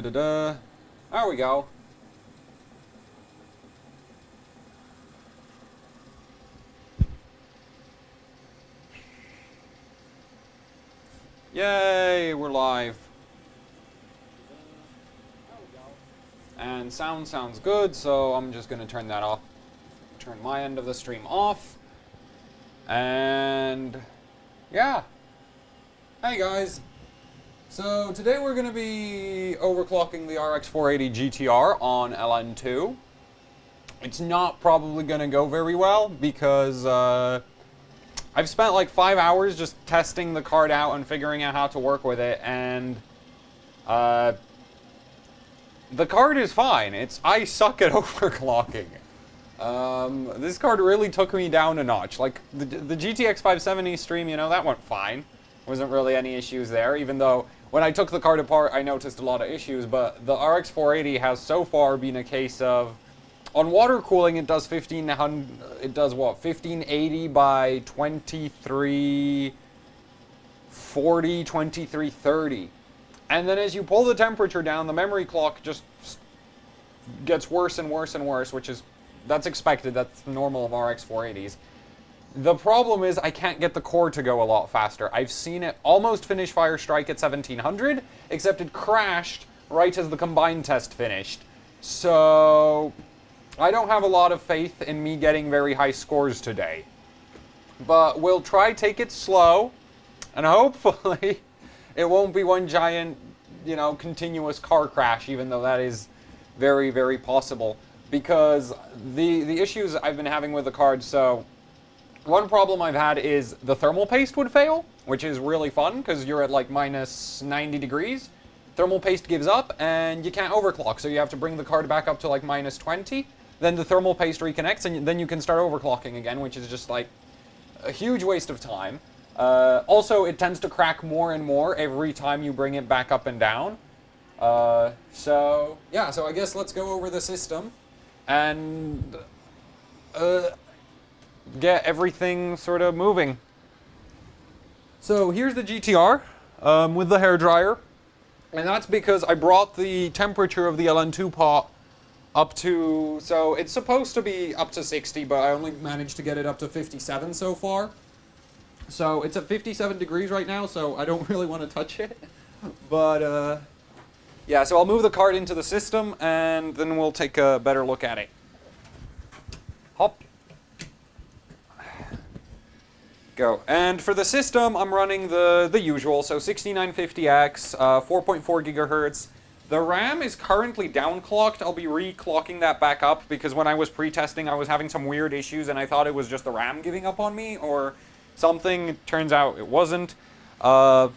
There we go. Yay, we're live. And sound sounds good, so I'm just going to turn that off. Turn my end of the stream off. And yeah. Hey guys. So today we're going to be overclocking the RX 480 GTR on LN2. It's not probably going to go very well because I've spent like 5 hours just testing the card out and figuring out how to work with it, and the card is fine. I suck at overclocking. This card really took me down a notch. Like the GTX 570 stream, you know, that went fine. Wasn't really any issues there, even though when I took the card apart, I noticed a lot of issues, but the RX 480 has so far been a case of, on water cooling, it does 1580 by 2340, 2330. And then as you pull the temperature down, the memory clock just gets worse and worse and worse, that's expected. That's normal of RX 480s. The problem is I can't get the core to go a lot faster. I've seen it almost finish Fire Strike at 1700, except it crashed right as the combined test finished. So I don't have a lot of faith in me getting very high scores today. But we'll try take it slow, and hopefully it won't be one giant, you know, continuous car crash, even though that is very, very possible. Because the issues I've been having with the card, so one problem I've had is the thermal paste would fail, which is really fun because you're at like minus 90 degrees. Thermal paste gives up and you can't overclock, so you have to bring the card back up to like minus 20. Then the thermal paste reconnects and then you can start overclocking again, which is just like a huge waste of time. Also, it tends to crack more and more every time you bring it back up and down. So I guess let's go over the system and get everything sort of moving. So here's the GTR with the hairdryer, and that's because I brought the temperature of the LN2 pot up to, so it's supposed to be up to 60, but I only managed to get it up to 57 so far. So it's at 57 degrees right now, so I don't really want to touch it. But yeah, so I'll move the card into the system and then we'll take a better look at it. Hop. Go. And for the system, I'm running the usual, so 6950X, 4.4 gigahertz. The RAM is currently downclocked. I'll be reclocking that back up because when I was pre-testing, I was having some weird issues and I thought it was just the RAM giving up on me or something. It turns out it wasn't. Yeah.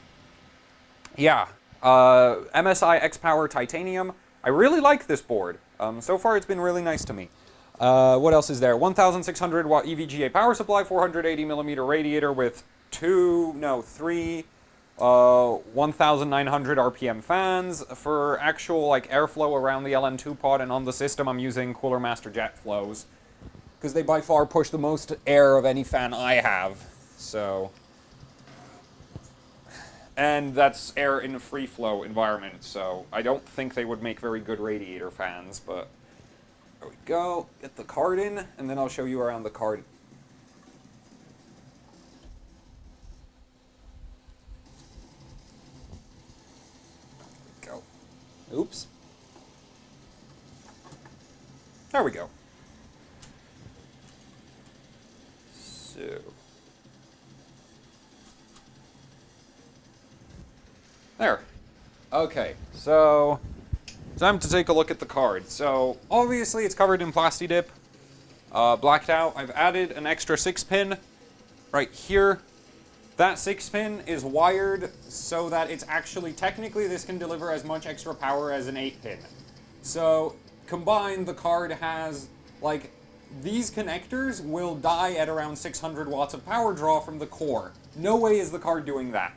MSI X-Power Titanium. I really like this board. So far, it's been really nice to me. What else is there? 1,600 watt EVGA power supply, 480 millimeter radiator with three 1,900 RPM fans for actual like airflow around the LN2 pod, and on the system I'm using Cooler Master Jet Flows because they by far push the most air of any fan I have. So, and that's air in a free flow environment, so I don't think they would make very good radiator fans, but there we go. Get the card in, and then I'll show you around the card. There we go. Oops. There we go. So. There. Okay, so time to take a look at the card. So, obviously it's covered in Plastidip, blacked out. I've added an extra 6-pin right here. That 6-pin is wired so that it's actually, technically this can deliver as much extra power as an 8-pin. So, combined, the card has, like, these connectors will die at around 600 watts of power draw from the core. No way is the card doing that.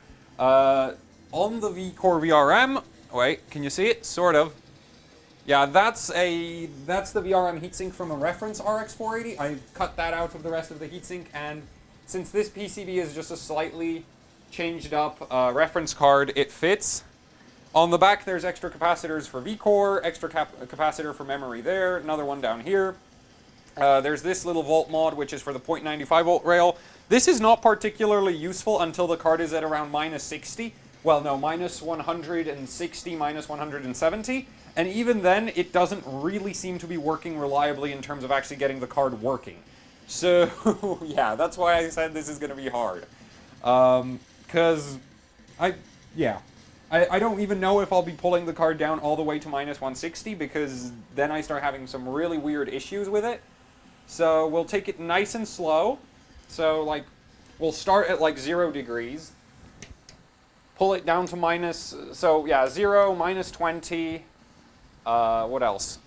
On the V-Core VRM, wait, can you see it? Sort of. Yeah, that's the VRM heatsink from a reference RX 480. I've cut that out of the rest of the heatsink, and since this PCB is just a slightly changed up reference card, it fits. On the back, there's extra capacitors for vCore, extra capacitor for memory there, another one down here. There's this little volt mod, which is for the 0.95 volt rail. This is not particularly useful until the card is at around minus 60. Well, no, minus 160, minus 170. And even then, it doesn't really seem to be working reliably in terms of actually getting the card working. So, yeah, that's why I said this is going to be hard. Because, I don't even know if I'll be pulling the card down all the way to minus 160, because then I start having some really weird issues with it. So we'll take it nice and slow. So, like, we'll start at, like, 0 degrees. Pull it down to minus, so, yeah, 0, minus 20, what else?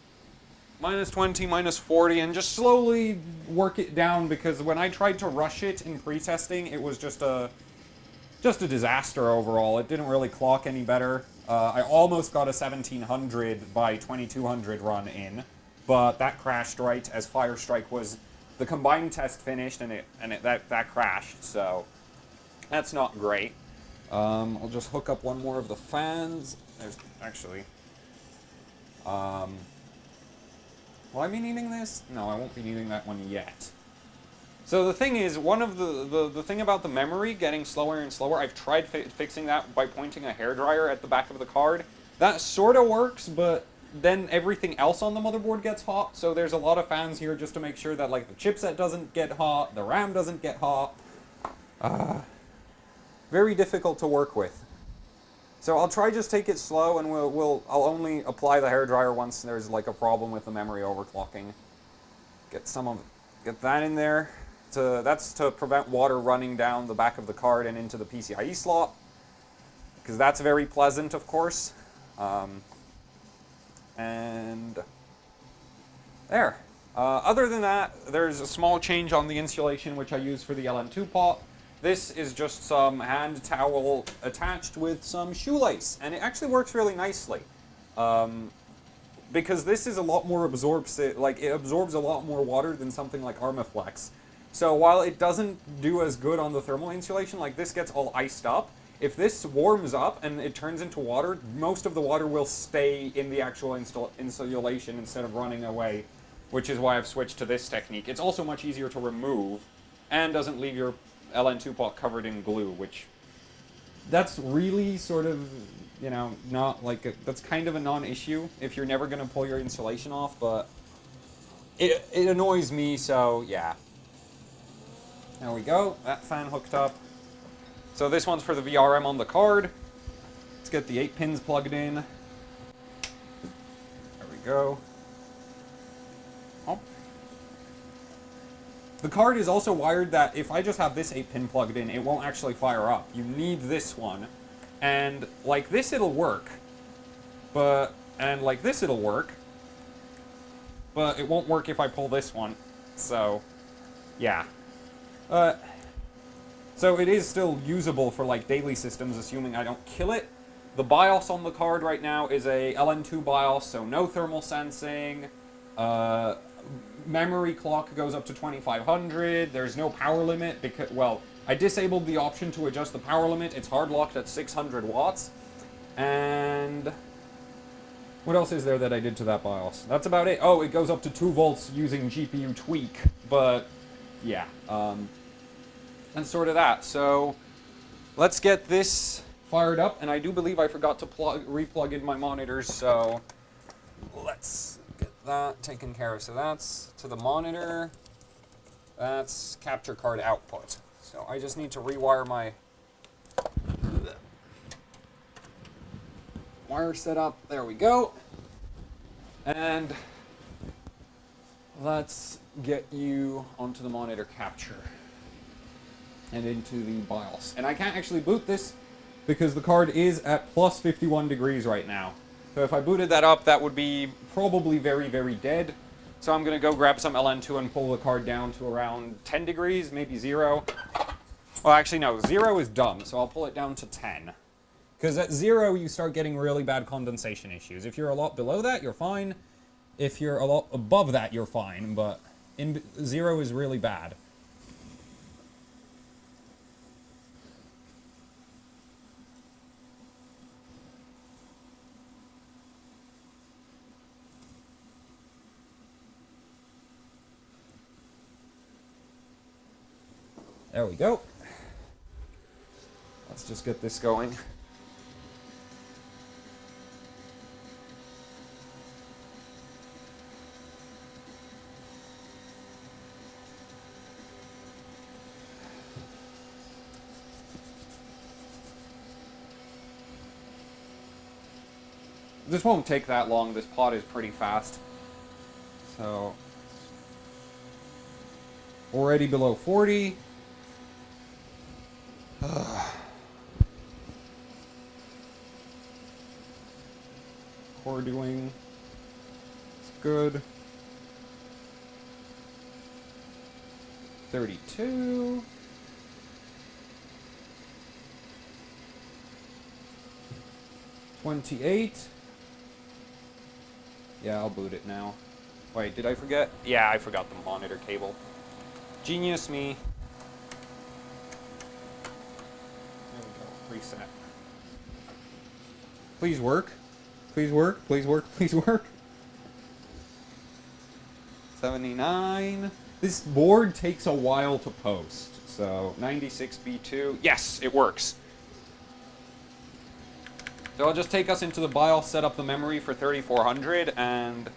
Minus 20, minus 40, and just slowly work it down, because when I tried to rush it in pre-testing, it was just a disaster overall. It didn't really clock any better. I almost got a 1700 by 2200 run in, but that crashed right as Firestrike was the combined test finished, and that crashed. So that's not great. I'll just hook up one more of the fans. There's actually. Will I be needing this? No, I won't be needing that one yet. So the thing is, one of the thing about the memory getting slower and slower, I've tried fixing that by pointing a hairdryer at the back of the card. That sort of works, but then everything else on the motherboard gets hot, so there's a lot of fans here just to make sure that, like, the chipset doesn't get hot, the RAM doesn't get hot. Very difficult to work with. So I'll try just take it slow, and I'll only apply the hairdryer once there's, like, a problem with the memory overclocking. Get that in there. That's to prevent water running down the back of the card and into the PCIe slot, because that's very pleasant, of course. And there. Other than that, there's a small change on the insulation, which I use for the LN2 pot. This is just some hand towel attached with some shoelace, and it actually works really nicely. Because this is a lot more it absorbs a lot more water than something like Armaflex. So while it doesn't do as good on the thermal insulation, like this gets all iced up, if this warms up and it turns into water, most of the water will stay in the actual insulation instead of running away, which is why I've switched to this technique. It's also much easier to remove and doesn't leave your LN2 pot covered in glue, which that's really sort of, you know, not like that's kind of a non-issue if you're never going to pull your insulation off, but it annoys me, so yeah. There we go, that fan hooked up. So this one's for the VRM on the card. Let's get the 8 pins plugged in. There we go. Oh. The card is also wired that if I just have this 8-pin plugged in, it won't actually fire up. You need this one. And like this, it'll work. And like this, it'll work. But it won't work if I pull this one. So, yeah. So it is still usable for like daily systems, assuming I don't kill it. The BIOS on the card right now is a LN2 BIOS, so no thermal sensing. Memory clock goes up to 2500. There's no power limit because, well, I disabled the option to adjust the power limit. It's hard locked at 600 watts. And what else is there that I did to that BIOS? That's about it. Oh, it goes up to 2 volts using GPU tweak, but yeah. And sort of that. So let's get this fired up, and I do believe I forgot to replug in my monitors, so let's get that taken care of. So that's to the monitor, that's capture card output. So I just need to rewire my wire setup. There we go. And let's get you onto the monitor capture and into the BIOS. And I can't actually boot this because the card is at plus 51 degrees right now. So if I booted that up, that would be probably very, very dead. So I'm gonna go grab some LN2 and pull the card down to around 10 degrees, maybe 0. Well, actually no, 0 is dumb, so I'll pull it down to 10. Because at 0, you start getting really bad condensation issues. If you're a lot below that, you're fine. If you're a lot above that, you're fine, but 0 is really bad. There we go. Let's just get this going. This won't take that long. This pod is pretty fast. So, already below 40. Core doing. It's good. 32. $28. Yeah, I'll boot it now. Wait, did I forget? Yeah, I forgot the monitor cable. Genius me. There we go. Reset. Please work. Please work. Please work. Please work. 79. This board takes a while to post. So 96B2. Yes, it works. So I'll just take us into the BIOS, set up the memory for 3400, and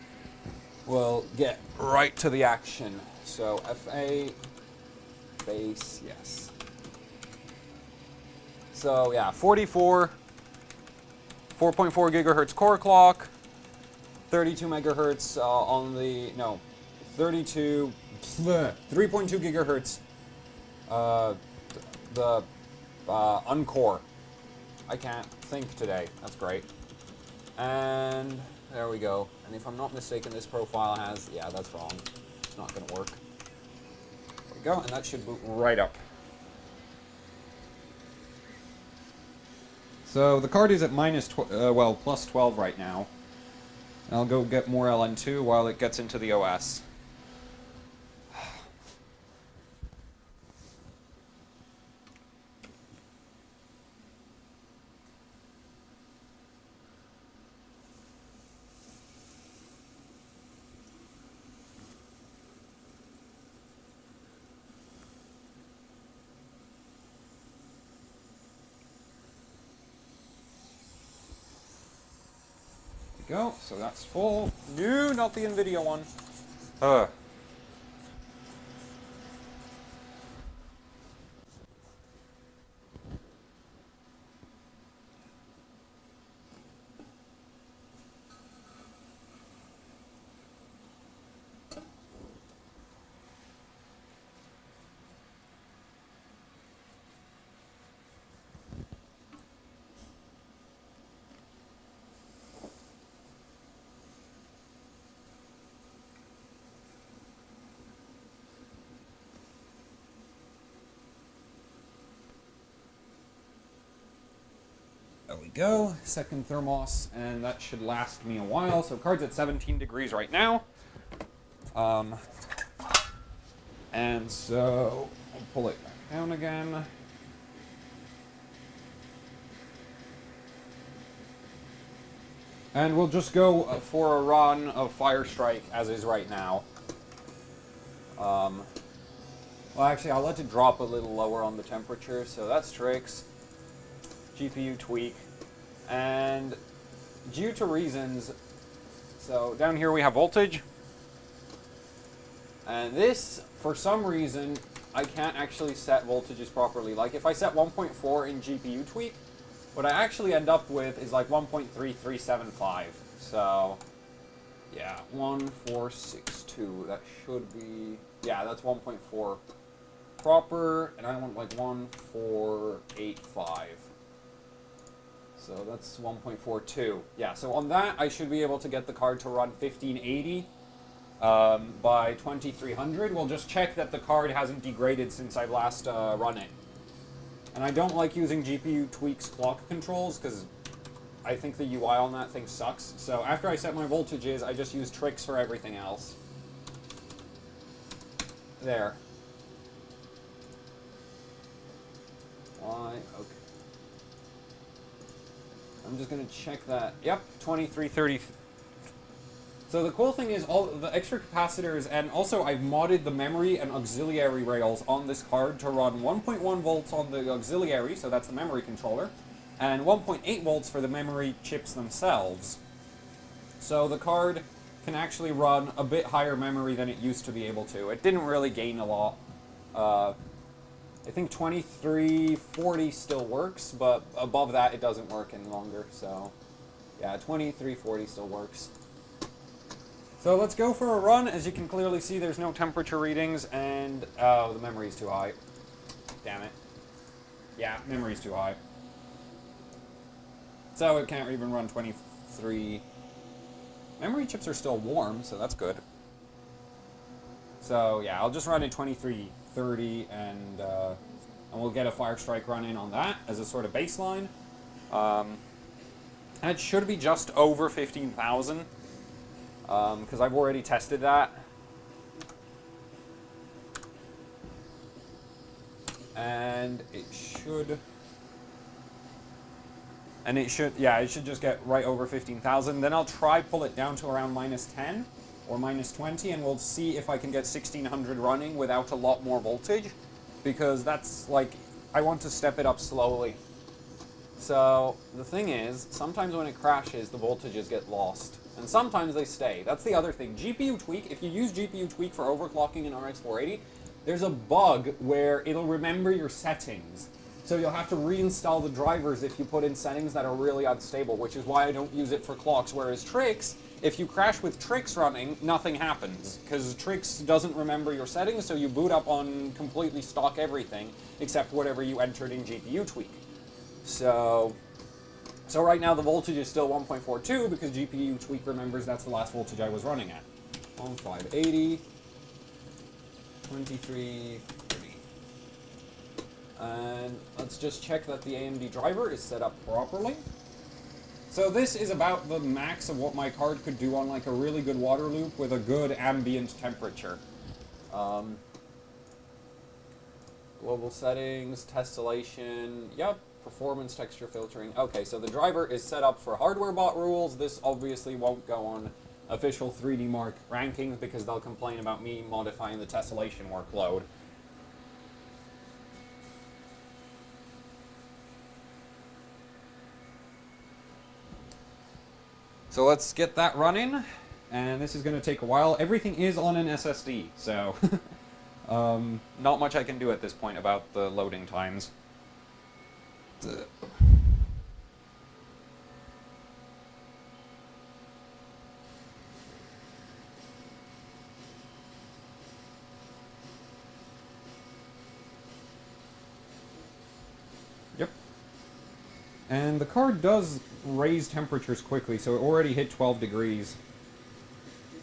we'll get right to the action. So FA, base, yes. So yeah, 4.4 gigahertz core clock, 32 megahertz on the, no, 3.2 gigahertz, the uncore. I can't think today. That's great. And there we go. And if I'm not mistaken, this profile has... Yeah, that's wrong. It's not going to work. There we go. And that should boot right up. So the card is at plus 12 right now. And I'll go get more LN2 while it gets into the OS. Go. So that's full. No, not the NVIDIA one. There we go, second thermos, and that should last me a while. So card's at 17 degrees right now. And so I'll pull it back down again. And we'll just go for a run of Fire Strike as is right now. Well, actually, I'll let it drop a little lower on the temperature, so that's tricks. GPU tweak, and due to reasons, so down here we have voltage, and this, for some reason, I can't actually set voltages properly. Like if I set 1.4 in GPU tweak, what I actually end up with is like 1.3375, so yeah, 1462, that should be, yeah, that's 1.4 proper, and I want like 1485. So that's 1.42. Yeah, so on that, I should be able to get the card to run 1580 by 2300. We'll just check that the card hasn't degraded since I've last run it. And I don't like using GPU tweaks clock controls because I think the UI on that thing sucks. So after I set my voltages, I just use tricks for everything else. There. Why? Okay. I'm just going to check that. Yep, 2330. So the cool thing is all the extra capacitors, and also I've modded the memory and auxiliary rails on this card to run 1.1 volts on the auxiliary, so that's the memory controller, and 1.8 volts for the memory chips themselves. So the card can actually run a bit higher memory than it used to be able to. It didn't really gain a lot. I think 2340 still works, but above that it doesn't work any longer, so yeah, 2340 still works. So let's go for a run. As you can clearly see, there's no temperature readings, and oh, the memory's too high. Damn it. Yeah, memory's too high. So it can't even run 23. Memory chips are still warm, so that's good. So yeah, I'll just run it 2330, and we'll get a Fire Strike run in on that as a sort of baseline. And it should be just over 15,000. Because I've already tested that. And it should... yeah, it should just get right over 15,000. Then I'll try pull it down to around -10 or -20, and we'll see if I can get 1600 running without a lot more voltage. Because that's, like, I want to step it up slowly. So, the thing is, sometimes when it crashes, the voltages get lost. And sometimes they stay. That's the other thing. GPU tweak, if you use GPU tweak for overclocking in RX 480, there's a bug where it'll remember your settings. So you'll have to reinstall the drivers if you put in settings that are really unstable, which is why I don't use it for clocks. Whereas Trix, if you crash with Trix running, nothing happens. Because Trix doesn't remember your settings, so you boot up on completely stock everything, except whatever you entered in GPU tweak. So right now the voltage is still 1.42 because GPU tweak remembers that's the last voltage I was running at. On 580, 2330. And let's just check that the AMD driver is set up properly. So this is about the max of what my card could do on like a really good water loop with a good ambient temperature. Global settings, tessellation, yep. Performance, texture filtering. Okay, so the driver is set up for hardware bot rules. This obviously won't go on official 3D Mark rankings because they'll complain about me modifying the tessellation workload. So let's get that running, and this is going to take a while. Everything is on an SSD, so not much I can do at this point about the loading times. Yep. And the card does raise temperatures quickly, so it already hit 12 degrees.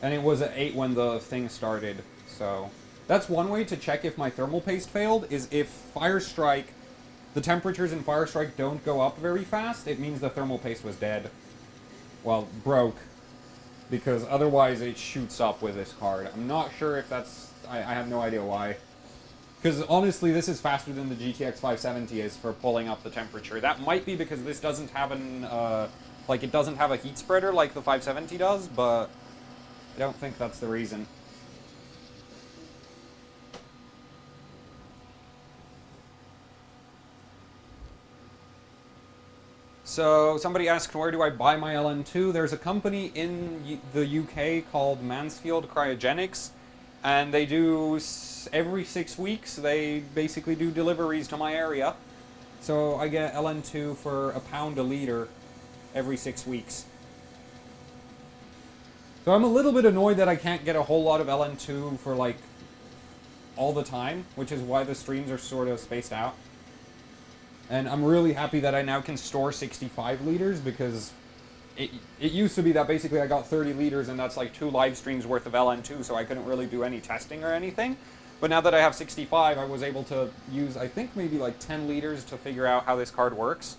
And it was at 8 when the thing started, so... That's one way to check if my thermal paste failed, is if Fire Strike... The temperatures in Fire Strike don't go up very fast, it means the thermal paste was dead. Well, broke. Because otherwise it shoots up with this card. I'm not sure if that's... I have no idea why. Because honestly, this is faster than the GTX 570 is for pulling up the temperature. That might be because this doesn't have an... like, it doesn't have a heat spreader like the 570 does, but... I don't think that's the reason. So, somebody asked, where do I buy my LN2? There's a company in the UK called Mansfield Cryogenics, and they do, every 6 weeks, they basically do deliveries to my area. So, I get LN2 for £1 a litre every 6 weeks. So, I'm a little bit annoyed that I can't get a whole lot of LN2 for, like, all the time, which is why the streams are sort of spaced out. And I'm really happy that I now can store 65 liters, because it used to be that basically I got 30 liters and that's like 2 live streams worth of LN2, so I couldn't really do any testing or anything. But now that I have 65, I was able to use, I think, maybe like 10 liters to figure out how this card works.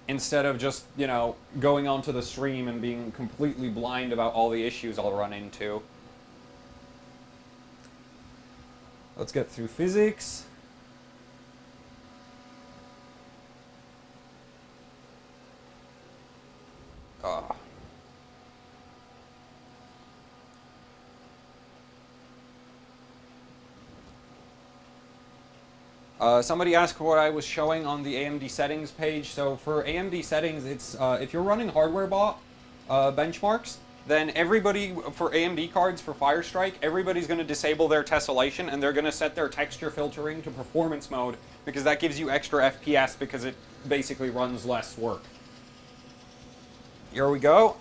Instead of just, you know, going onto the stream and being completely blind about all the issues I'll run into. Let's get through physics. Somebody asked what I was showing on the AMD settings page. So for AMD settings, it's if you're running hardware bot benchmarks, then everybody for AMD cards for Firestrike, everybody's going to disable their tessellation and they're going to set their texture filtering to performance mode because that gives you extra FPS because it basically runs less work. Here we go.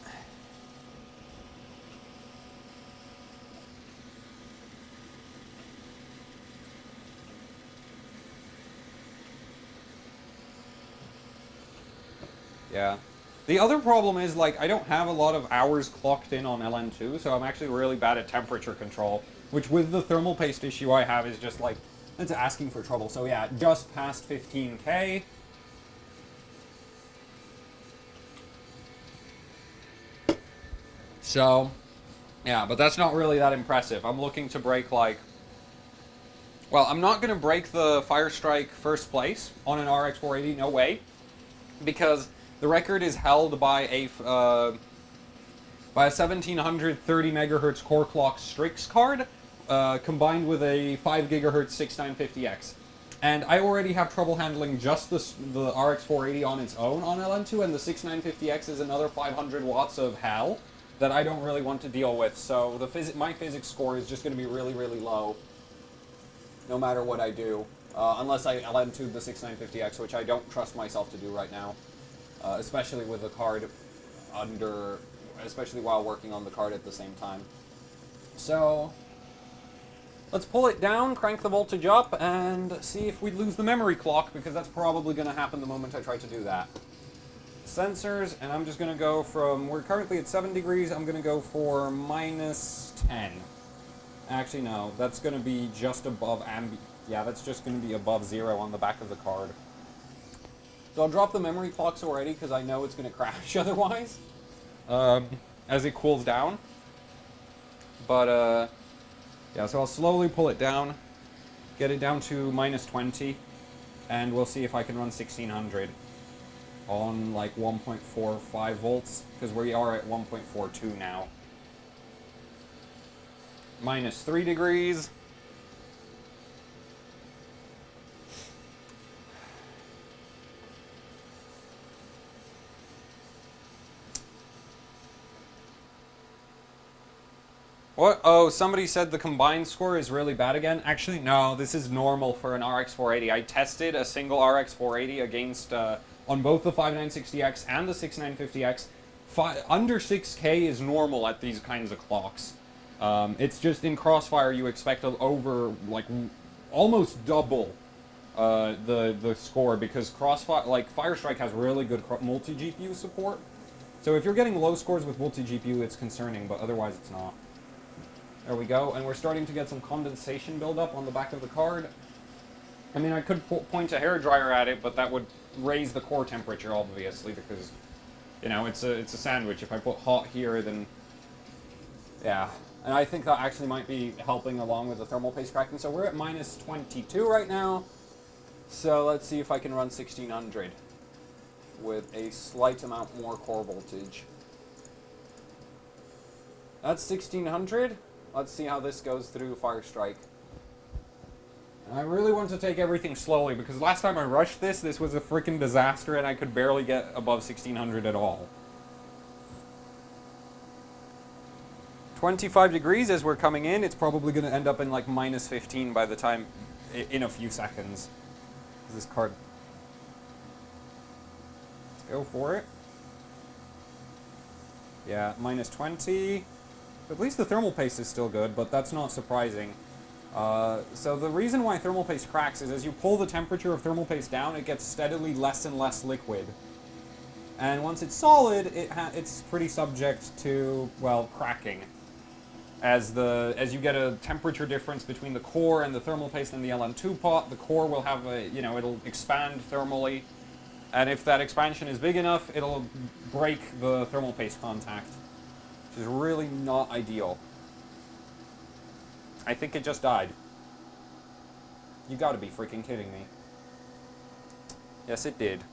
Yeah. The other problem is, like, I don't have a lot of hours clocked in on LN2, so I'm actually really bad at temperature control, which with the thermal paste issue I have is just, like, it's asking for trouble. So yeah, just past 15K. So, yeah, but that's not really that impressive. I'm looking to break, like... Well, I'm not going to break the Firestrike first place on an RX 480, no way. Because the record is held by a 1730 megahertz core clock Strix card, combined with a 5 gigahertz 6950X. And I already have trouble handling just the RX 480 on its own on LN2, and the 6950X is another 500 watts of hell that I don't really want to deal with. So my physics score is just going to be really, really low, no matter what I do. Unless I LN2 the 6950X, which I don't trust myself to do right now. Especially with the card especially while working on the card at the same time. So, let's pull it down, crank the voltage up, and see if we lose the memory clock, because that's probably going to happen the moment I try to do that. Sensors, and I'm just going to go from, we're currently at 7 degrees, I'm going to go for minus 10. Actually, no, that's going to be just above yeah, that's just going to be above 0 on the back of the card. So I'll drop the memory clocks already because I know it's going to crash otherwise as it cools down. But yeah, so I'll slowly pull it down, get it down to minus 20, and we'll see if I can run 1600 on like 1.45 volts because we are at 1.42 now. Minus 3 degrees. What? Oh, somebody said the combined score is really bad again. Actually, no, this is normal for an RX 480. I tested a single RX 480 against, on both the 5960X and the 6950X. Under 6K is normal at these kinds of clocks. It's just in Crossfire you expect over, like, almost double the score because Crossfire, like, Firestrike has really good multi-GPU support. So if you're getting low scores with multi-GPU, it's concerning, but otherwise it's not. There we go, and we're starting to get some condensation buildup on the back of the card. I mean, I could point a hairdryer at it, but that would raise the core temperature, obviously, because, you know, it's a sandwich. If I put hot here, then, yeah. And I think that actually might be helping along with the thermal paste cracking. So we're at minus 22 right now. So let's see if I can run 1600 with a slight amount more core voltage. That's 1600. Let's see how this goes through Firestrike. And I really want to take everything slowly because last time I rushed this was a freaking disaster and I could barely get above 1600 at all. 25 degrees as we're coming in. It's probably going to end up in like minus 15 by the time, in a few seconds. This card. Let's go for it. Yeah, minus 20. At least the thermal paste is still good, but that's not surprising. So the reason why thermal paste cracks is as you pull the temperature of thermal paste down, it gets steadily less and less liquid. And once it's solid, it's pretty subject to, well, cracking. As you get a temperature difference between the core and the thermal paste and the LN2 pot, the core will have it'll expand thermally. And if that expansion is big enough, it'll break the thermal paste contact. Which is really not ideal. I think it just died. You gotta be freaking kidding me. Yes, it did.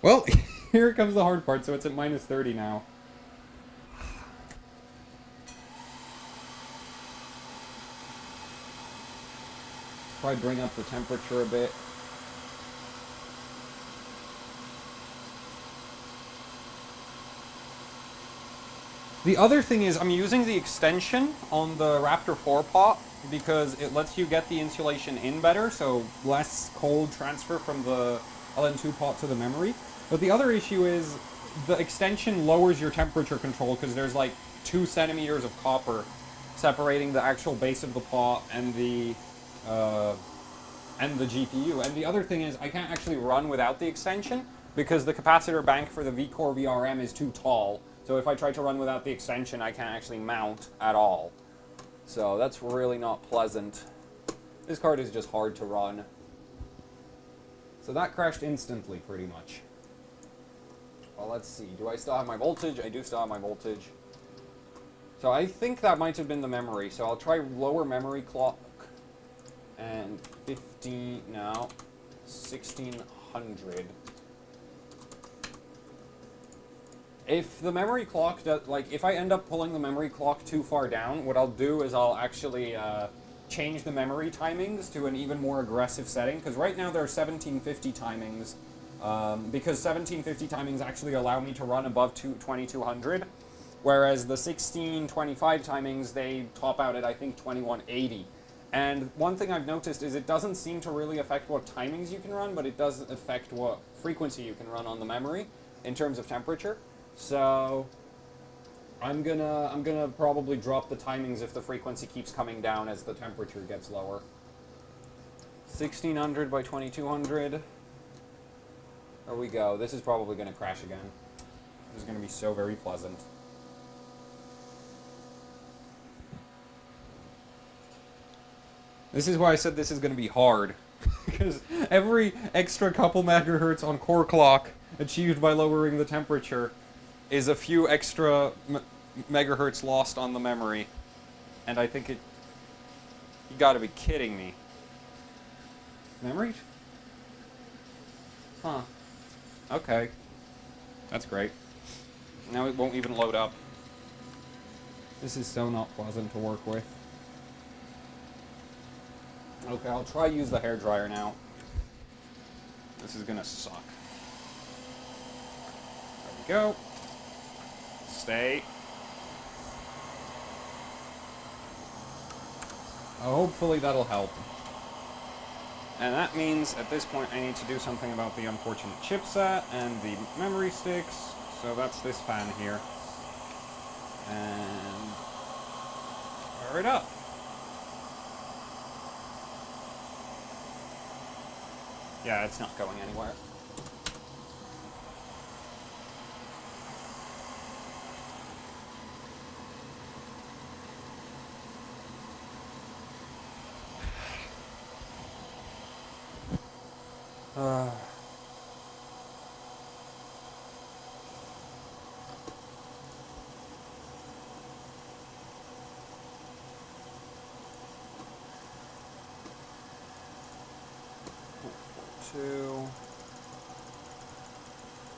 Well, here comes the hard part, so it's at minus 30 now. Try to bring up the temperature a bit. The other thing is I'm using the extension on the Raptor 4 pot because it lets you get the insulation in better, so less cold transfer from the LN2 pot to the memory. But the other issue is the extension lowers your temperature control because there's like 2 centimeters of copper separating the actual base of the pot and the GPU. And the other thing is I can't actually run without the extension because the capacitor bank for the vCore VRM is too tall. So if I try to run without the extension, I can't actually mount at all. So that's really not pleasant. This card is just hard to run. So that crashed instantly, pretty much. Well, let's see. Do I still have my voltage? I do still have my voltage. So I think that might have been the memory. So I'll try lower memory clock. And 1600. If the memory clock does, like, if I end up pulling the memory clock too far down, what I'll do is I'll actually change the memory timings to an even more aggressive setting. Because right now there are 1750 timings. Because 1750 timings actually allow me to run above 2200. Whereas the 1625 timings, they top out at, I think, 2180. And one thing I've noticed is it doesn't seem to really affect what timings you can run, but it does affect what frequency you can run on the memory in terms of temperature. So I'm gonna probably drop the timings if the frequency keeps coming down as the temperature gets lower. 1600 by 2200. There we go. This is probably gonna crash again. This is gonna be so very pleasant. This is why I said this is gonna be hard. Because every extra couple megahertz on core clock achieved by lowering the temperature is a few extra megahertz lost on the memory. And I think it... You gotta be kidding me. Memory? Huh. Okay. That's great. Now it won't even load up. This is so not pleasant to work with. Okay, I'll try use the hairdryer now. This is gonna suck. There we go. Stay. Hopefully that'll help. And that means at this point I need to do something about the unfortunate chipset and the memory sticks. So that's this fan here. And fire it up. Yeah, it's not going anywhere.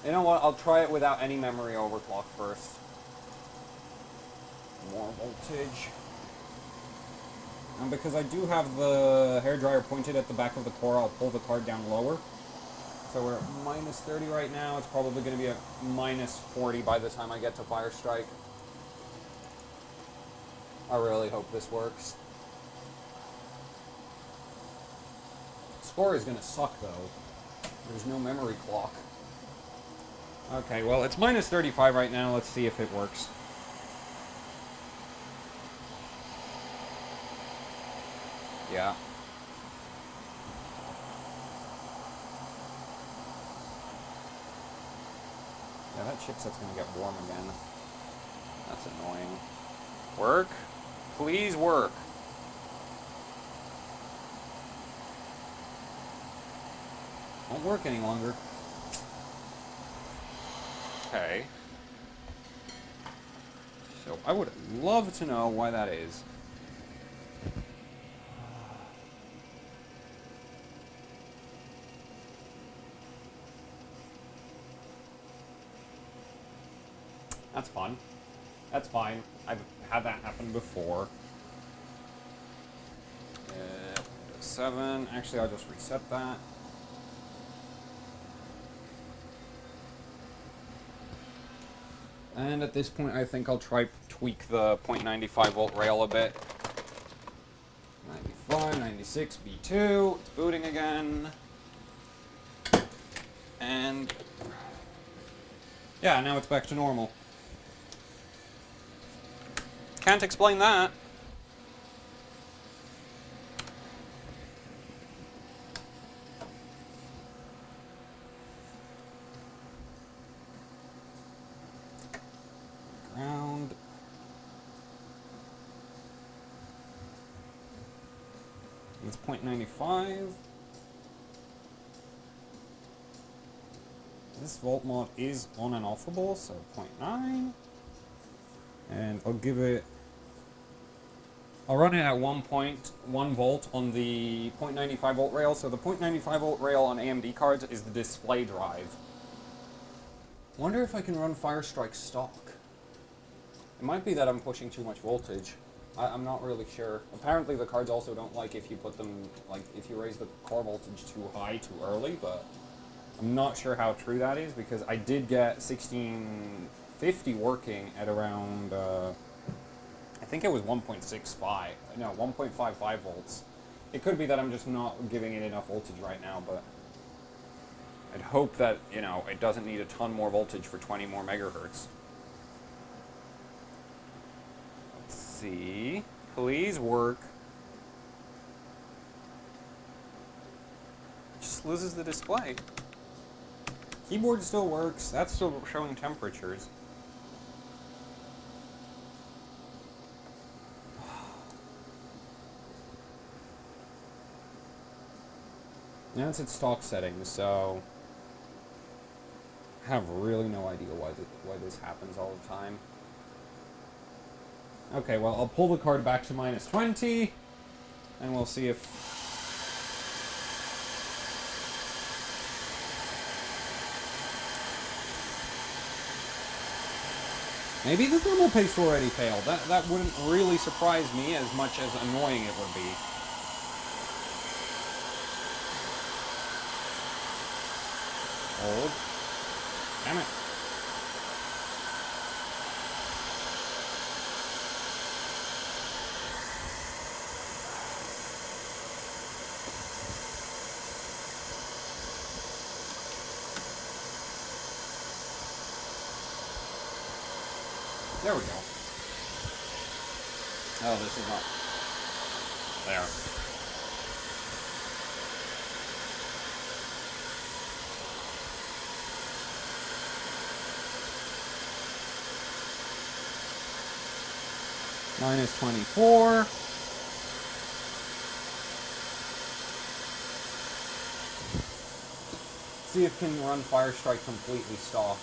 You know what, I'll try it without any memory overclock first. More voltage. And because I do have the hairdryer pointed at the back of the core, I'll pull the card down lower. So we're at minus 30 right now. It's probably going to be at minus 40 by the time I get to Fire Strike. I really hope this works. Score is going to suck, though. There's no memory clock. Okay, well, it's minus 35 right now. Let's see if it works. Yeah. Yeah, that chipset's gonna get warm again. That's annoying. Work? Please work. Won't work any longer. Okay. So I would love to know why that is. That's fun. That's fine. I've had that happen before. 7. Actually, I'll just reset that. And at this point, I think I'll try tweak the 0.95 volt rail a bit. 95, 96, B2. It's booting again. And yeah, now it's back to normal. Can't explain that. Ground. It's 0.95. This volt mod is on and offable, so 0.9. And I'll give it... I'll run it at 1.1 volt on the 0.95 volt rail. So the 0.95 volt rail on AMD cards is the display drive. Wonder if I can run Firestrike stock. It might be that I'm pushing too much voltage. I'm not really sure. Apparently the cards also don't like if you put them, like if you raise the core voltage too high too early, but I'm not sure how true that is because I did get 1650 working at around, I think it was 1.65, no, 1.55 volts. It could be that I'm just not giving it enough voltage right now, but I'd hope that, you know, it doesn't need a ton more voltage for 20 more megahertz. Let's see. Please work. Just loses the display. Keyboard still works. That's still showing temperatures. Now it's at stock settings, so I have really no idea why this happens all the time. Okay, well, I'll pull the card back to -20, and we'll see if... Maybe the thermal paste already failed. That wouldn't really surprise me as much as annoying it would be. Hold. Damn it. There we go. Oh, this is not... There. -24. See if it can run Firestrike completely stock.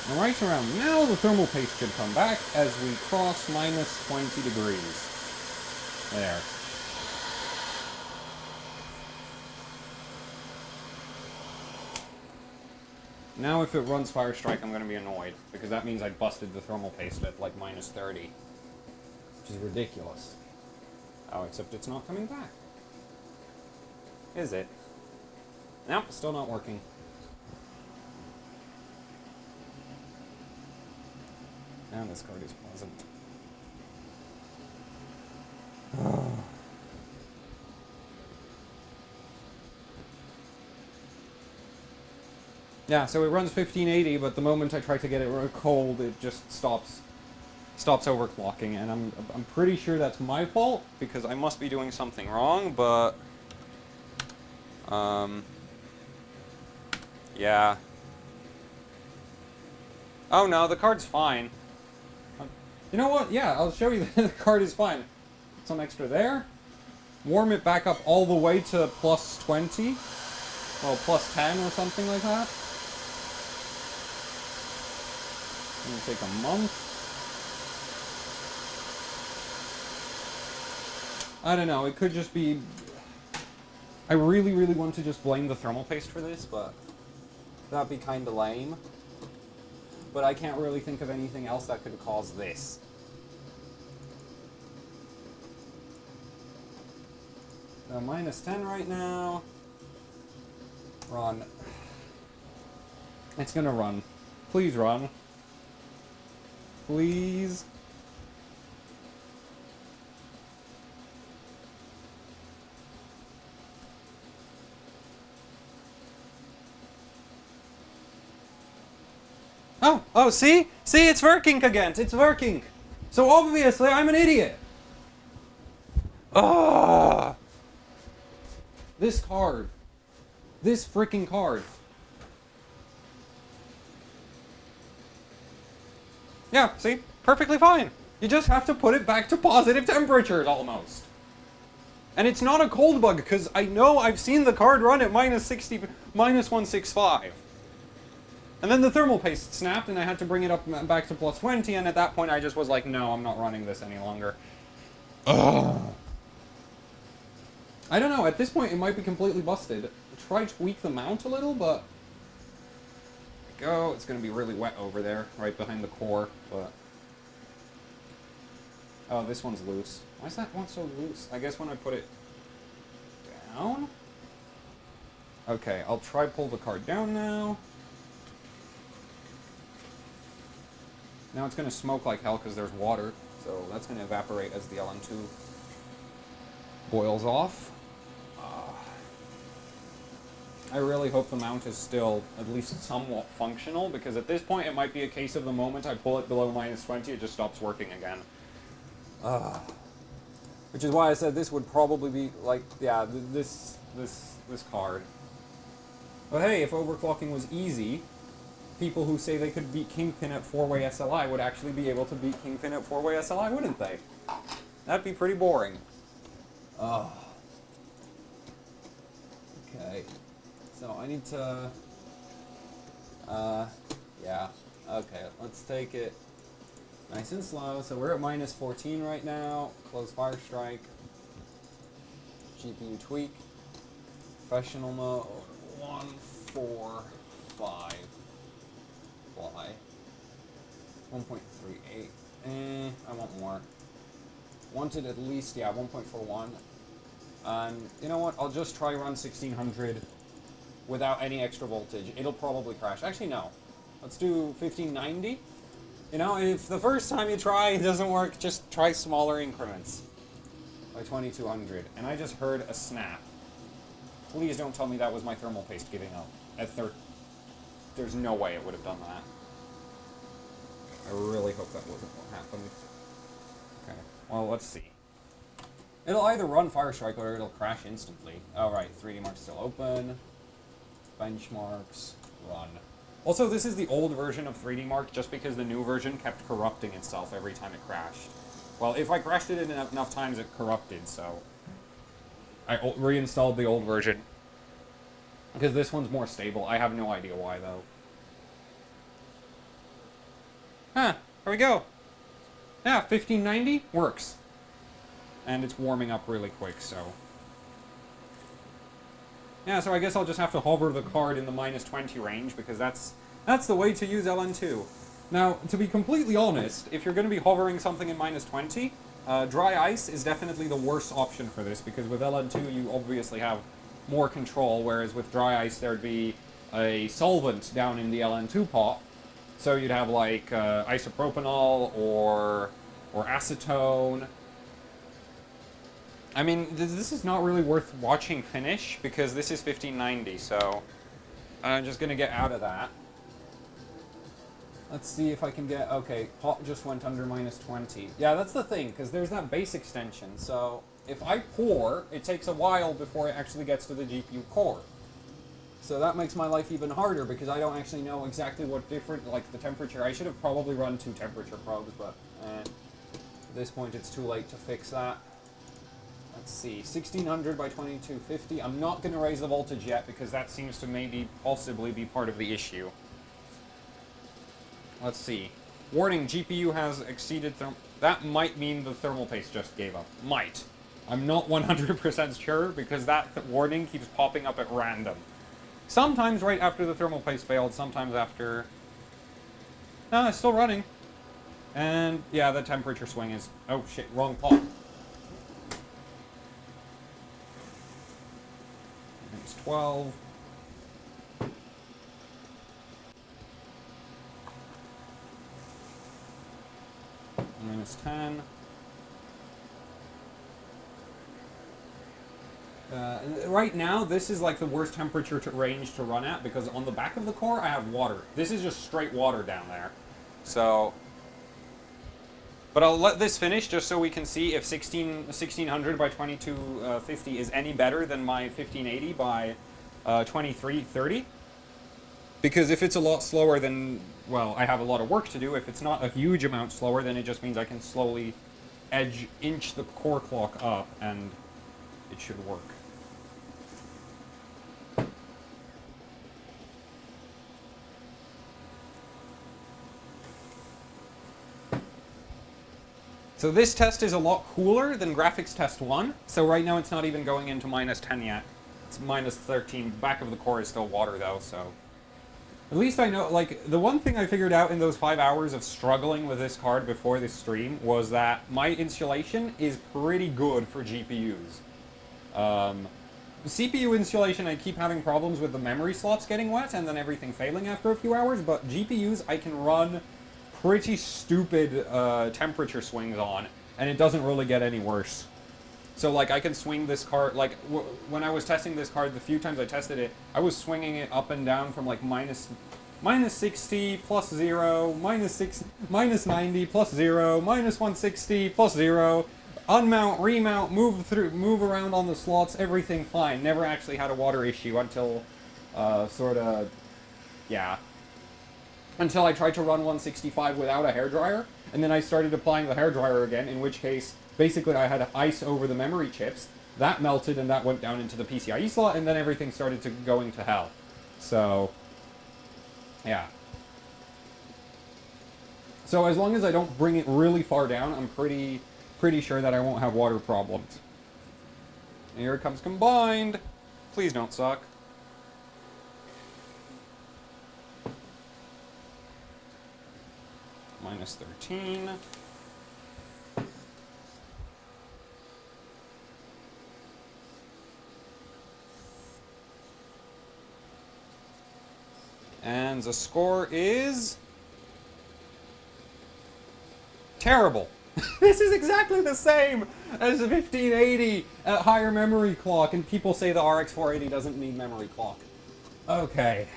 And right around now, the thermal paste should come back as we cross -20 degrees. There. Now if it runs Firestrike, I'm going to be annoyed, because that means I busted the thermal paste at like -30. Which is ridiculous. Oh, except it's not coming back. Is it? Nope, still not working. And this card is pleasant. Yeah, so it runs 1580, but the moment I try to get it cold, it just stops overclocking, and I'm pretty sure that's my fault because I must be doing something wrong, but yeah. Oh no, the card's fine. You know what? Yeah, I'll show you that the card is fine. Put some extra there. Warm it back up all the way to +20. Well, +10 or something like that. It'll take a month. I don't know, it could just be... I really, really want to just blame the thermal paste for this, but that'd be kinda lame. but I can't really think of anything else that could cause this. So minus 10 right now. Run. It's gonna run. Please run. Please. Oh, see? See, it's working again. It's working. So obviously I'm an idiot. Ah. This card. This freaking card. Yeah, see? Perfectly fine. You just have to put it back to positive temperatures, almost. And it's not a cold bug, because I know I've seen the card run at minus 60, minus 165. And then the thermal paste snapped, and I had to bring it up back to plus 20, and at that point I just was like, no, I'm not running this any longer. Ugh. I don't know, at this point it might be completely busted. Try to tweak the mount a little, but... There we go, it's going to be really wet over there, right behind the core, but... Oh, this one's loose. Why is that one so loose? I guess when I put it down? Okay, I'll try pull the card down now. Now it's going to smoke like hell because there's water, so that's going to evaporate as the LN2 boils off. I really hope the mount is still at least somewhat functional, because at this point it might be a case of the moment I pull it below minus 20, it just stops working again. Which is why I said this would probably be, like, yeah, this card. But hey, if overclocking was easy, people who say they could beat Kingpin at 4-way SLI would actually be able to beat Kingpin at 4-way SLI, wouldn't they? That'd be pretty boring. Okay. So I need to... yeah. Okay, let's take it nice and slow. So we're at minus 14 right now. Close fire strike. GPU tweak. Professional mode. 1, 4, 5. Fly. 1.38. I want more. Wanted at least, yeah, 1.41. And you know what? I'll just try run 1600 without any extra voltage. It'll probably crash. Actually, no. Let's do 1590. You know, if the first time you try it doesn't work, just try smaller increments. By 2200. And I just heard a snap. Please don't tell me that was my thermal paste giving up. There's no way it would have done that. I really hope that wasn't what happened. Okay, well, let's see. It'll either run Fire Strike or it'll crash instantly. Oh, right, 3D Mark's still open. Benchmarks, run. Also, this is the old version of 3D Mark just because the new version kept corrupting itself every time it crashed. Well, if I crashed it enough times, it corrupted, so... I reinstalled the old version. Because this one's more stable. I have no idea why, though. Huh, here we go. Yeah, 1590 works. And it's warming up really quick, so... Yeah, so I guess I'll just have to hover the card in the minus 20 range, because that's the way to use LN2. Now, to be completely honest, if you're going to be hovering something in minus 20, dry ice is definitely the worst option for this, because with LN2 you obviously have more control, whereas with dry ice there'd be a solvent down in the LN2 pot. So you'd have like isopropanol or acetone. I mean, this is not really worth watching finish, because this is 1590, so I'm just going to get out of that. Let's see if I can get... Okay, pot just went under minus 20. Yeah, that's the thing, because there's that base extension, so if I pour, it takes a while before it actually gets to the GPU core. So that makes my life even harder, because I don't actually know exactly what different, like, the temperature. I should have probably run 2 temperature probes, but at this point it's too late to fix that. Let's see, 1600 by 2250. I'm not going to raise the voltage yet, because that seems to maybe possibly be part of the issue. Let's see. Warning, GPU has exceeded that might mean the thermal paste just gave up. Might. I'm not 100% sure, because that warning keeps popping up at random. Sometimes right after the thermal paste failed, sometimes after... No, it's still running. And yeah, the temperature swing is... Oh shit, wrong pot. It's 12. -10. Right now, this is like the worst temperature range to run at because on the back of the core, I have water. This is just straight water down there. So... But I'll let this finish just so we can see if 1600 by 2250 is any better than my 1580 by 2330. Because if it's a lot slower, then, well, I have a lot of work to do. If it's not a huge amount slower, then it just means I can slowly inch the core clock up, and it should work. So this test is a lot cooler than graphics test 1. So right now it's not even going into -10 yet. It's -13. Back of the core is still water though, so... At least I know, like, the one thing I figured out in those 5 hours of struggling with this card before this stream was that my insulation is pretty good for GPUs. CPU insulation, I keep having problems with the memory slots getting wet and then everything failing after a few hours, but GPUs I can run pretty stupid temperature swings on, and it doesn't really get any worse. So, like, I can swing this card, like, when I was testing this card, the few times I tested it, I was swinging it up and down from, like, -60, +0, -90, +0, -160, +0, unmount, remount, move around on the slots, everything fine. Never actually had a water issue until, until I tried to run 165 without a hairdryer, and then I started applying the hairdryer again, in which case, basically I had ice over the memory chips, that melted and that went down into the PCIe slot, and then everything started to going to hell. So, yeah. So as long as I don't bring it really far down, I'm pretty sure that I won't have water problems. And here it comes combined. Please don't suck. -13. And the score is... terrible. This is exactly the same as the 1580 at higher memory clock, and people say the RX 480 doesn't need memory clock. Okay.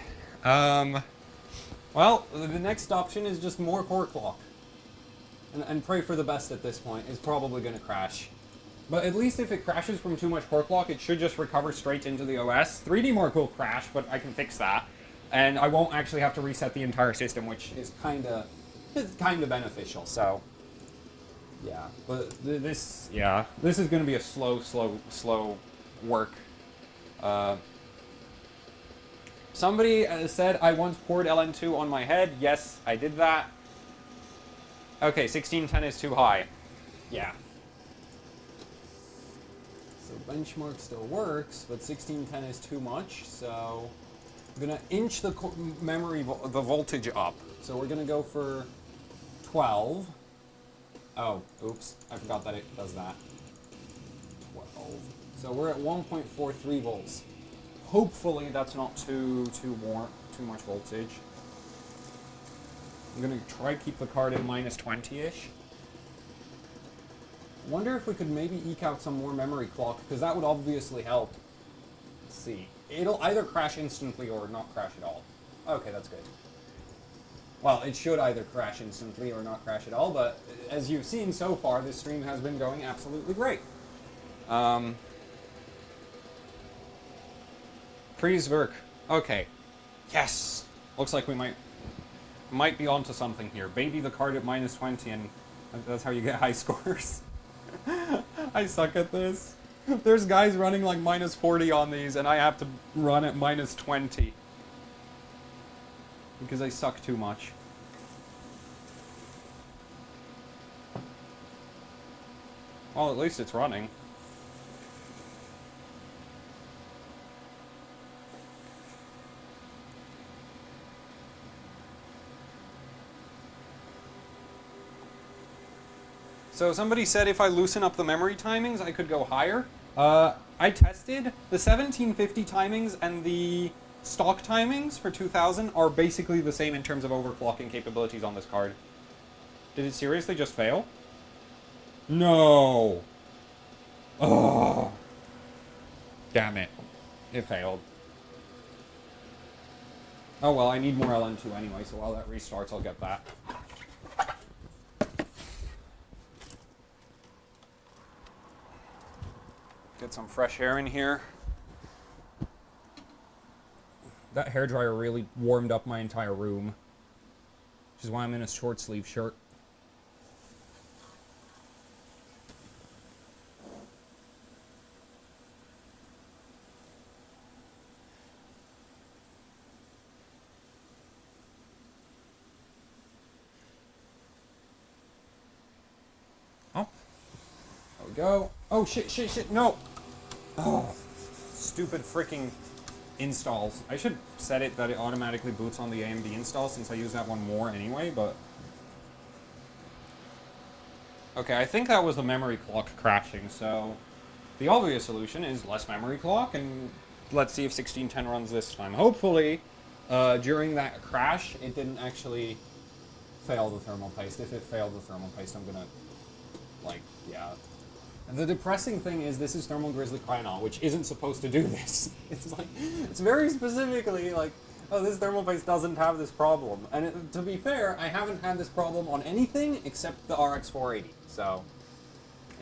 Well, the next option is just more core clock. And pray for the best at this point. It's probably going to crash. But at least if it crashes from too much core clock, it should just recover straight into the OS. 3D Mark will crash, but I can fix that. And I won't actually have to reset the entire system, which is kind of beneficial, so... yeah, but this is going to be a slow work. Somebody said I once poured LN2 on my head. Yes, I did that. Okay, 1610 is too high. Yeah. So benchmark still works, but 1610 is too much, so I'm going to inch the the voltage up. So we're going to go for 12. Oh, oops, I forgot that it does that. 12. So we're at 1.43 volts. Hopefully that's not too much voltage. I'm gonna try to keep the card at -20-ish. Wonder if we could maybe eke out some more memory clock, because that would obviously help. Let's see. It'll either crash instantly or not crash at all. Okay, that's good. Well, it should either crash instantly or not crash at all, but as you've seen so far, this stream has been going absolutely great. Freeze-work. Okay. Yes! Looks like we might be onto something here. Baby the card at -20, and that's how you get high scores. I suck at this. There's guys running like -40 on these, and I have to run at -20. Because I suck too much. Well, at least it's running. So somebody said if I loosen up the memory timings, I could go higher. I tested the 1750 timings and the stock timings for 2000 are basically the same in terms of overclocking capabilities on this card. Did it seriously just fail? No. Oh. Damn it. It failed. Oh well, I need more LN2 anyway, so while that restarts, I'll get that. Get some fresh air in here. That hairdryer really warmed up my entire room, which is why I'm in a short sleeve shirt. Oh, there we go. Oh shit, no! Oh, stupid freaking installs. I should set it that it automatically boots on the AMD install since I use that one more anyway, but... Okay, I think that was the memory clock crashing, so... The obvious solution is less memory clock, and let's see if 1610 runs this time. Hopefully, during that crash, it didn't actually fail the thermal paste. If it failed the thermal paste, I'm gonna, like, yeah. And the depressing thing is this is Thermal Grizzly Cryonaut, which isn't supposed to do this. It's like, it's very specifically like, oh, this thermal paste doesn't have this problem. And to be fair, I haven't had this problem on anything except the RX 480. So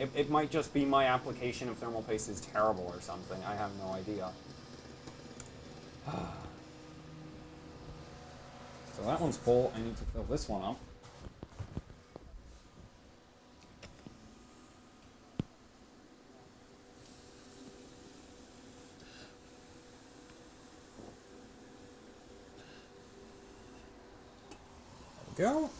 it might just be my application of thermal paste is terrible or something. I have no idea. So that one's full. I need to fill this one up. Go.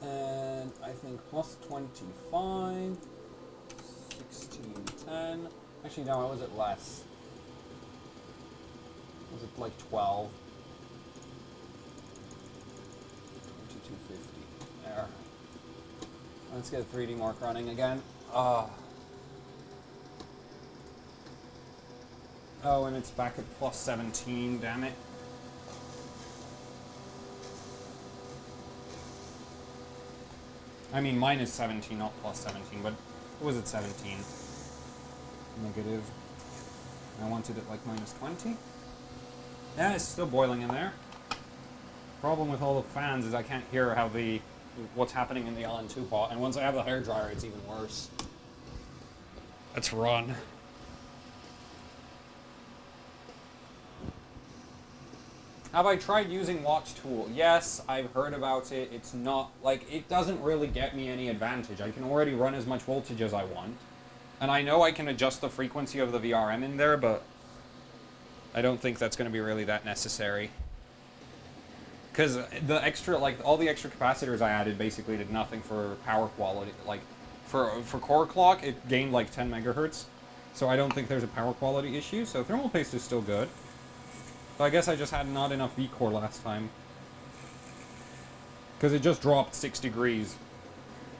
And I think plus 25, 1610. Actually, no, was it less? Was it like 12? 2250. There. Let's get a 3D mark running again. Oh, and it's back at plus 17, damn it. I mean, minus 17, not plus 17, but what was it, 17? Negative. I wanted it like minus 20. Yeah, it's still boiling in there. Problem with all the fans is I can't hear how what's happening in the LN2 pot, and once I have the hairdryer, it's even worse. Let's run. Have I tried using Watch Tool? Yes, I've heard about it. It's not, like, it doesn't really get me any advantage. I can already run as much voltage as I want. And I know I can adjust the frequency of the VRM in there, but I don't think that's going to be really that necessary. Because the extra, like, all the extra capacitors I added basically did nothing for power quality. Like, for core clock, it gained like 10 megahertz. So I don't think there's a power quality issue. So thermal paste is still good. So I guess I just had not enough V-core last time. Because it just dropped 6 degrees.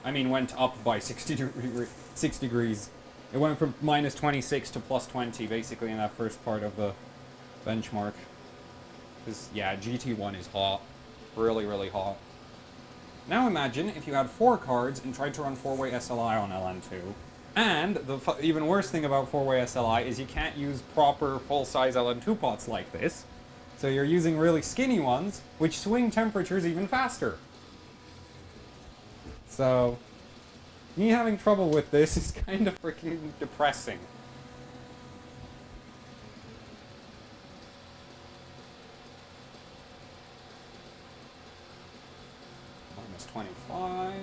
I mean, went up by 6 degrees. It went from minus 26 to plus 20, basically, in that first part of the benchmark. Because, yeah, GT1 is hot. Really, really hot. Now imagine if you had 4 cards and tried to run 4-way SLI on LN2. And the even worse thing about 4-way SLI is you can't use proper full-size LN2 pots like this. So you're using really skinny ones, which swing temperatures even faster. So, me having trouble with this is kind of freaking depressing. Minus 25.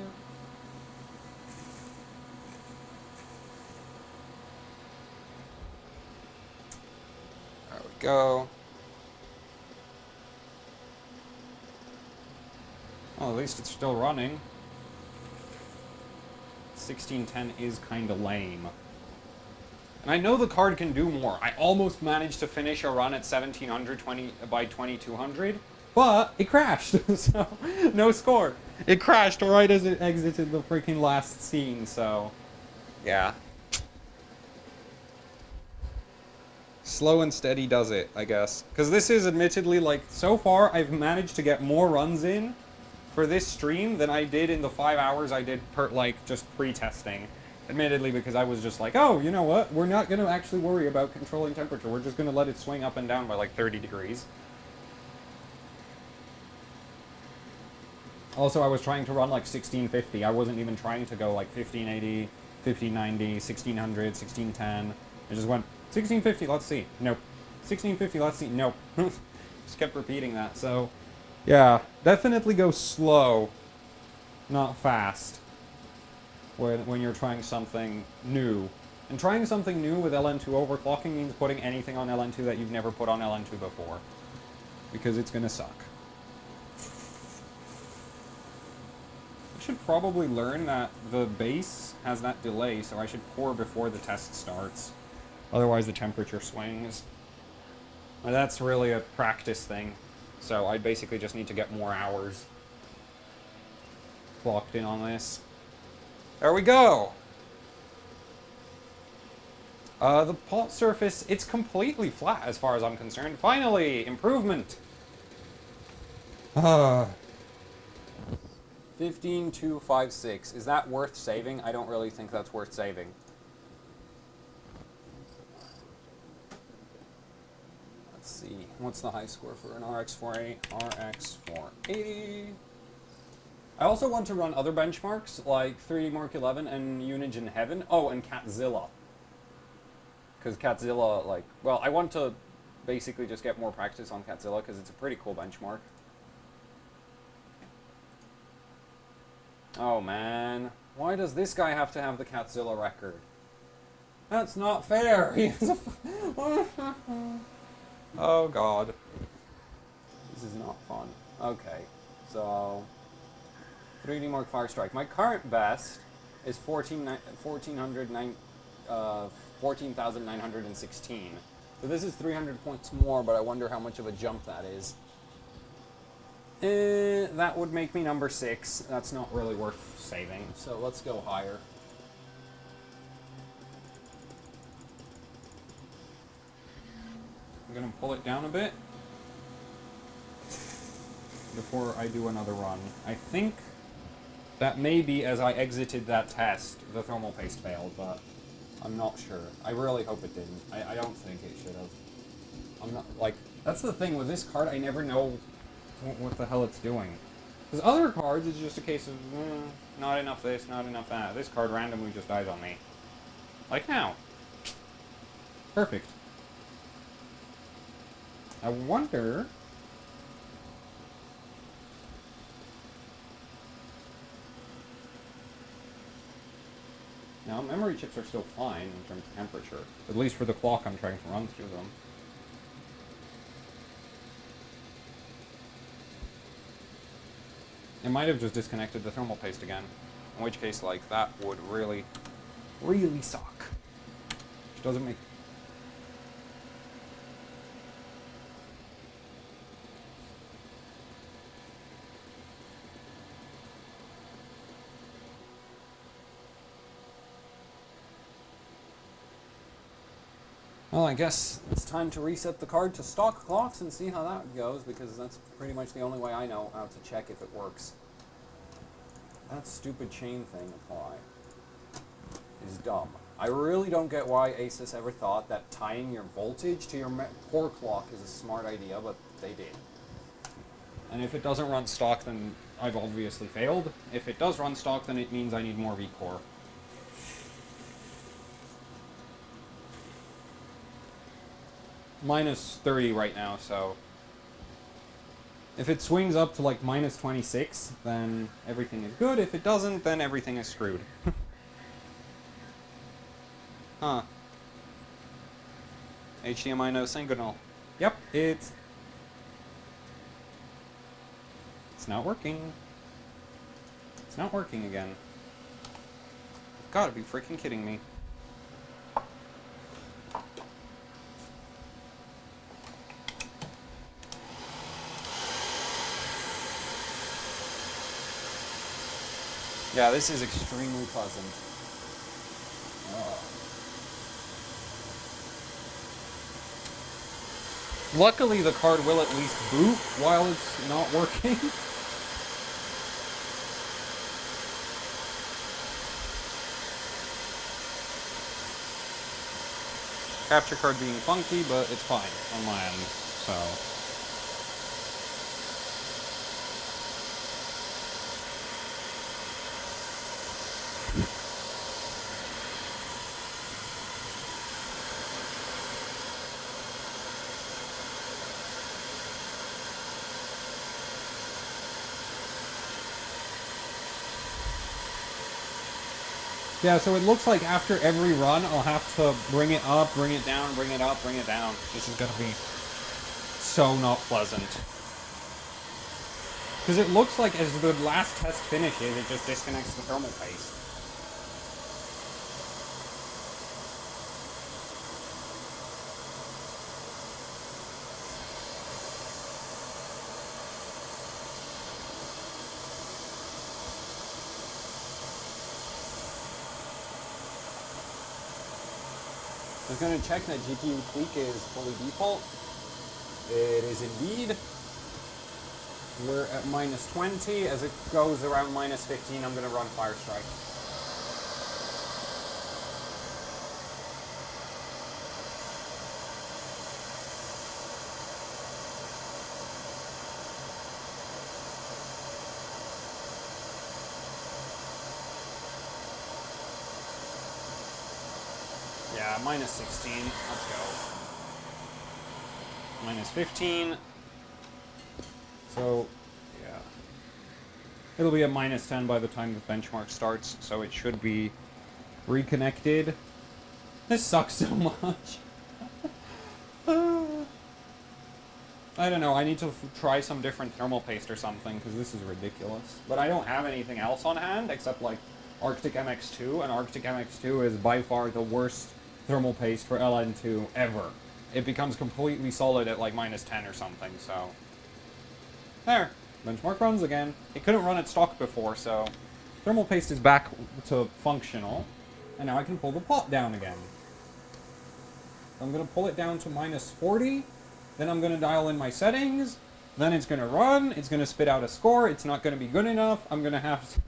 There we go. Well, at least it's still running. 1610 is kind of lame. And I know the card can do more. I almost managed to finish a run at 1700 by 2200, but it crashed, so no score. It crashed right as it exited the freaking last scene, so yeah. Slow and steady does it, I guess. Because this is admittedly, like, so far I've managed to get more runs in for this stream than I did in the 5 hours I did just pre-testing. Admittedly, because I was just like, oh, you know what? We're not going to actually worry about controlling temperature. We're just going to let it swing up and down by like 30 degrees. Also, I was trying to run like 1650. I wasn't even trying to go like 1580, 1590, 1600, 1610. I just went 1650, let's see. Nope. 1650, let's see. Nope. Just kept repeating that. So, yeah, definitely go slow, not fast. When you're trying something new. And trying something new with LN2 overclocking means putting anything on LN2 that you've never put on LN2 before. Because it's gonna suck. I should probably learn that the base has that delay, so I should pour before the test starts. Otherwise the temperature swings. Now, that's really a practice thing. So I basically just need to get more hours clocked in on this. There we go! The pot surface, it's completely flat as far as I'm concerned. Finally! Improvement! 15256. Is that worth saving? I don't really think that's worth saving. Let's see. What's the high score for an RX 480? RX 480. I also want to run other benchmarks, like 3D Mark 11 and Unigine Heaven. Oh, and Catzilla. Because Catzilla, like... Well, I want to basically just get more practice on Catzilla, because it's a pretty cool benchmark. Oh, man. Why does this guy have to have the Catzilla record? That's not fair! He has a... Oh, God. This is not fun. Okay, so... 3D Mark Firestrike. My current best is 14,916. So this is 300 points more, but I wonder how much of a jump that is. That would make me number 6. That's not really worth saving, so let's go higher. I'm gonna pull it down a bit before I do another run. I think that maybe as I exited that test, the thermal paste failed, but I'm not sure. I really hope it didn't. I don't think it should have. I'm not, like, that's the thing with this card, I never know what the hell it's doing. Because other cards, it's just a case of, not enough this, not enough that. This card randomly just dies on me. Like now. Perfect. I wonder... Now, memory chips are still fine in terms of temperature, at least for the clock I'm trying to run through them. It might have just disconnected the thermal paste again, in which case, like, that would really, really suck. Which doesn't make... Well, I guess it's time to reset the card to stock clocks and see how that goes, because that's pretty much the only way I know how to check if it works. That stupid chain thing apply is dumb. I really don't get why Asus ever thought that tying your voltage to your core clock is a smart idea, but they did. And if it doesn't run stock, then I've obviously failed. If it does run stock, then it means I need more V-core. Minus 30 right now, so if it swings up to like minus 26, then everything is good. If it doesn't, then everything is screwed. Huh. HDMI no signal. Yep, it's not working. It's not working again. You've gotta be freaking kidding me. Yeah, this is extremely pleasant. Luckily, the card will at least boot while it's not working. Capture card being funky, but it's fine on my end, so... Yeah, so it looks like after every run, I'll have to bring it up, bring it down, bring it up, bring it down. This is going to be so not pleasant. Because it looks like as the last test finishes, it just disconnects the thermal paste. I was going to check that GPU tweak is fully default. It is indeed. We're at minus 20. As it goes around minus 15, I'm going to run Fire Strike. Yeah, minus 16. Let's go. Minus 15. So, yeah. It'll be a minus 10 by the time the benchmark starts, so it should be reconnected. This sucks so much. I don't know, I need to try some different thermal paste or something, because this is ridiculous. But I don't have anything else on hand, except like Arctic MX2, and Arctic MX2 is by far the worst thermal paste for LN2 ever. It becomes completely solid at like minus 10 or something, so... There. Benchmark runs again. It couldn't run at stock before, so... Thermal paste is back to functional, and now I can pull the pot down again. I'm going to pull it down to minus 40, then I'm going to dial in my settings, then it's going to run, it's going to spit out a score, it's not going to be good enough, I'm going to have to...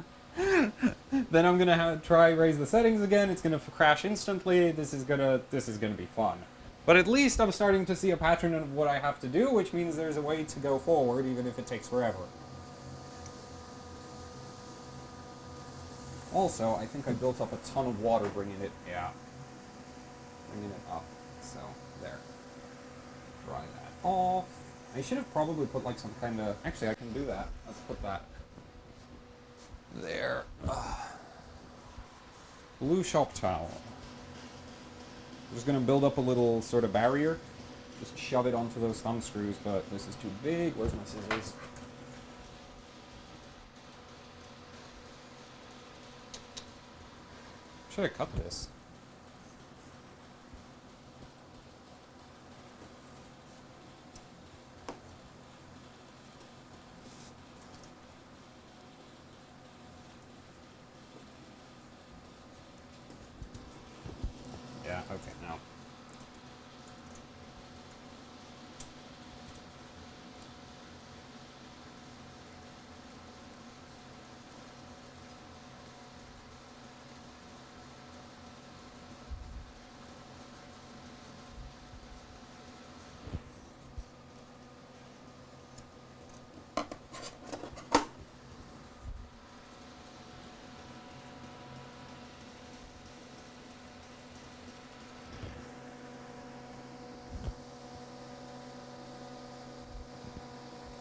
then I'm gonna try raise the settings again. It's gonna crash instantly. This is gonna be fun. But at least I'm starting to see a pattern of what I have to do, which means there's a way to go forward, even if it takes forever. Also, I think I built up a ton of water bringing it up. So there. Dry that off. I should have probably put like some kind of. Actually, I can do that. Let's put that. There. Blue shop towel. I'm just going to build up a little sort of barrier. Just shove it onto those thumb screws, but this is too big. Where's my scissors? Should I cut this? Yeah, okay, now.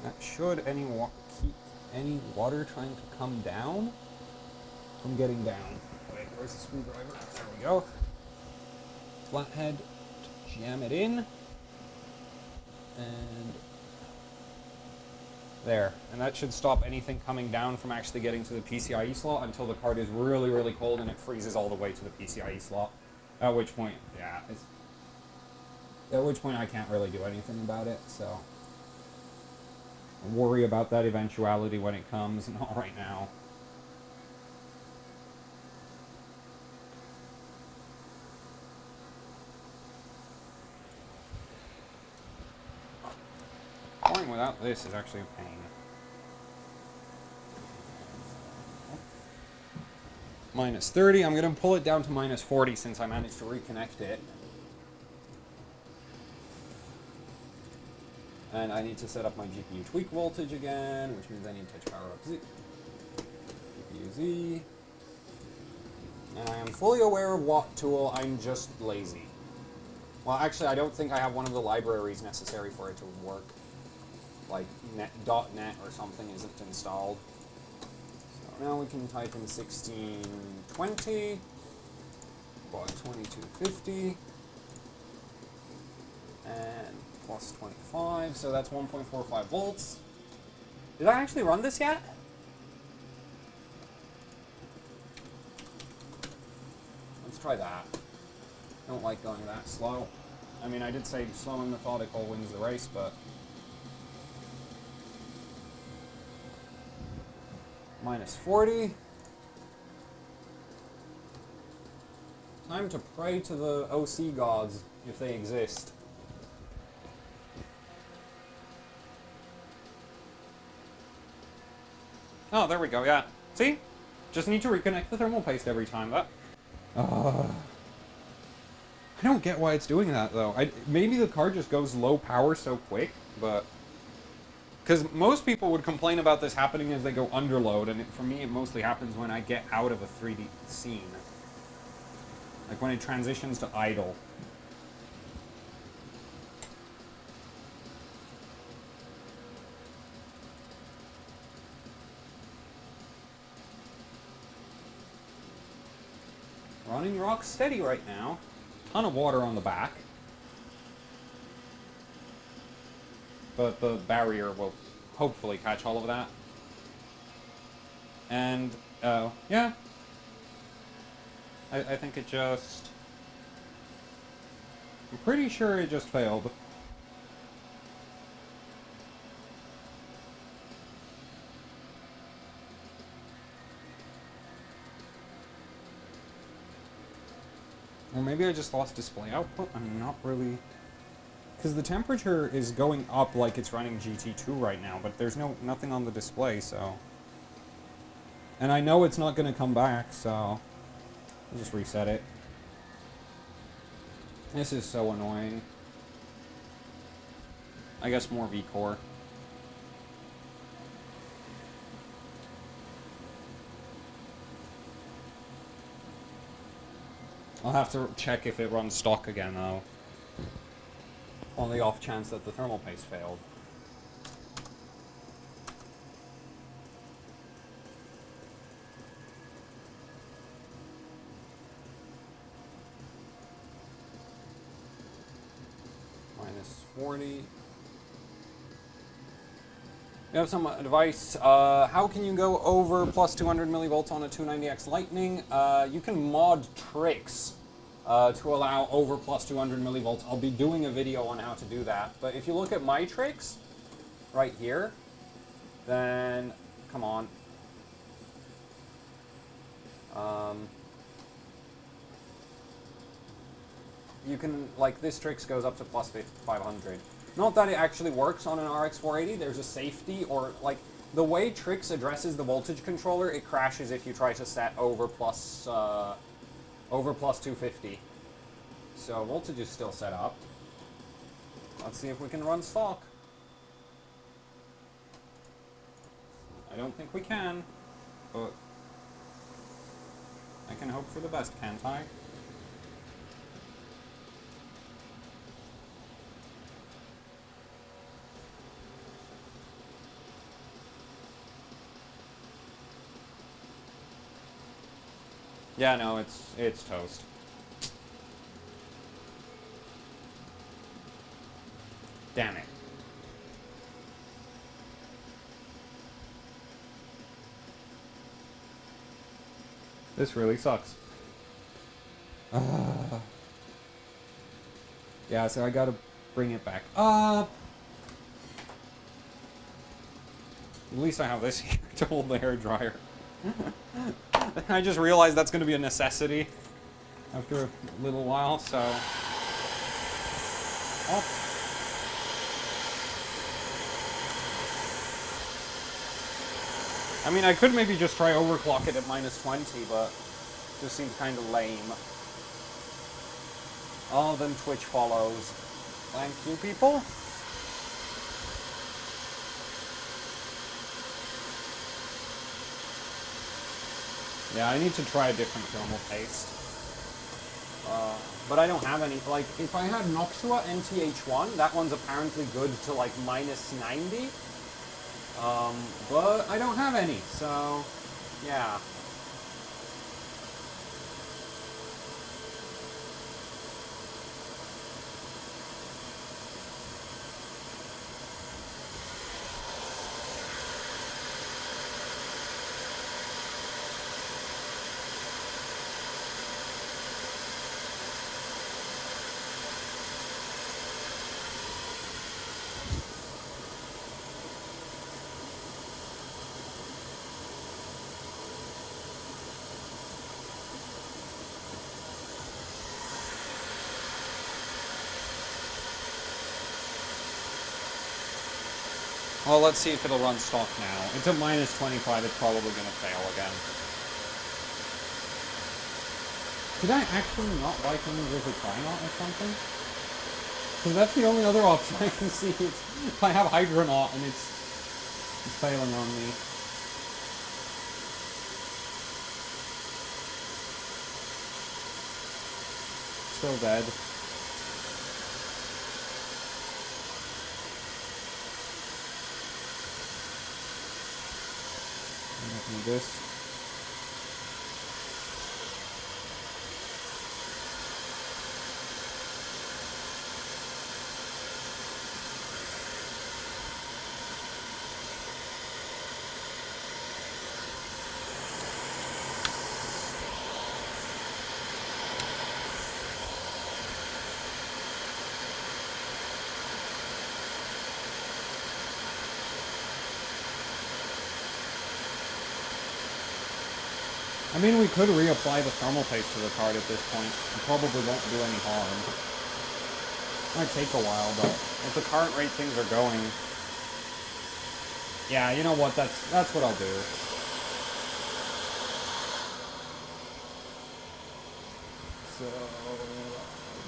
That should keep any water trying to come down from getting down. Wait, where's the screwdriver? There we go. Flathead, jam it in. And there. And that should stop anything coming down from actually getting to the PCIe slot until the card is really, really cold and it freezes all the way to the PCIe slot. At which point, yeah, at which point I can't really do anything about it, so... worry about that eventuality when it comes, not right now. without this is actually a pain. Minus 30. I'm going to pull it down to minus 40 since I managed to reconnect it. And I need to set up my GPU tweak voltage again, which means I need to power up Z. GPU Z. And I am fully aware of what tool, I'm just lazy. Well, actually, I don't think I have one of the libraries necessary for it to work. Like .NET or something isn't installed. So now we can type in 1620 by 2250 and plus 25, so that's 1.45 volts. Did I actually run this yet? Let's try that. Don't like going that slow. I mean, I did say slow and methodical wins the race, but... minus 40. Time to pray to the OC gods, if they exist. Oh, there we go, yeah. See? Just need to reconnect the thermal paste every time. That. I don't get why it's doing that, though. Maybe the card just goes low power so quick, but... Because most people would complain about this happening as they go under load, and for me it mostly happens when I get out of a 3D scene. Like when it transitions to idle. Running rock steady right now. Ton of water on the back. But the barrier will hopefully catch all of that. And, yeah. I think it just... I'm pretty sure it just failed. Or maybe I just lost display output. I'm not really... Because the temperature is going up like it's running GT2 right now, but there's nothing on the display, so... And I know it's not going to come back, so... I'll just reset it. This is so annoying. I guess more V-Core. I'll have to check if it runs stock again, though. On the off chance that the thermal paste failed. Minus 40. We have some advice. How can you go over plus 200 millivolts on a 290X Lightning? You can mod tricks to allow over plus 200 millivolts. I'll be doing a video on how to do that. But if you look at my tricks, right here, then, come on. You can, like, this tricks goes up to plus 500. Not that it actually works on an RX 480, there's a safety, or, like, the way Trix addresses the voltage controller, it crashes if you try to set over plus 250. So voltage is still set up. Let's see if we can run stock. I don't think we can, but I can hope for the best, can't I? Yeah, no, it's toast. Damn it. This really sucks. Yeah, so I gotta bring it back up. At least I have this here to hold the hair dryer. I just realized that's going to be a necessity after a little while, so... Oh. I mean, I could maybe just try overclock it at -20, but it just seems kind of lame. Oh, then Twitch follows. Thank you, people. Yeah, I need to try a different thermal paste. But I don't have any. Like, if I had Noxua NTH1, that one's apparently good to like -90. But I don't have any, so yeah. Well, let's see if it'll run stock now. It's at -25, it's probably going to fail again. Did I actually not like when there's a Trinaut or something? Because that's the only other option I can see. It's if I have Hydronaut and it's failing on me. Still dead. This. I mean, we could reapply the thermal paste to the card at this point. It probably won't do any harm. Might take a while, but at the current rate things are going. Yeah, you know what? That's what I'll do. So,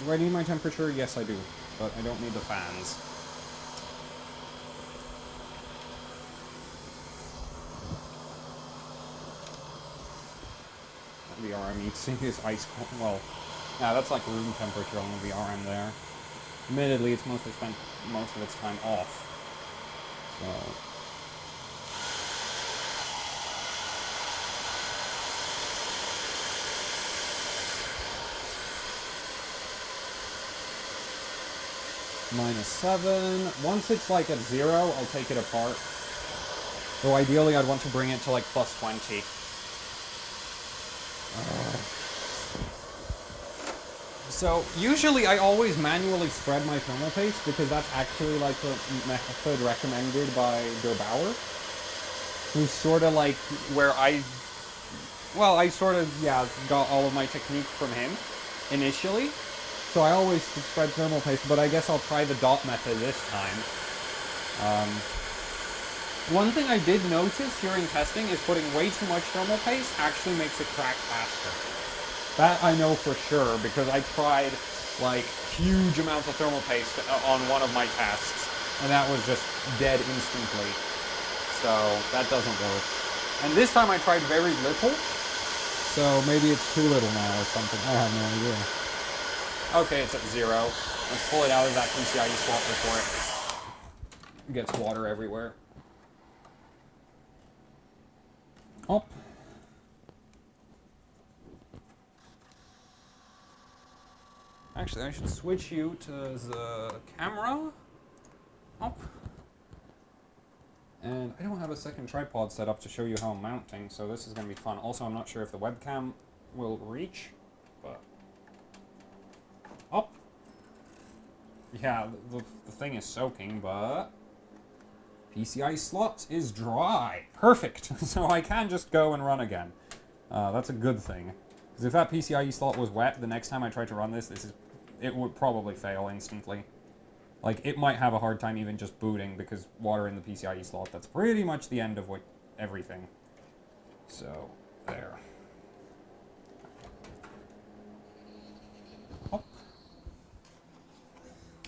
do I need my temperature? Yes, I do, but I don't need the fans. The RM eats is ice cold. Well, yeah, that's like room temperature on the VRM there. Admittedly, it's mostly spent most of its time off. So. -7. Once it's like at 0, I'll take it apart. Though ideally, I'd want to bring it to like +20. So, usually I always manually spread my thermal paste because that's actually like the method recommended by Der Bauer. Who's sort of like where I sort of, yeah, got all of my technique from him initially. So I always spread thermal paste, but I guess I'll try the dot method this time. One thing I did notice during testing is putting way too much thermal paste actually makes it crack faster. That I know for sure, because I tried, like, huge amounts of thermal paste on one of my tests, and that was just dead instantly. So, that doesn't work. And this time I tried very little, so maybe it's too little now or something. I have no idea. Okay, it's at 0. Let's pull it out of that PCIe slot before it gets water everywhere. Up. Actually, I should switch you to the camera. Up. And I don't have a second tripod set up to show you how I'm mounting, so this is going to be fun. Also, I'm not sure if the webcam will reach, but... Up. Yeah, the thing is soaking, but... PCI slot is dry. Perfect. So I can just go and run again. That's a good thing. Because if that PCIe slot was wet, the next time I try to run this, it would probably fail instantly. Like, it might have a hard time even just booting because water in the PCIe slot, that's pretty much the end of everything. So, there. Hop.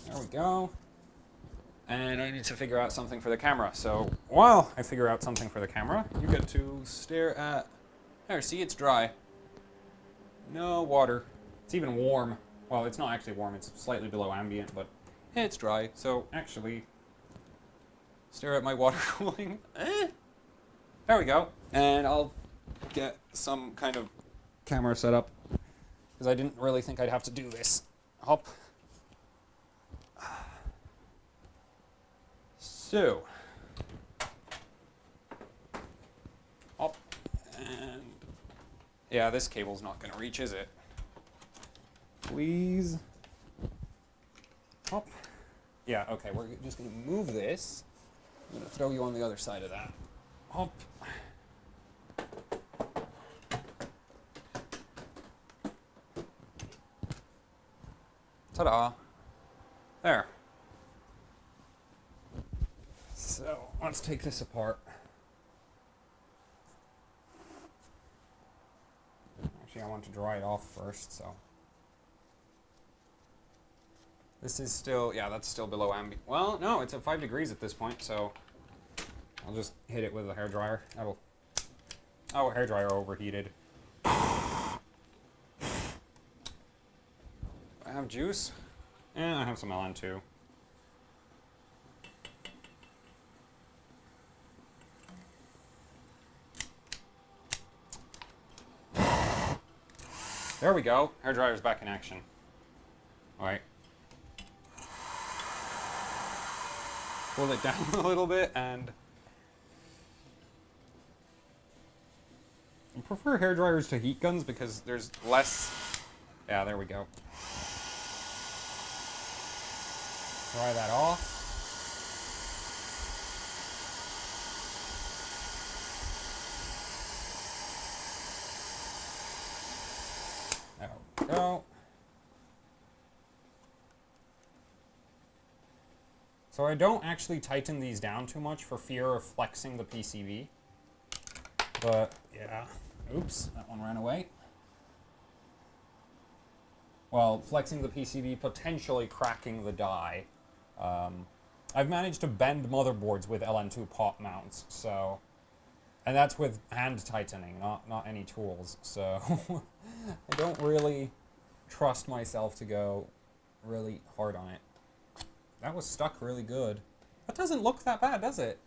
There we go. And I need to figure out something for the camera. So while I figure out something for the camera, you get to stare at... There, see, it's dry. No water. It's even warm. Well, it's not actually warm. It's slightly below ambient, but it's dry. So actually, stare at my water cooling. There we go. And I'll get some kind of camera set up, because I didn't really think I'd have to do this. Hop. So, hop, and yeah, this cable's not going to reach, is it? Please. Hop. Yeah, okay, we're just going to move this. I'm going to throw you on the other side of that. Hop. Ta-da. There. So, let's take this apart. Actually, I want to dry it off first, so. This is still, yeah, that's still below ambient. Well, no, it's at 5 degrees at this point, so I'll just hit it with a hairdryer. Oh, hairdryer overheated. I have juice, and I have some LN too. There we go. Hairdryer's back in action. All right. Pull it down a little bit, and I prefer hairdryers to heat guns because there's less. Yeah, there we go. Dry that off. There we go. So I don't actually tighten these down too much for fear of flexing the PCB. But yeah, oops, that one ran away. Well, flexing the PCB, potentially cracking the die. I've managed to bend motherboards with LN2 pop mounts, so, and that's with hand tightening, not any tools. So I don't really trust myself to go really hard on it. That was stuck really good. That doesn't look that bad, does it?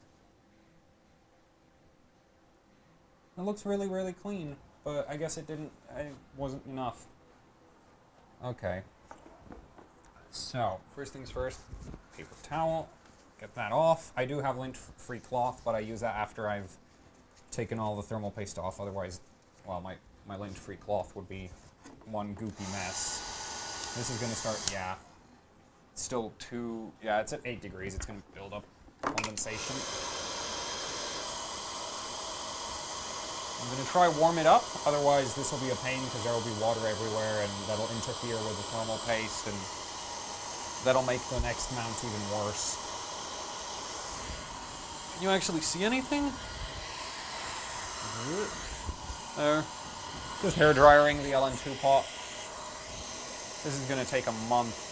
It looks really, really clean, but I guess it wasn't enough. Okay. So, first things first, paper towel, get that off. I do have lint-free cloth, but I use that after I've taken all the thermal paste off. Otherwise, well, my lint-free cloth would be one goopy mess. This is going to start, yeah. It's still yeah, it's at 8 degrees. It's going to build up condensation. I'm going to try warm it up, otherwise this will be a pain because there will be water everywhere and that'll interfere with the thermal paste and that'll make the next mount even worse. Can you actually see anything? There. Just hair drying the LN2 pot. This is going to take a month.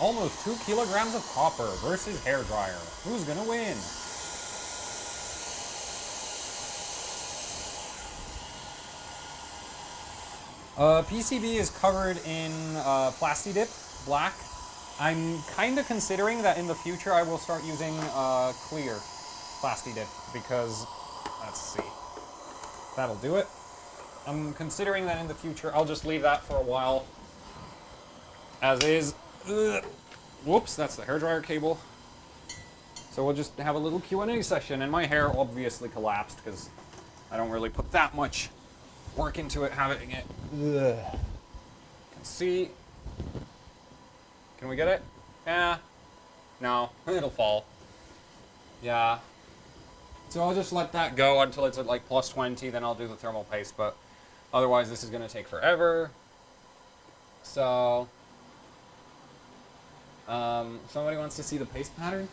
Almost 2 kilograms of copper versus hairdryer. Who's going to win? PCB is covered in Plastidip, black. I'm kind of considering that in the future I will start using clear Plastidip because, let's see, that'll do it. I'm considering that in the future I'll just leave that for a while as is. Ugh. Whoops, that's the hairdryer cable. So we'll just have a little Q&A session, and my hair obviously collapsed because I don't really put that much work into it, having it. Ugh. Can see. Can we get it? Yeah. No, it'll fall. Yeah. So I'll just let that go until it's at like plus 20, then I'll do the thermal paste, but otherwise this is going to take forever. So, somebody wants to see the paste pattern?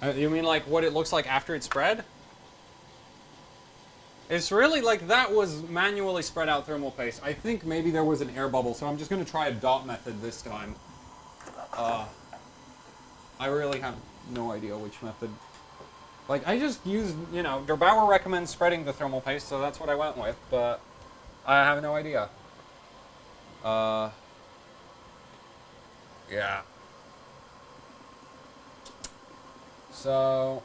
You mean like what it looks like after it's spread? It's really like that was manually spread out thermal paste. I think maybe there was an air bubble, so I'm just going to try a dot method this time. I really have no idea which method. Like, I just used, you know, Der Bauer recommends spreading the thermal paste, so that's what I went with, but I have no idea. Yeah. So,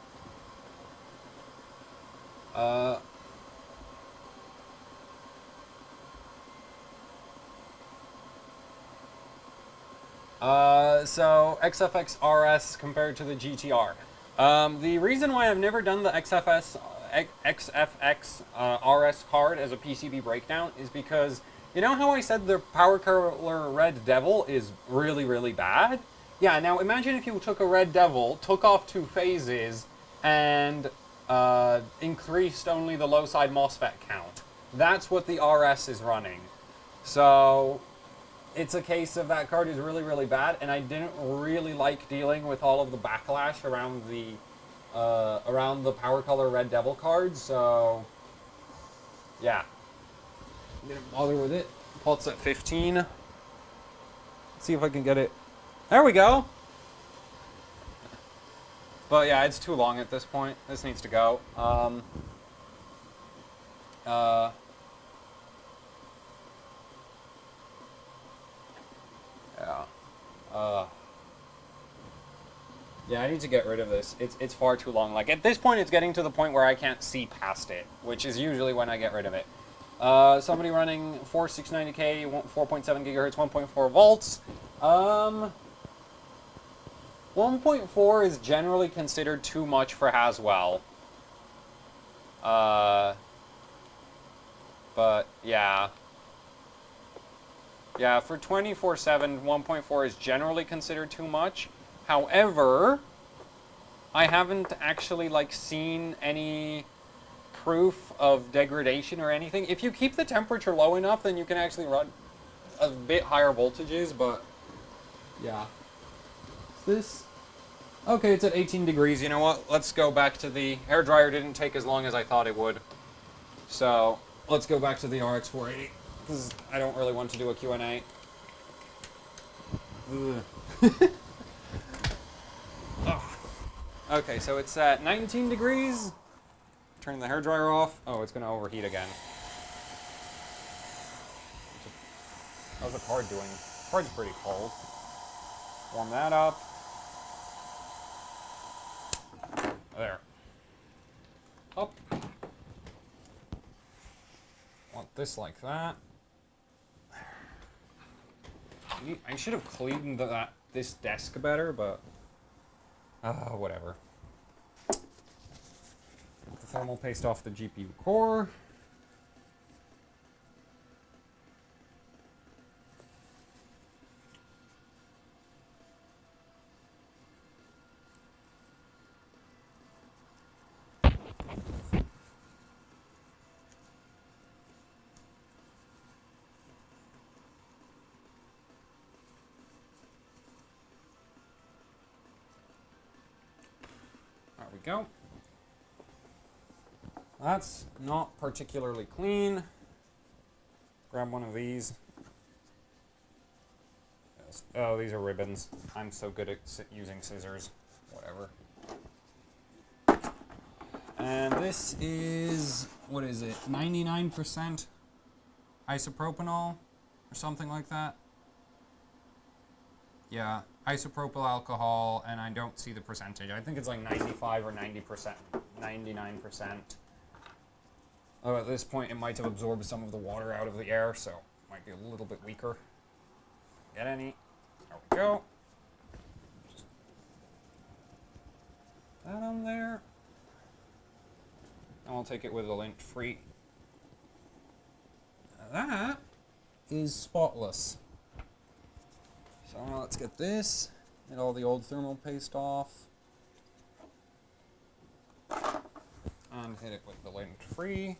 so XFX RS compared to the GTR. The reason why I've never done the XFX RS card as a PCB breakdown is because, you know how I said the power color Red Devil is really, really bad? Yeah, now imagine if you took a Red Devil, took off 2 phases, and increased only the low side MOSFET count. That's what the RS is running. So it's a case of that card is really, really bad, and I didn't really like dealing with all of the backlash around the power color Red Devil cards, so yeah. Didn't bother with it. Pulse at 15. Let's see if I can get it. There we go! But yeah, it's too long at this point. This needs to go. Yeah, I need to get rid of this. It's far too long. Like, at this point, it's getting to the point where I can't see past it, which is usually when I get rid of it. Somebody running 4690K, 4.7 gigahertz, 1.4 volts. 1.4 is generally considered too much for Haswell. But, yeah. Yeah, for 24/7, 1.4 is generally considered too much. However, I haven't actually, like, seen any proof of degradation or anything. If you keep the temperature low enough, then you can actually run a bit higher voltages, but yeah. Is this... Okay, it's at 18 degrees. You know what? Let's go back to the... Hairdryer didn't take as long as I thought it would. So, let's go back to the RX 480. Because I don't really want to do a Q&A. Okay, so it's at 19 degrees. Turn the hairdryer off. Oh, it's going to overheat again. How's the card doing? The card's pretty cold. Warm that up. There. Up. Want this like that. I should have cleaned this desk better, but whatever. Get the thermal paste off the GPU core. There we go. That's not particularly clean. Grab one of these. Yes. Oh, these are ribbons. I'm so good at using scissors. Whatever. And this is, what is it, 99% isopropanol or something like that? Yeah, isopropyl alcohol, and I don't see the percentage. I think it's like 95 or 90%, 99%. Oh, at this point, it might have absorbed some of the water out of the air, so it might be a little bit weaker. Get any? There we go. Just that on there. And I'll take it with a lint free. That is spotless. So now let's get this, get all the old thermal paste off, and hit it with the lint free.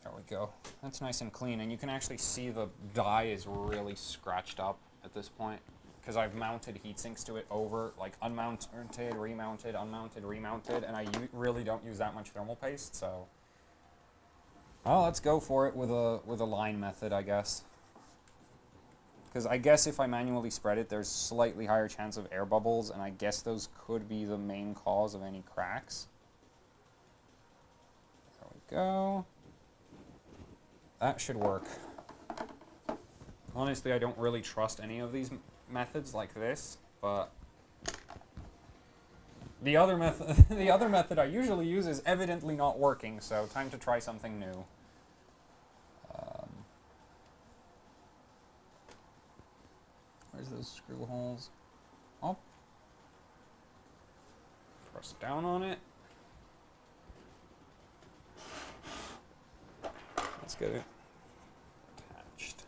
There we go. That's nice and clean, and you can actually see the dye is really scratched up at this point. because I've mounted heat sinks to it over, like unmounted, remounted, unmounted, remounted, and I really don't use that much thermal paste, so... Oh, let's go for it with a line method, I guess. Because I guess if I manually spread it, there's slightly higher chance of air bubbles, and I guess those could be the main cause of any cracks. There we go. That should work. Honestly, I don't really trust any of these methods like this, but the other method I usually use is evidently not working, so time to try something new. Where's those screw holes? Oh. Press down on it. Let's get it attached.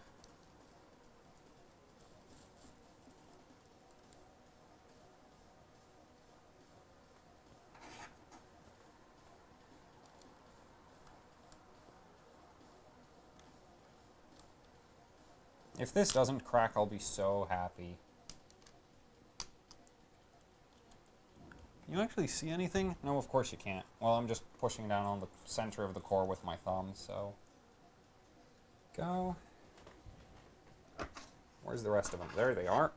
If this doesn't crack, I'll be so happy. Can you actually see anything? No, of course you can't. Well, I'm just pushing down on the center of the core with my thumb, so... Go. Where's the rest of them? There they are.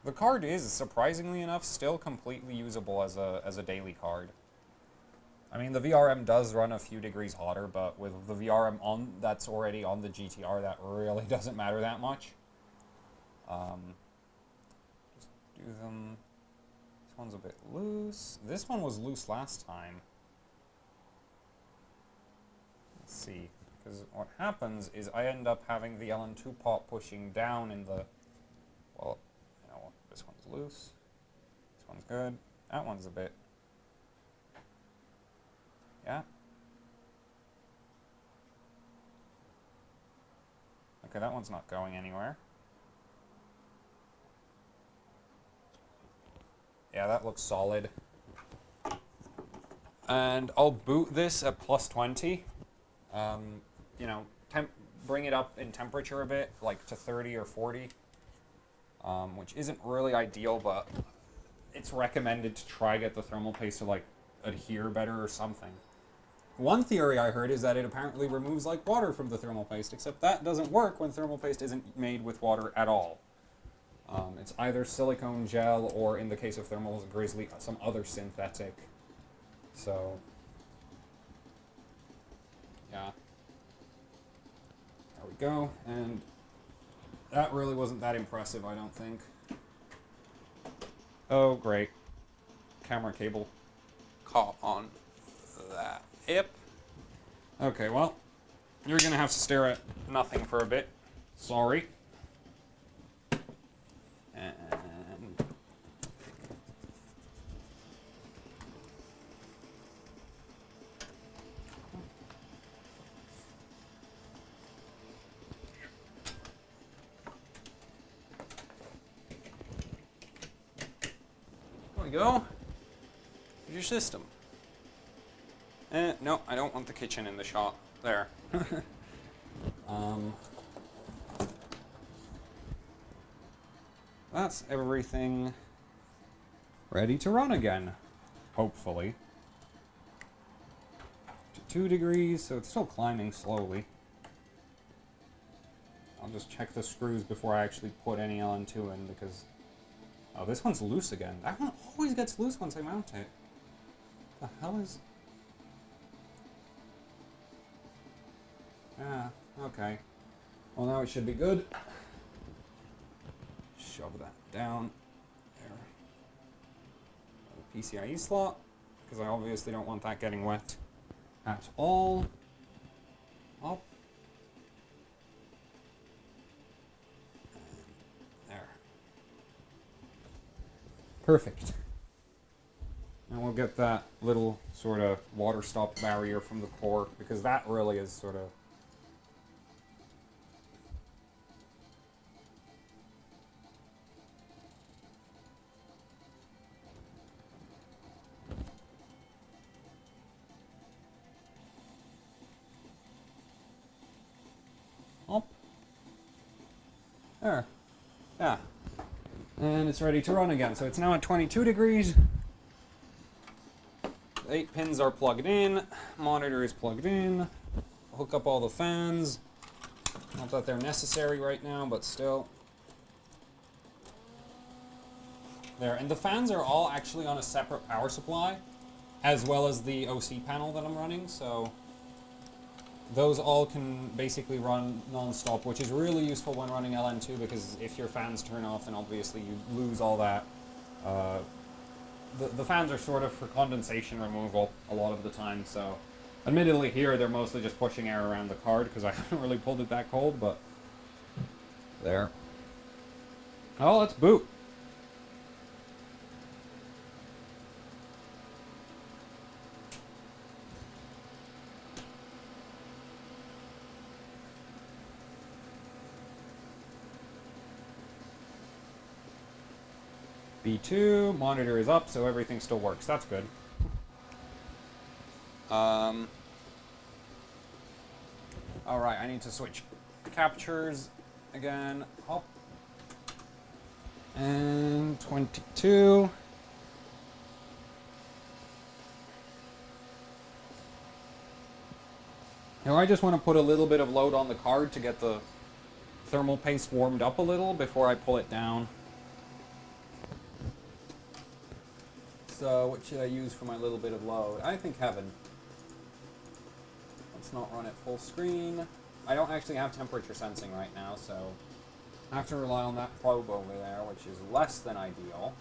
The card is, surprisingly enough, still completely usable as a daily card. I mean, the VRM does run a few degrees hotter, but with the VRM on that's already on the GTR, that really doesn't matter that much. Just do them. This one's a bit loose. This one was loose last time. Let's see, because what happens is I end up having the LN2 pot pushing down in the, well, you know, this one's loose. This one's good. That one's a bit. Yeah. Okay, that one's not going anywhere. Yeah, that looks solid. And I'll boot this at plus 20. You know, bring it up in temperature a bit, like to 30 or 40, which isn't really ideal, but it's recommended to try get the thermal paste to like adhere better or something. One theory I heard is that it apparently removes like water from the thermal paste, except that doesn't work when thermal paste isn't made with water at all. It's either silicone gel or, in the case of thermals grizzly, some other synthetic. So, yeah. There we go, and that really wasn't that impressive, I don't think. Oh, great. Camera cable caught on that. Yep. Okay, well, you're gonna have to stare at nothing for a bit. Sorry. And there we go. Here's your system. No, I don't want the kitchen in the shot. There. That's everything ready to run again, hopefully. To 2 degrees, so it's still climbing slowly. I'll just check the screws before I actually put any LN2 in, because... Oh, this one's loose again. That one always gets loose once I mount it. The hell is... Ah, okay. Well, now it should be good. Shove that down. There. The PCIe slot, because I obviously don't want that getting wet at all. Up. And there. Perfect. And we'll get that little sort of water stop barrier from the core, because that really is sort of... There. Yeah. And it's ready to run again. So it's now at 22 degrees. 8 pins are plugged in. Monitor is plugged in. Hook up all the fans. Not that they're necessary right now, but still. There. And the fans are all actually on a separate power supply, as well as the OC panel that I'm running. So those all can basically run non-stop, which is really useful when running LN2, because if your fans turn off, then obviously you lose all that. The fans are sort of for condensation removal a lot of the time, so admittedly here they're mostly just pushing air around the card because I haven't really pulled it that cold, but there. Oh, let's boot. B2, monitor is up, so everything still works. That's good. Alright, I need to switch captures again. Hop. And 22. Now I just want to put a little bit of load on the card to get the thermal paste warmed up a little before I pull it down. So what should I use for my little bit of load? I think heaven. Let's not run it full screen. I don't actually have temperature sensing right now, so I have to rely on that probe over there, which is less than ideal.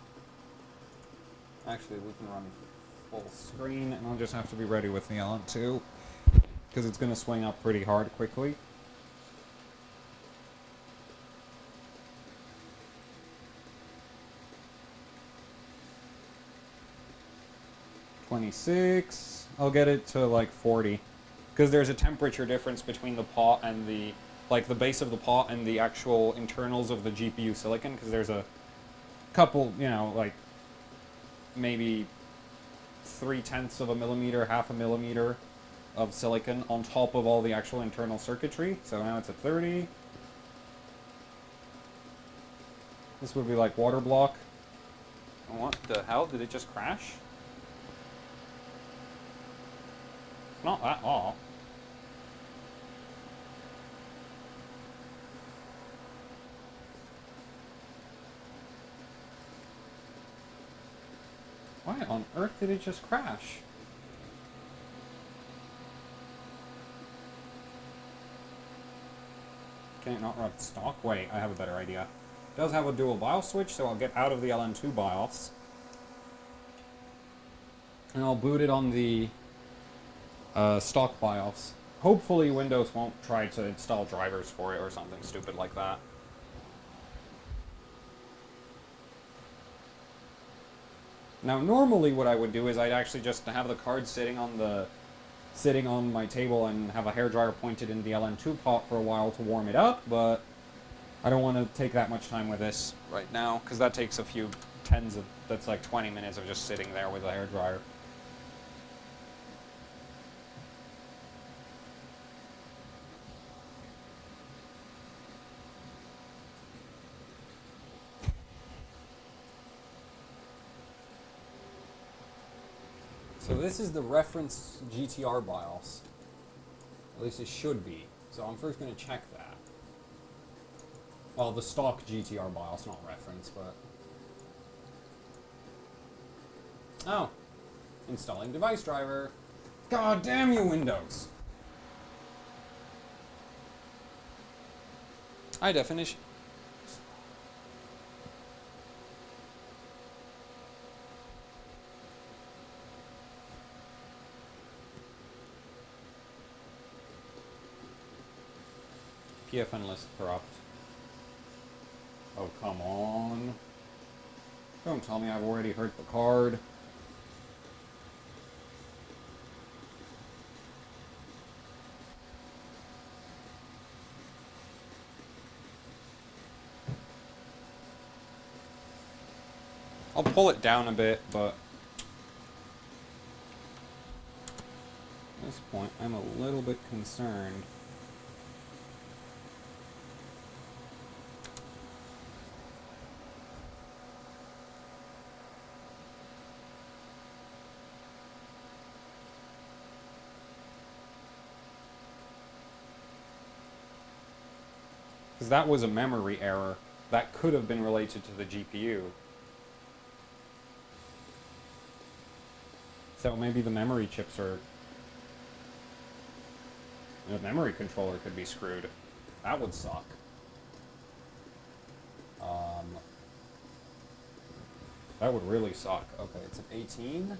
Actually, we can run full screen, and I'll just have to be ready with the LN2, because it's going to swing up pretty hard quickly. $26. I'll get it to like 40, because there's a temperature difference between the pot and the base of the pot and the actual internals of the GPU silicon, because there's a couple, you know, like maybe 0.3 of a millimeter, half a millimeter of silicon on top of all the actual internal circuitry. So now it's at 30. This would be like water block. What the hell? Did it just crash? Not at all. Why on earth did it just crash? Can it not run stock? Wait, I have a better idea. It does have a dual BIOS switch, so I'll get out of the LN2 BIOS. And I'll boot it on the stock BIOS. Hopefully Windows won't try to install drivers for it or something stupid like that. Now normally what I would do is I'd actually just have the card sitting on my table and have a hairdryer pointed in the LN2 pot for a while to warm it up, but I don't want to take that much time with this right now, because that takes a few that's like 20 minutes of just sitting there with a hairdryer. So this is the reference GTR BIOS. At least it should be. So I'm first going to check that. Well, the stock GTR BIOS, not reference, but... Oh. Installing device driver. God damn you, Windows. High definition. PFN list corrupt. Oh, come on. Don't tell me I've already hurt the card. I'll pull it down a bit, but at this point I'm a little bit concerned. Because that was a memory error that could have been related to the GPU. So maybe the memory chips are... The memory controller could be screwed. That would suck. That would really suck. Okay, it's at 18.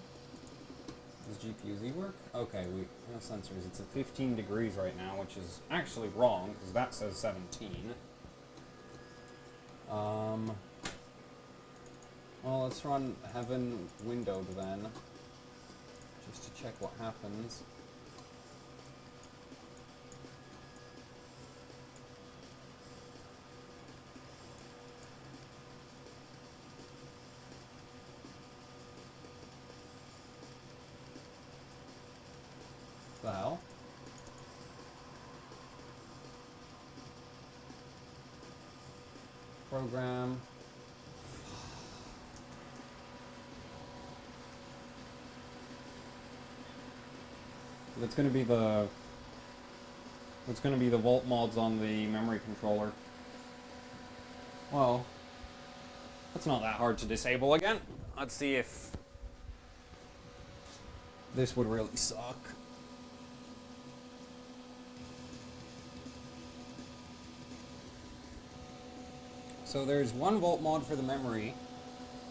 Does GPU-Z work? Okay, no sensors. It's at 15 degrees right now, which is actually wrong, because that says 17. Well, let's run Heaven windowed then, just to check what happens. The hell? Program. That's going to be the volt mods on the memory controller. Well, that's not that hard to disable again. Let's see if this would really suck. So there's one volt mod for the memory,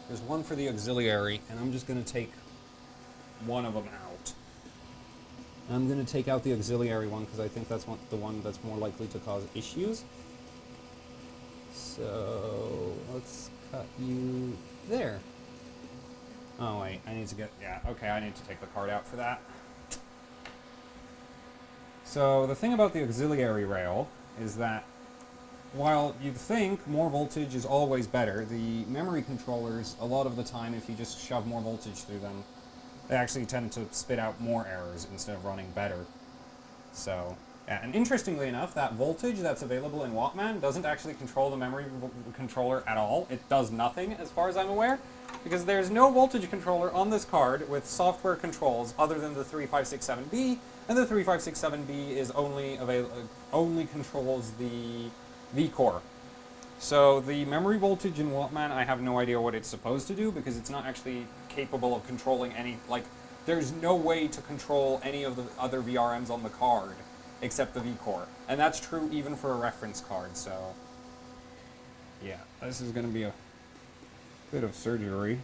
there's one for the auxiliary, and I'm just going to take one of them out. I'm going to take out the auxiliary one because I think that's the one that's more likely to cause issues. So let's cut you there. Oh wait, I need to get, yeah, okay, I need to take the card out for that. So the thing about the auxiliary rail is that while you'd think more voltage is always better, the memory controllers, a lot of the time, if you just shove more voltage through them, they actually tend to spit out more errors instead of running better. So, yeah, and interestingly enough, that voltage that's available in Wattman doesn't actually control the memory controller at all. It does nothing, as far as I'm aware, because there's no voltage controller on this card with software controls other than the 3567B, and the 3567B is only controls the V-core. So the memory voltage in Wattman, I have no idea what it's supposed to do because it's not actually capable of controlling any, like, there's no way to control any of the other VRMs on the card except the V-core. And that's true even for a reference card, so yeah, this is going to be a bit of surgery.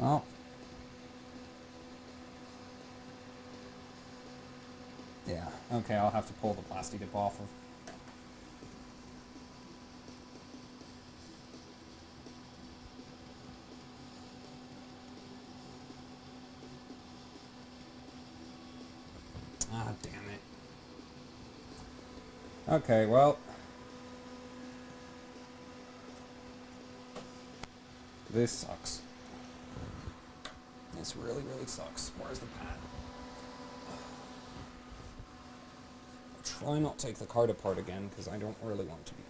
Oh. Yeah, okay, I'll have to pull the plastic dip off of. Ah, damn it. Okay, well. This sucks. This really, really sucks. Where's the pad? Try not to take the card apart again, because I don't really want to be.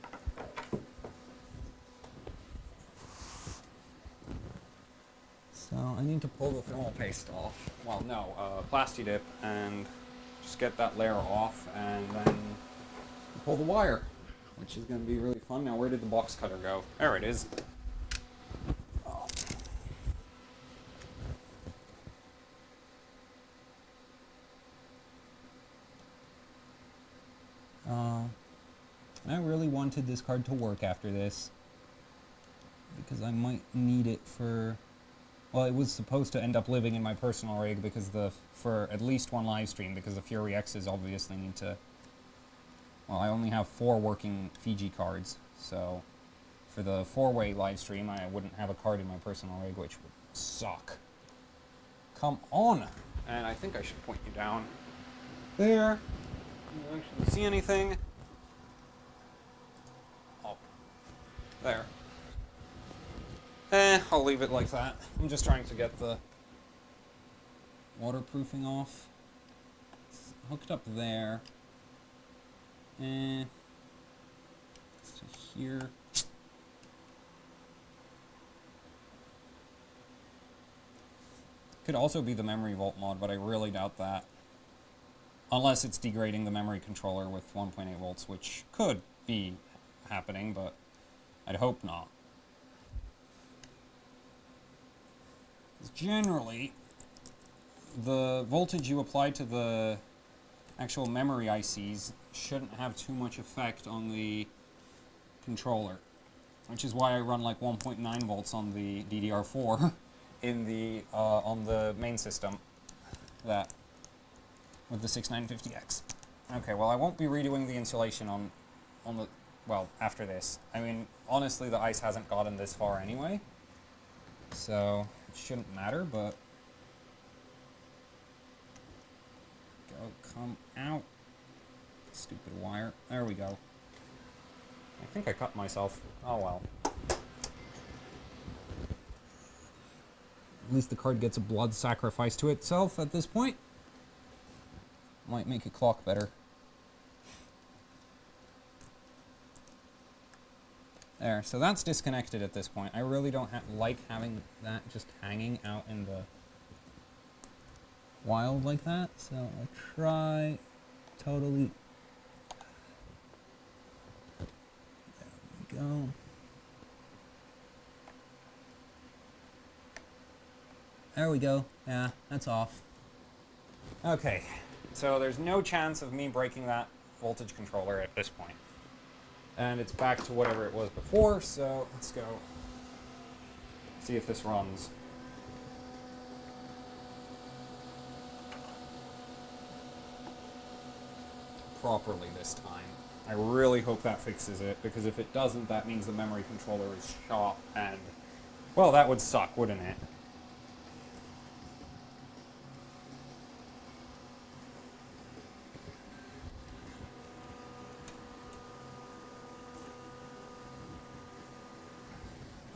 So I need to pull the thermal paste off. Well, no, plasti dip, and just get that layer off, and then pull the wire, which is going to be really fun. Now, where did the box cutter go? There it is. I really wanted this card to work after this because I might need it for, well, it was supposed to end up living in my personal rig because for at least one live stream because the Fury X's obviously need to, well, I only have 4 working Fiji cards, so for the 4-way live stream I wouldn't have a card in my personal rig, which would suck. Come on! And I think I should point you down there. Can you actually see anything? There. I'll leave it like that. I'm just trying to get the waterproofing off. It's hooked up there. It's to here. Could also be the memory volt mod, but I really doubt that. Unless it's degrading the memory controller with 1.8 volts, which could be happening, but I'd hope not. Generally, the voltage you apply to the actual memory ICs shouldn't have too much effect on the controller, which is why I run like 1.9 volts on the DDR4 in the on the main system, that with the 6950X. Okay, well I won't be redoing the insulation on the, well, after this. I mean, honestly, the ice hasn't gotten this far anyway, so it shouldn't matter, but come out. Stupid wire. There we go. I think I cut myself. Oh well. At least the card gets a blood sacrifice to itself at this point. Might make it clock better. There, so that's disconnected at this point. I really don't like having that just hanging out in the wild like that, so I'll try totally. There we go. There we go. Yeah, that's off. Okay, so there's no chance of me breaking that voltage controller at this point. And it's back to whatever it was before, so let's go see if this runs. Properly this time. I really hope that fixes it, because if it doesn't, that means the memory controller is shot, and, well, that would suck, wouldn't it?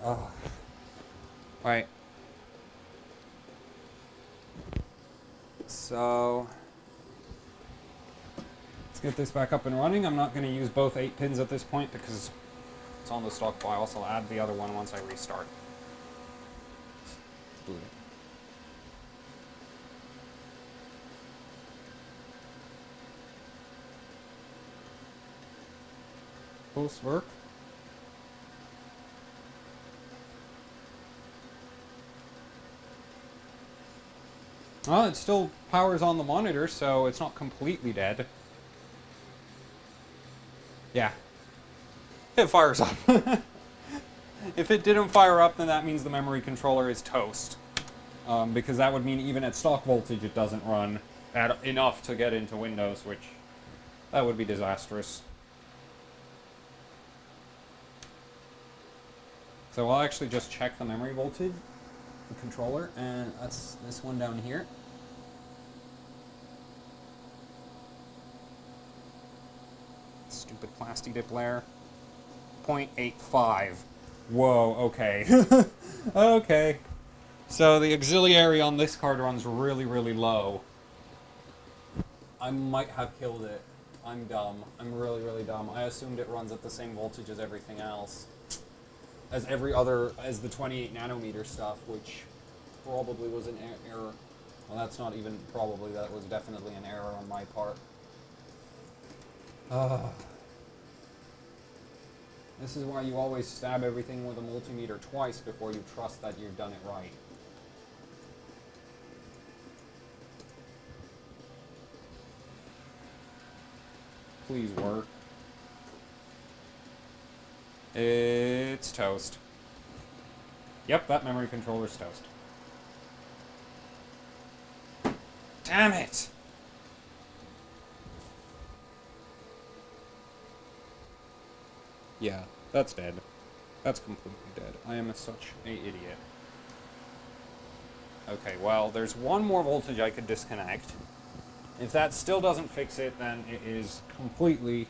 Oh. Right. So let's get this back up and running. I'm not going to use both 8 pins at this point because it's on the stock BIOS. I'll add the other one once I restart. Boot it. Post work. Well, it still powers on the monitor, so it's not completely dead. Yeah. It fires up. If it didn't fire up, then that means the memory controller is toast. Because that would mean even at stock voltage it doesn't run at enough to get into Windows, which that would be disastrous. So I'll actually just check the memory voltage. The controller, and that's this one down here. Stupid plastic dip layer. 0.85. Whoa, okay. Okay. So the auxiliary on this card runs really, really low. I might have killed it. I'm dumb. I'm really, really dumb. I assumed it runs at the same voltage as everything else. As the 28 nanometer stuff, which probably was an error. Well, that's not even probably, that was definitely an error on my part. This is why you always stab everything with a multimeter twice before you trust that you've done it right. Please work. It's toast. Yep, that memory controller's toast. Damn it! Yeah, that's dead. That's completely dead. I am such an idiot. Okay, well, there's one more voltage I could disconnect. If that still doesn't fix it, then it is completely,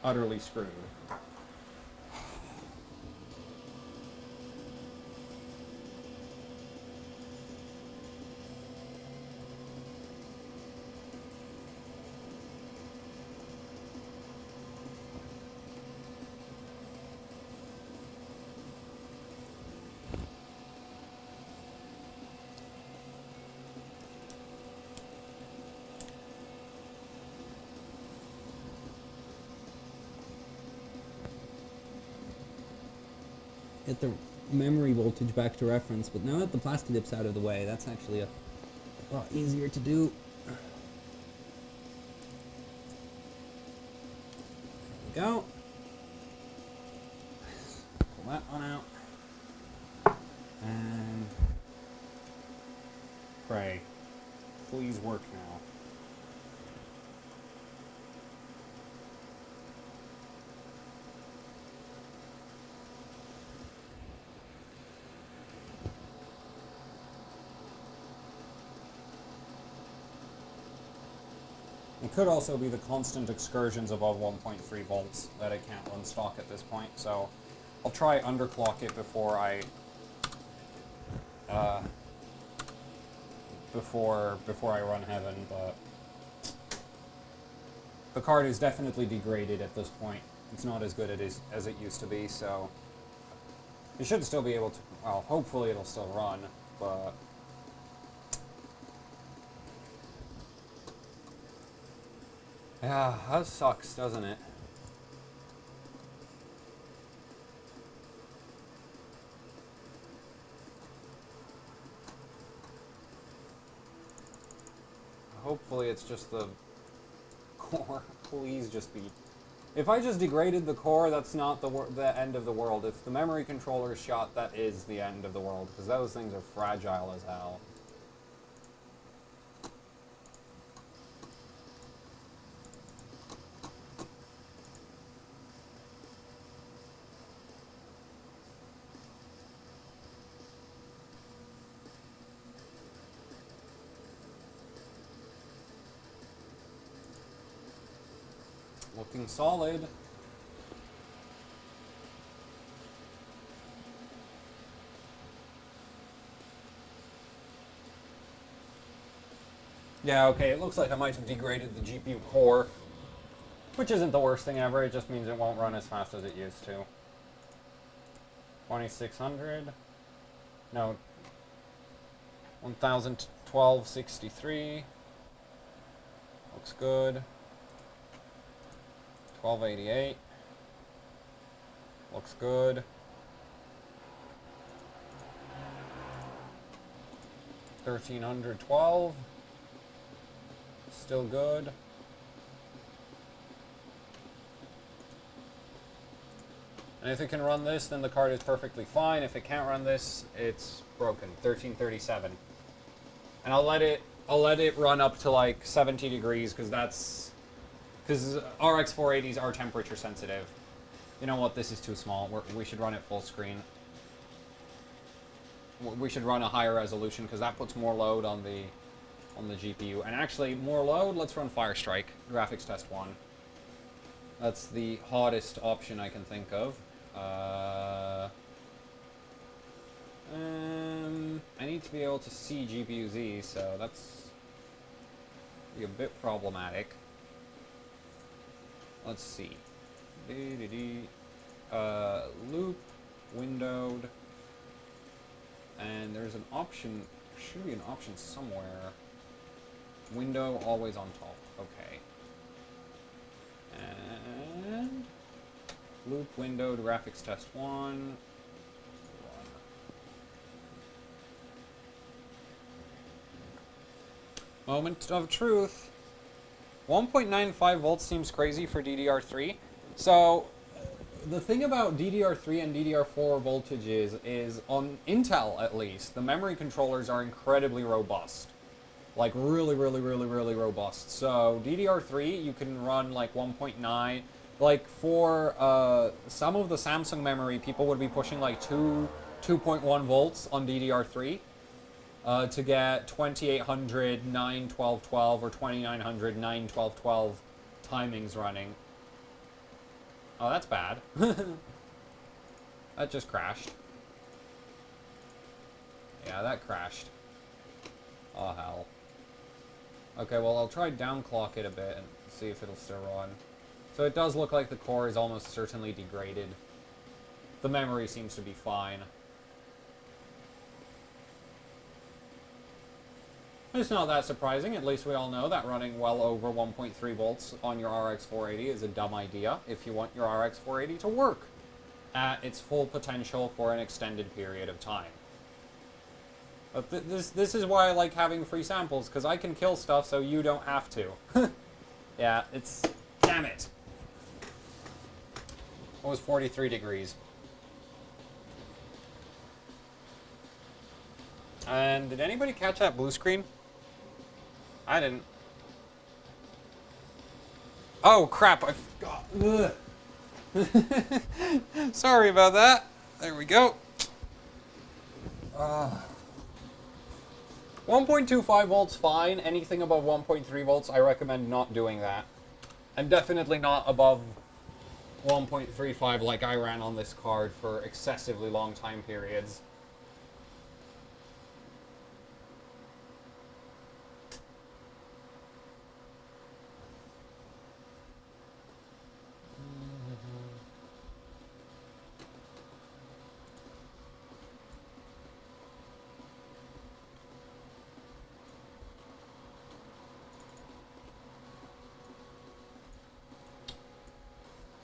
utterly screwed. get the memory voltage back to reference, but now that the plastic dip's out of the way, that's actually a lot easier to do. There we go. Pull that one out. And pray, please work now. It could also be the constant excursions above 1.3 volts that it can't run stock at this point, so I'll try underclock it before I run heaven, but the card is definitely degraded at this point. It's not as good as it used to be, so it should still be able to, well, hopefully it'll still run, but yeah, that sucks, doesn't it? Hopefully it's just the core. Please just be... If I just degraded the core, that's not the end of the world. If the memory controller is shot, that is the end of the world, because those things are fragile as hell. Looking solid. Yeah, okay, it looks like I might have degraded the GPU core, which isn't the worst thing ever, it just means it won't run as fast as it used to. 2600. No. 1012.63. Looks good. 1288. Looks good. 1312. Still good. And if it can run this, then the card is perfectly fine. If it can't run this, it's broken. 1337. And I'll let it run up to like 70 degrees because RX 480s are temperature sensitive. You know what? This is too small. We should run it full screen. We should run a higher resolution because that puts more load on the GPU. And actually, more load. Let's run Firestrike graphics test 1. That's the hottest option I can think of. I need to be able to see GPU Z, so that's be a bit problematic. Let's see. Loop, windowed, and there's an option, there should be an option somewhere. Window always on top, okay. And loop, windowed, graphics test 1. Moment of truth. 1.95 volts seems crazy for DDR3. So, the thing about DDR3 and DDR4 voltages is, on Intel at least, the memory controllers are incredibly robust. Like, really, really, really, really robust. So, DDR3, you can run like 1.9. Like, for some of the Samsung memory, people would be pushing like 2.1 volts on DDR3. To get 2800 9 12 12 or 2900 9 12 12 timings running. Oh, that's bad. That just crashed. Yeah, that crashed. Oh, hell. Okay, well, I'll try downclock it a bit and see if it'll still run. So it does look like the core is almost certainly degraded. The memory seems to be fine. It's not that surprising. At least we all know that running well over 1.3 volts on your RX 480 is a dumb idea if you want your RX 480 to work. at its full potential for an extended period of time. But this is why I like having free samples, because I can kill stuff so you don't have to. Yeah, it's... Damn it! It was 43 degrees. And did anybody catch that blue screen? I didn't. Oh, crap, I forgot. Sorry about that. There we go. 1.25 volts, fine. Anything above 1.3 volts, I recommend not doing that. And definitely not above 1.35 like I ran on this card for excessively long time periods.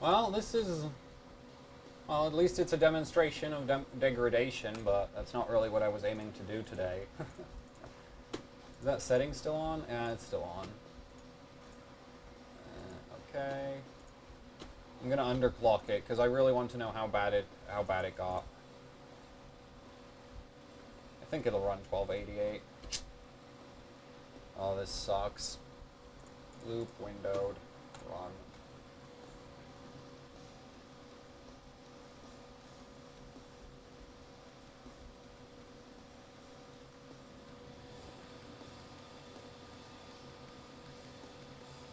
Well, this is... Well, at least it's a demonstration of degradation, but that's not really what I was aiming to do today. Is that setting still on? Yeah, it's still on. Okay. I'm gonna underclock it, because I really want to know how bad it got. I think it'll run 1288. Oh, this sucks. Loop, windowed, run.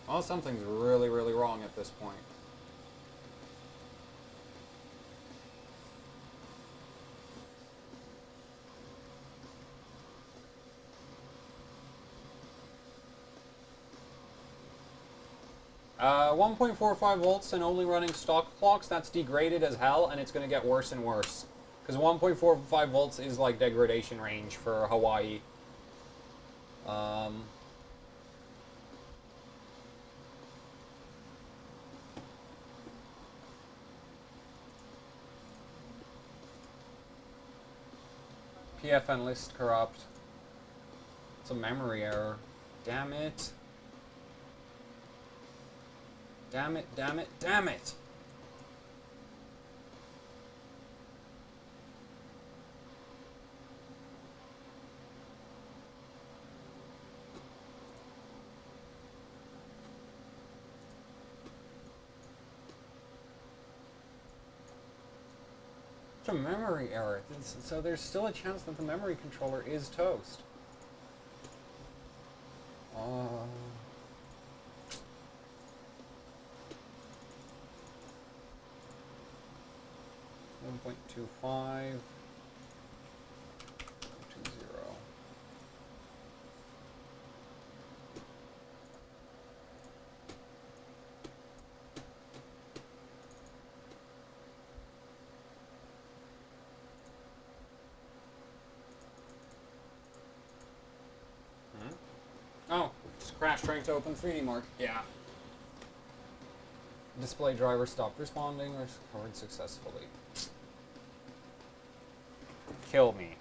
Well, something's really, really wrong at this point. Uh, 1.45 volts and only running stock clocks, that's degraded as hell, and it's going to get worse and worse. Because 1.45 volts is like degradation range for Hawaii. PFN list corrupt. It's a memory error. Damn it. Damn it, damn it, damn it! It's a memory error. So there's still a chance that the memory controller is toast. 1.25. 2.0. Oh, just crashed trying to open 3D Mark. Yeah. Display driver stopped responding or recovered successfully. Kill me.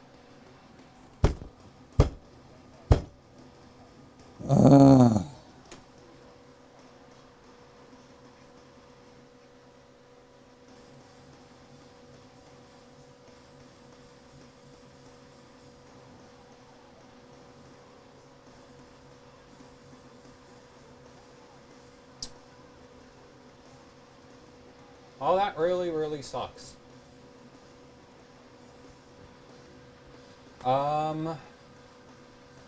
Oh, that really, really sucks.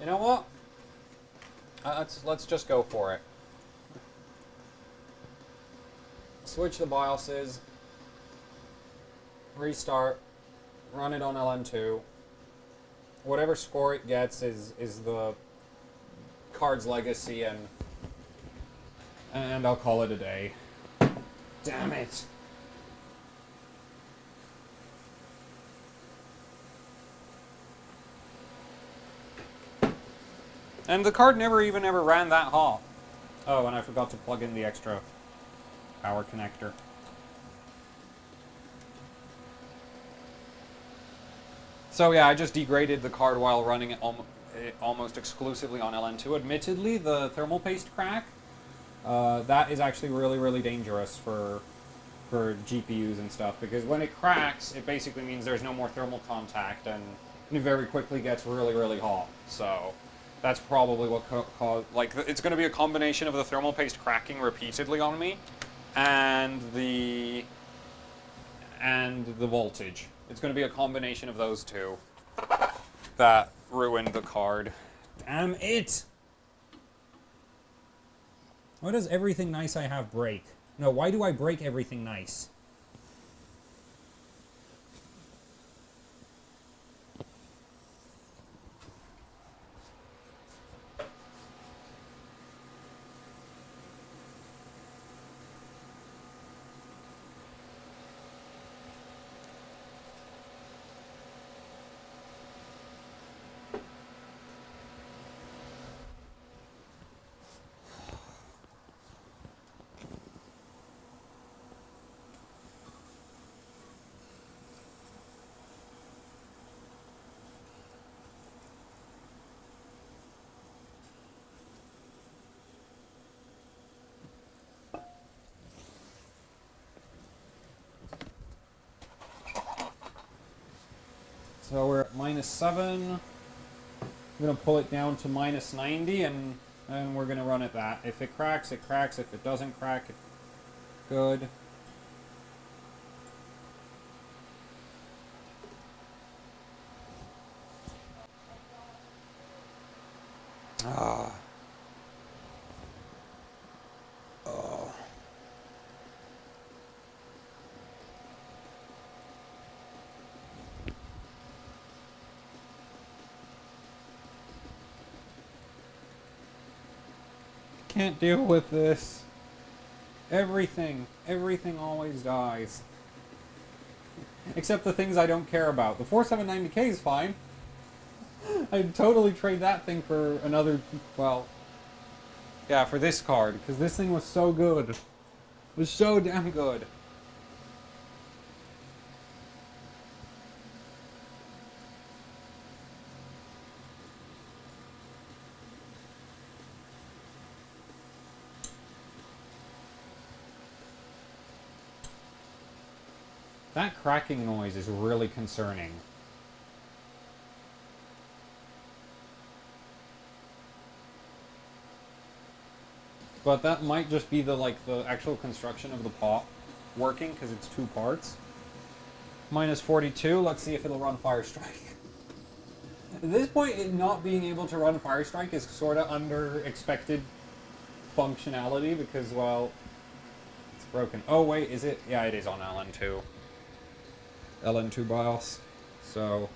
You know what? Let's just go for it. Switch the BIOSes. Restart. Run it on LN2. Whatever score it gets is the card's legacy, and I'll call it a day. Damn it. And the card never ran that hot. Oh, and I forgot to plug in the extra power connector. So yeah, I just degraded the card while running it almost exclusively on LN2. Admittedly, the thermal paste crack, that is actually really, really dangerous for GPUs and stuff, because when it cracks, it basically means there's no more thermal contact, and it very quickly gets really, really hot. So that's probably what caused... Like, it's going to be a combination of the thermal paste cracking repeatedly on me, and the voltage. It's going to be a combination of those two that ruined the card. Damn it! Why does everything nice I have break? No, why do I break everything nice? So we're at -7. I'm going to pull it down to -90, and we're going to run at that. If it cracks, it cracks. If it doesn't crack, it's good. Ah. Oh. Can't deal with this. Everything always dies. Except the things I don't care about. The 4790K is fine. I'd totally trade that thing for another, well, yeah, for this card, because this thing was so good. It was so damn good. That cracking noise is really concerning. But that might just be the actual construction of the pot working, because it's two parts. -42, let's see if it'll run Firestrike. At this point, it not being able to run Firestrike is sort of under expected functionality, because, well, it's broken. Oh wait, is it? Yeah, it is on LN2. LN2 BIOS. So,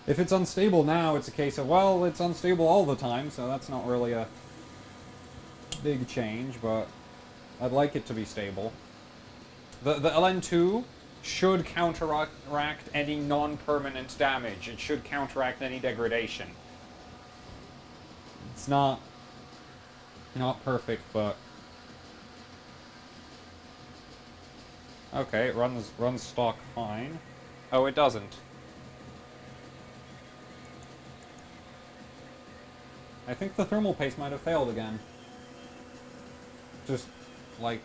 if it's unstable now, it's a case of, well, it's unstable all the time, so that's not really a big change, but I'd like it to be stable. The LN2 should counteract any non-permanent damage. It should counteract any degradation. It's not perfect, but okay, it runs stock fine. Oh, it doesn't. I think the thermal paste might have failed again. Just like,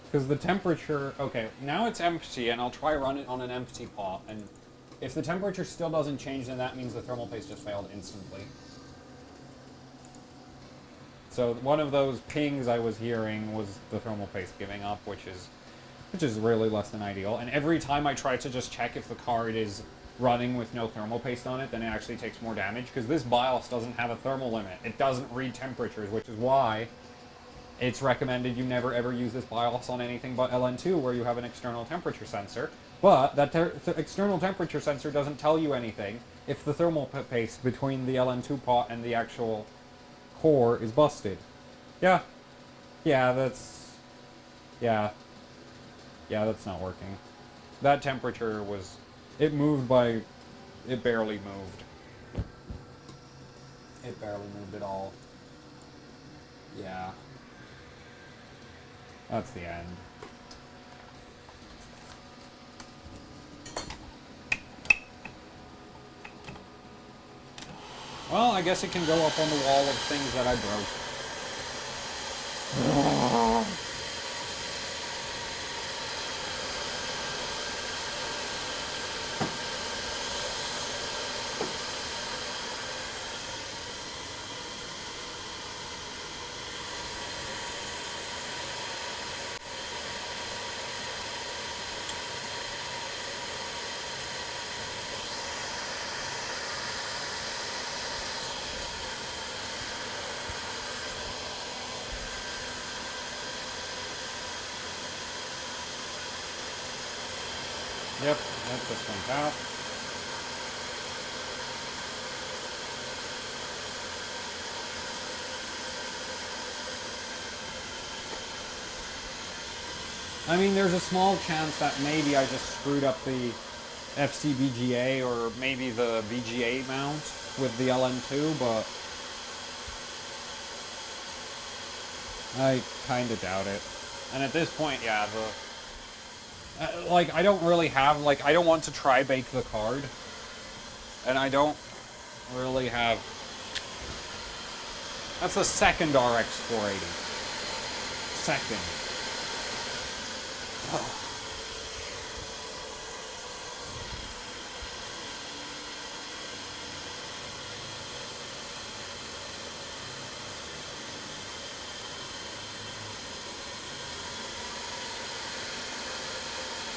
because the temperature, okay, now it's empty, and I'll try run it on an empty pot, and if the temperature still doesn't change, then that means the thermal paste just failed instantly. So one of those pings I was hearing was the thermal paste giving up, which is really less than ideal. And every time I try to just check if the card is running with no thermal paste on it, then it actually takes more damage, because this BIOS doesn't have a thermal limit. It doesn't read temperatures, which is why it's recommended you never ever use this BIOS on anything but LN2, where you have an external temperature sensor. But that external temperature sensor doesn't tell you anything if the thermal paste between the LN2 pot and the actual core is busted. Yeah, that's not working. That temperature was, it barely moved. It barely moved at all. Yeah. That's the end. Well, I guess it can go up on the wall of things that I broke. Yep, that just went out. I mean, there's a small chance that maybe I just screwed up the FCBGA or maybe the VGA mount with the LN2, but I kind of doubt it. And at this point, yeah, like, I don't really have, like, I don't want to try bake the card. And I don't really have... That's the second RX 480. Second. Oh.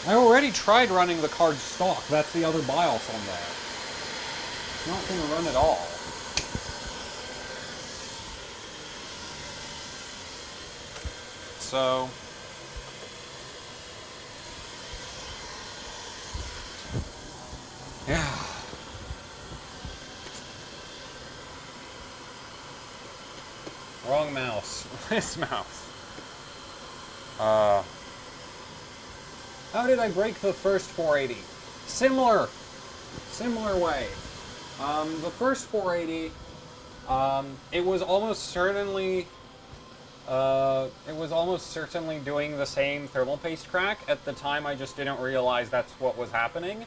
I already tried running the card stock. That's the other BIOS on there. It's not going to run at all. So... yeah. Wrong mouse. This mouse. How did I break the first 480? Similar way. The first 480, it was almost certainly doing the same thermal paste crack. At the time, I just didn't realize that's what was happening.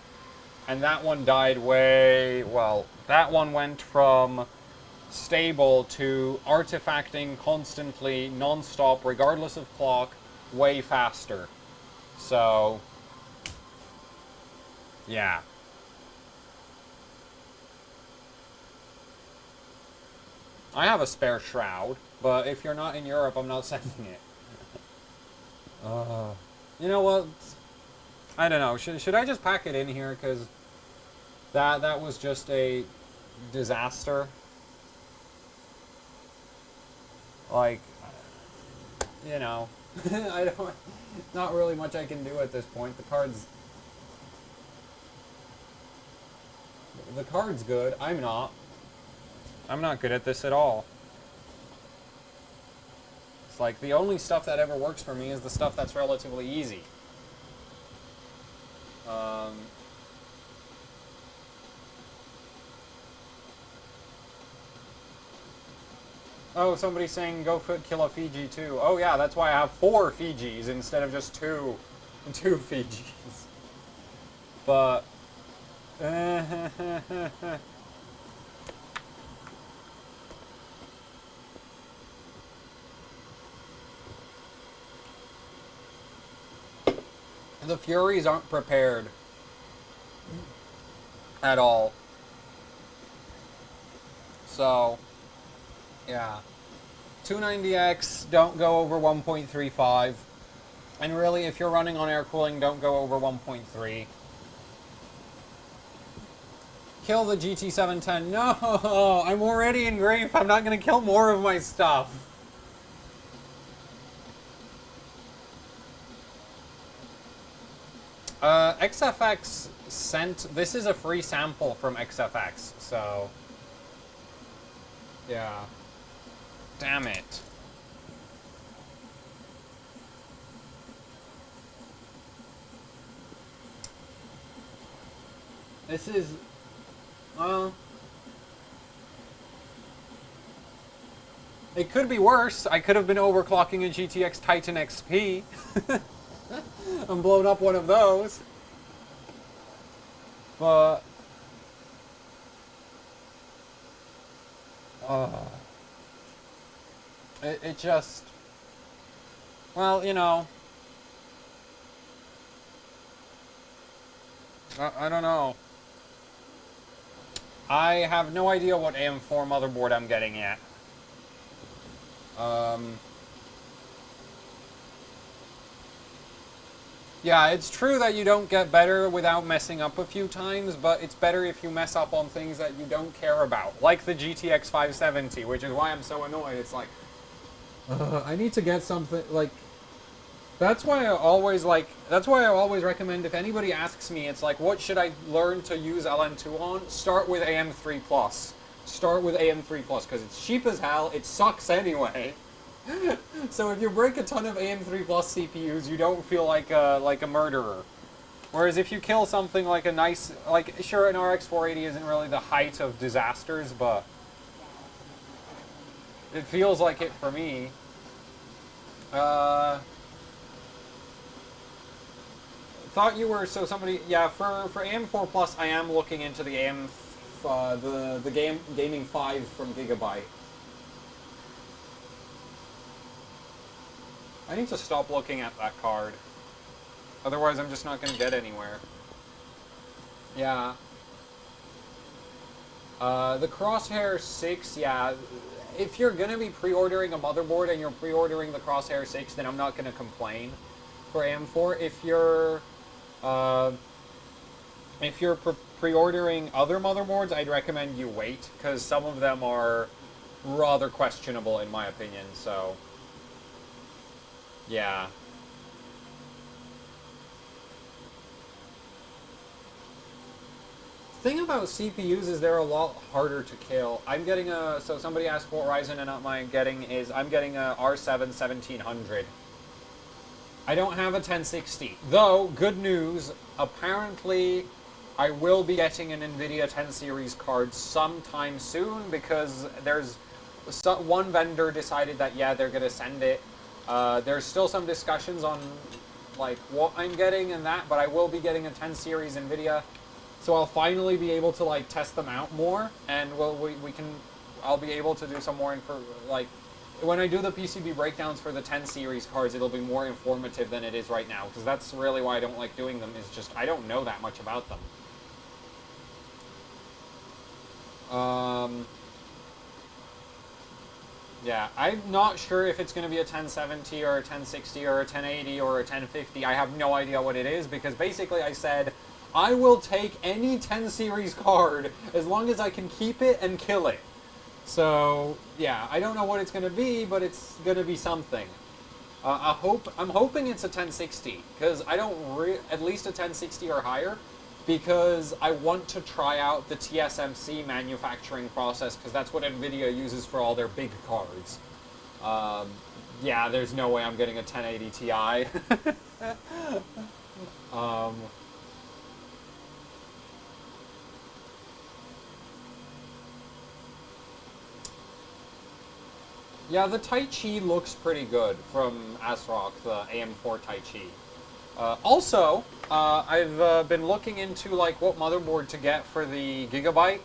And that one died that one went from stable to artifacting constantly, non-stop, regardless of clock, way faster. So, yeah. I have a spare shroud, but if you're not in Europe, I'm not sending it. You know what? I don't know. Should I just pack it in here? Because that was just a disaster. Like, you know, not really much I can do at this point. The card's good. I'm not good at this at all. It's like the only stuff that ever works for me is the stuff that's relatively easy. Oh, somebody's saying go kill a Fiji too. Oh yeah, that's why I have 4 Fijis instead of just 2 Fijis. But the Furies aren't prepared at all. So, yeah. 290X, don't go over 1.35. And really, if you're running on air cooling, don't go over 1.3. Kill the GT710. No! I'm already in grief. I'm not going to kill more of my stuff. XFX sent... This is a free sample from XFX, so... yeah. Damn it. This is... it could be worse. I could have been overclocking a GTX Titan XP. I'm blowing up one of those. But... It just... Well, you know... I don't know. I have no idea what AM4 motherboard I'm getting yet. Yeah, it's true that you don't get better without messing up a few times, but it's better if you mess up on things that you don't care about. Like the GTX 570, which is why I'm so annoyed. It's like, I need to get something, like... That's why I always recommend, if anybody asks me, it's like, what should I learn to use LN2 on? Start with AM3 Plus. Start with AM3 Plus, because it's cheap as hell, it sucks anyway. So if you break a ton of AM3 Plus CPUs, you don't feel like a murderer. Whereas if you kill something like a nice, like, sure, an RX 480 isn't really the height of disasters, but it feels like it for me. Thought you were, so somebody, yeah, for AM4 Plus, I am looking into the Gaming 5 from Gigabyte. I need to stop looking at that card. Otherwise, I'm just not going to get anywhere. Yeah. The Crosshair 6, yeah. If you're going to be pre-ordering a motherboard and you're pre-ordering the Crosshair 6, then I'm not going to complain for AM4. If you're pre-ordering other motherboards, I'd recommend you wait, because some of them are rather questionable in my opinion, so... Yeah. Thing about CPUs is they're a lot harder to kill. I'm getting a... So somebody asked what Ryzen and not mine getting is... I'm getting a R7 1700. I don't have a 1060. Though, good news, apparently I will be getting an NVIDIA 10 series card sometime soon, because there's... one vendor decided that, yeah, they're going to send it. There's still some discussions on, like, what I'm getting and that, but I will be getting a 10 series NVIDIA, so I'll finally be able to, like, test them out more, and I'll be able to do some more info, like, when I do the PCB breakdowns for the 10 series cards, it'll be more informative than it is right now, because that's really why I don't like doing them, is just, I don't know that much about them. Yeah, I'm not sure if it's going to be a 1070 or a 1060 or a 1080 or a 1050. I have no idea what it is, because basically I said, I will take any 10 series card as long as I can keep it and kill it. So, yeah, I don't know what it's going to be, but it's going to be something. I'm hoping it's a 1060, because I don't at least a 1060 or higher, because I want to try out the TSMC manufacturing process, because that's what NVIDIA uses for all their big cards. Yeah, there's no way I'm getting a 1080 Ti. Yeah, the Tai Chi looks pretty good from ASRock, the AM4 Tai Chi. Also, I've been looking into, like, what motherboard to get for the Gigabyte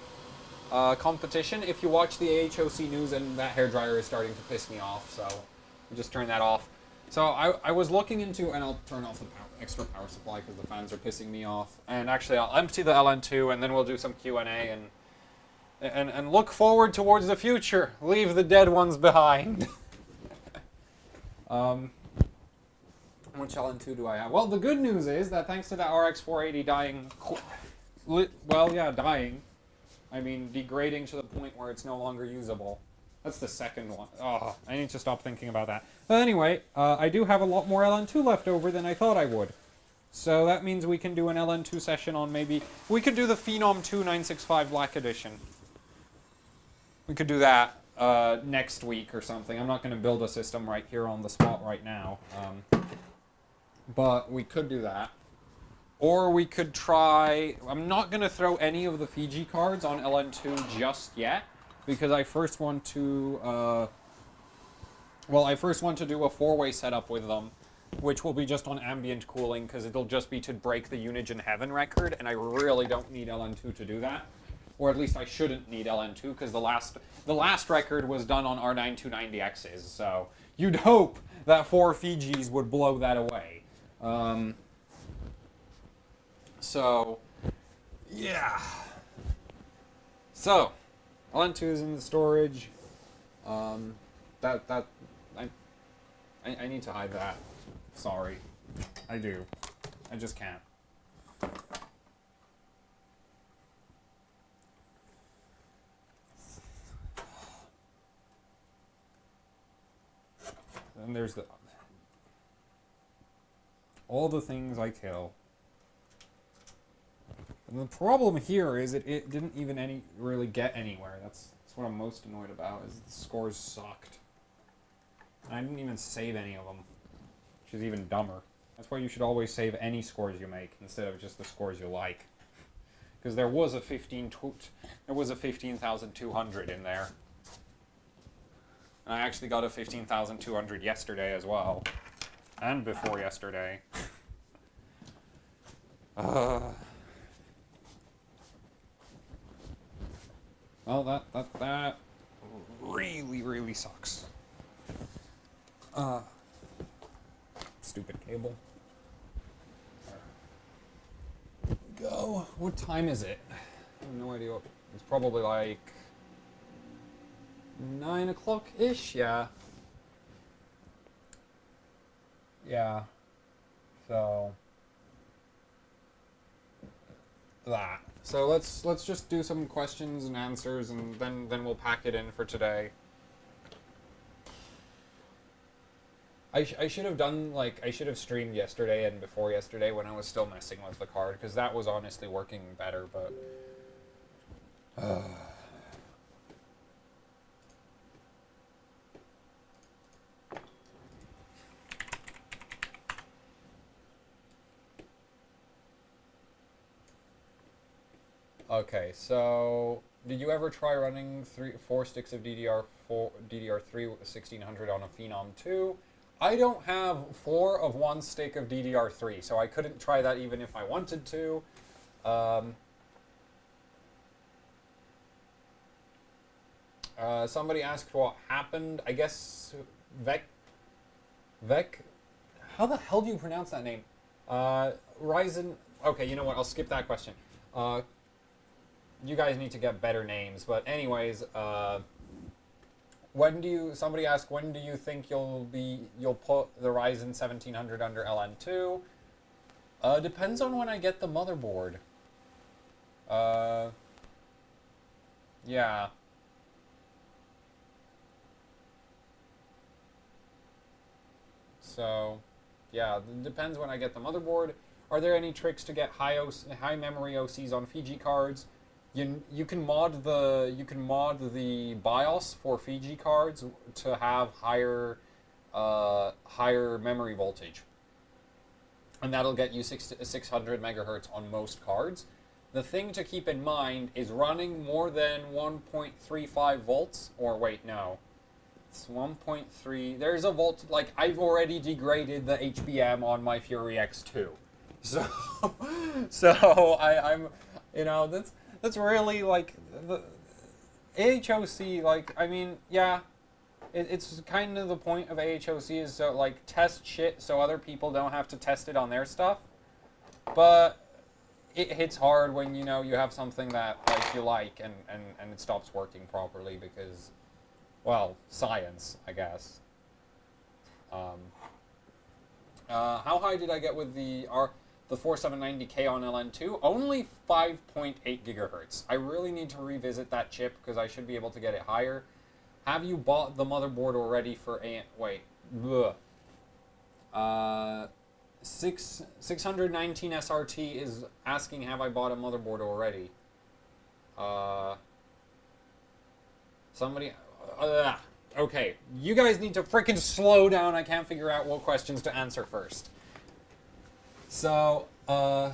competition. If you watch the AHOC news, and that hairdryer is starting to piss me off, so I'll just turn that off. So I was looking into, and I'll turn off the extra power supply because the fans are pissing me off. And actually, I'll empty the LN2, and then we'll do some Q&A and look forward towards the future. Leave the dead ones behind. Which LN2 do I have? Well, the good news is that thanks to that RX 480 dying, dying. I mean, degrading to the point where it's no longer usable. That's the second one. Oh, I need to stop thinking about that. But anyway, I do have a lot more LN2 left over than I thought I would. So that means we can do an LN2 session on maybe... We could do the Phenom 2 965 Black Edition. We could do that next week or something. I'm not going to build a system right here on the spot right now. But we could do that. Or we could try... I'm not going to throw any of the Fiji cards on LN2 just yet, because I first want to... I first want to do a 4-way setup with them, which will be just on ambient cooling, because it'll just be to break the Unigine Heaven record, and I really don't need LN2 to do that. Or at least I shouldn't need LN2, because the last record was done on R9 290Xs, so you'd hope that 4 Fijis would blow that away. So, yeah. So, LN2 is in the storage. I need to hide that. Sorry. I do. I just can't. And there's all the things I kill. And the problem here is it didn't even really get anywhere. That's what I'm most annoyed about, is the scores sucked. And I didn't even save any of them, which is even dumber. That's why you should always save any scores you make instead of just the scores you like. Because there was a 15,200 in there. And I actually got a 15,200 yesterday as well. And before yesterday. Well, that really sucks. Stupid cable. There we go. What time is it? I have no idea. It's probably like 9 o'clock-ish, yeah. Yeah. So that. So let's just do some questions and answers, and then we'll pack it in for today. I should have done, like, I should have streamed yesterday and before yesterday when I was still messing with the card, because that was honestly working better, but okay, so did you ever try running 4 sticks of DDR3 1600 on a Phenom 2? I don't have 4 of 1 stick of DDR3, so I couldn't try that even if I wanted to. Somebody asked what happened. I guess Vec. How the hell do you pronounce that name? Ryzen. Okay, you know what? I'll skip that question. You guys need to get better names. But anyways, somebody asked, when do you think you'll put the Ryzen 1700 under LN2? Depends on when I get the motherboard. Yeah. So, yeah, it depends when I get the motherboard. Are there any tricks to get high memory OCs on Fiji cards? You can mod the BIOS for Fiji cards to have higher memory voltage, and that'll get you 600 megahertz on most cards. The thing to keep in mind is running more than 1.35 volts, or wait, no. It's 1.3. There's a volt, like, I've already degraded the HBM on my Fury X2. So I'm, you know, that's really, like, the AHOC, like, I mean, yeah, it's kind of the point of AHOC is to, like, test shit so other people don't have to test it on their stuff. But it hits hard when, you know, you have something that, like, you like and it stops working properly because, well, science, I guess. How high did I get with the 4790K on LN2? Only 5.8 gigahertz. I really need to revisit that chip because I should be able to get it higher. Have you bought the motherboard already for wait. Bleh. 619 SRT is asking, have I bought a motherboard already? Somebody... okay, you guys need to freaking slow down. I can't figure out what questions to answer first. So, wait.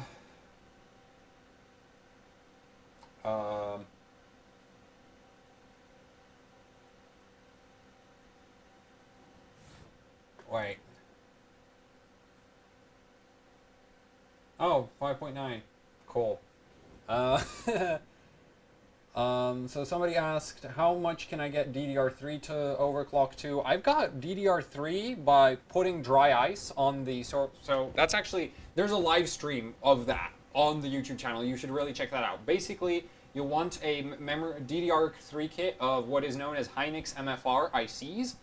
Oh, 5.9. Cool. So somebody asked, how much can I get DDR3 to overclock to? I've got DDR3 by putting dry ice on the so that's actually, there's a live stream of that on the YouTube channel. You should really check that out. Basically, you'll want a memory DDR3 kit of what is known as Hynix MFR ICs.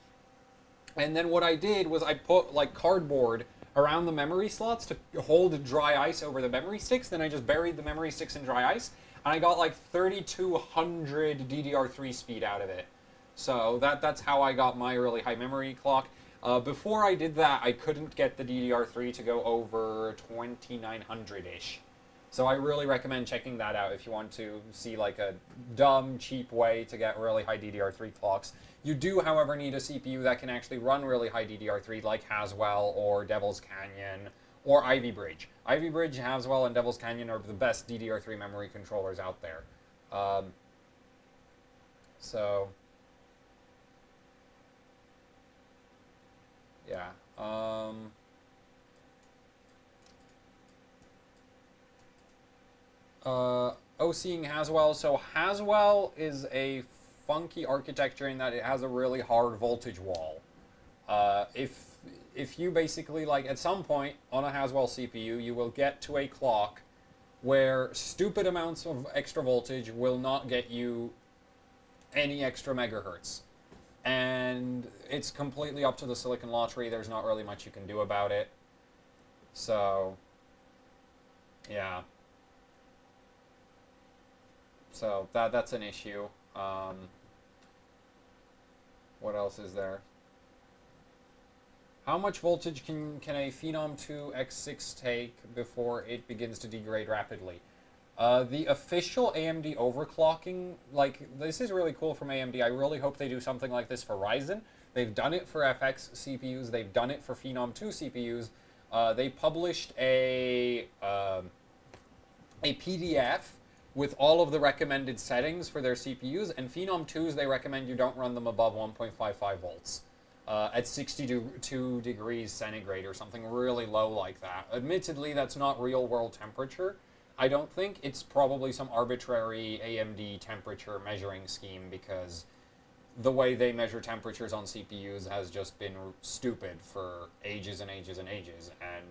And then what I did was I put like cardboard around the memory slots to hold dry ice over the memory sticks. Then I just buried the memory sticks in dry ice. And I got like 3200 DDR3 speed out of it. So that's how I got my really high memory clock. Before I did that, I couldn't get the DDR3 to go over 2900-ish. So I really recommend checking that out if you want to see like a dumb, cheap way to get really high DDR3 clocks. You do, however, need a CPU that can actually run really high DDR3 like Haswell or Devil's Canyon or Ivy Bridge. Ivy Bridge, Haswell, and Devil's Canyon are the best DDR3 memory controllers out there. So, yeah. OCing Haswell. So Haswell is a funky architecture in that it has a really hard voltage wall. If you basically, like, at some point on a Haswell CPU, you will get to a clock where stupid amounts of extra voltage will not get you any extra megahertz. And it's completely up to the Silicon Lottery. There's not really much you can do about it. So, yeah. So that's an issue. What else is there? How much voltage can a Phenom 2 X6 take before it begins to degrade rapidly? The official AMD overclocking, like, this is really cool from AMD. I really hope they do something like this for Ryzen. They've done it for FX CPUs. They've done it for Phenom 2 CPUs. They published a PDF with all of the recommended settings for their CPUs, and Phenom 2s, they recommend you don't run them above 1.55 volts. At 62 degrees centigrade or something really low like that. Admittedly, that's not real world temperature. I don't think. It's probably some arbitrary AMD temperature measuring scheme because the way they measure temperatures on CPUs has just been stupid for ages and ages and ages. And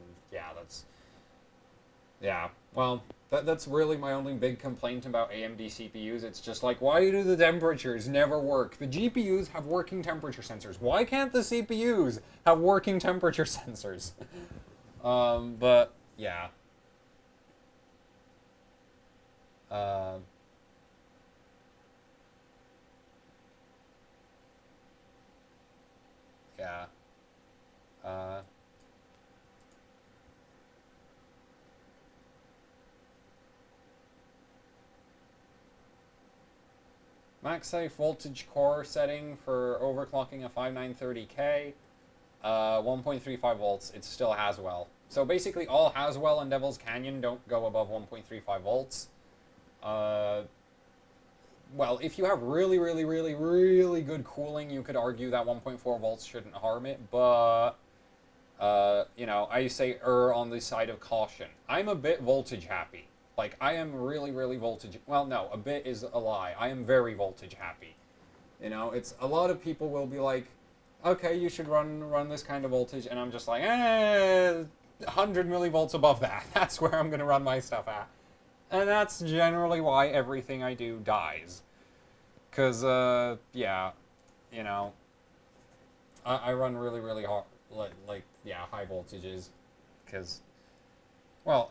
yeah, well, that's really my only big complaint about AMD CPUs. It's just like, why do the temperatures never work? The GPUs have working temperature sensors. Why can't the CPUs have working temperature sensors? But yeah. Yeah. Max safe voltage core setting for overclocking a 5930K, 1.35 volts. It still Haswell. So basically, all Haswell and Devil's Canyon don't go above 1.35 volts. Well, if you have really, really, really, really good cooling, you could argue that 1.4 volts shouldn't harm it, but you know, I say err on the side of caution. I'm a bit voltage happy. Like, I am really, really voltage... Well, no, a bit is a lie. I am very voltage happy. You know, it's... A lot of people will be like, okay, you should run this kind of voltage, and I'm just like, 100 millivolts above that. That's where I'm going to run my stuff at. And that's generally why everything I do dies. Because, yeah, you know, I run really, really hard, like, yeah, high voltages. Because... Well,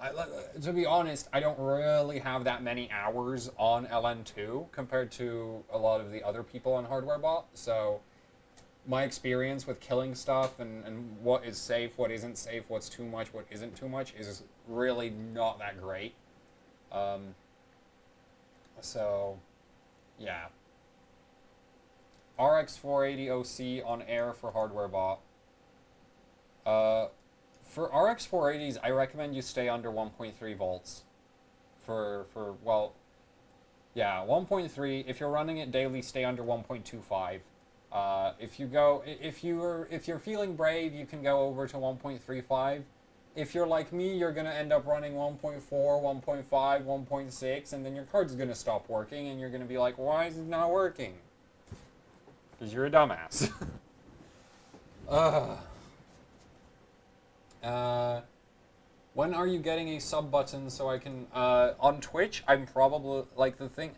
to be honest, I don't really have that many hours on LN2 compared to a lot of the other people on HardwareBot. So my experience with killing stuff and what is safe, what isn't safe, what's too much, what isn't too much is really not that great. So, yeah. RX 480 OC on air for HardwareBot. For RX 480s, I recommend you stay under 1.3 volts. Well, yeah, 1.3. If you're running it daily, stay under 1.25. If you're feeling brave, you can go over to 1.35. if you're like me, you're going to end up running 1.4, 1.5, 1.6, and then your card's going to stop working, and you're going to be like, why is it not working? Because you're a dumbass. When are you getting a sub button so I can... on Twitch, I'm probably... Like, the thing...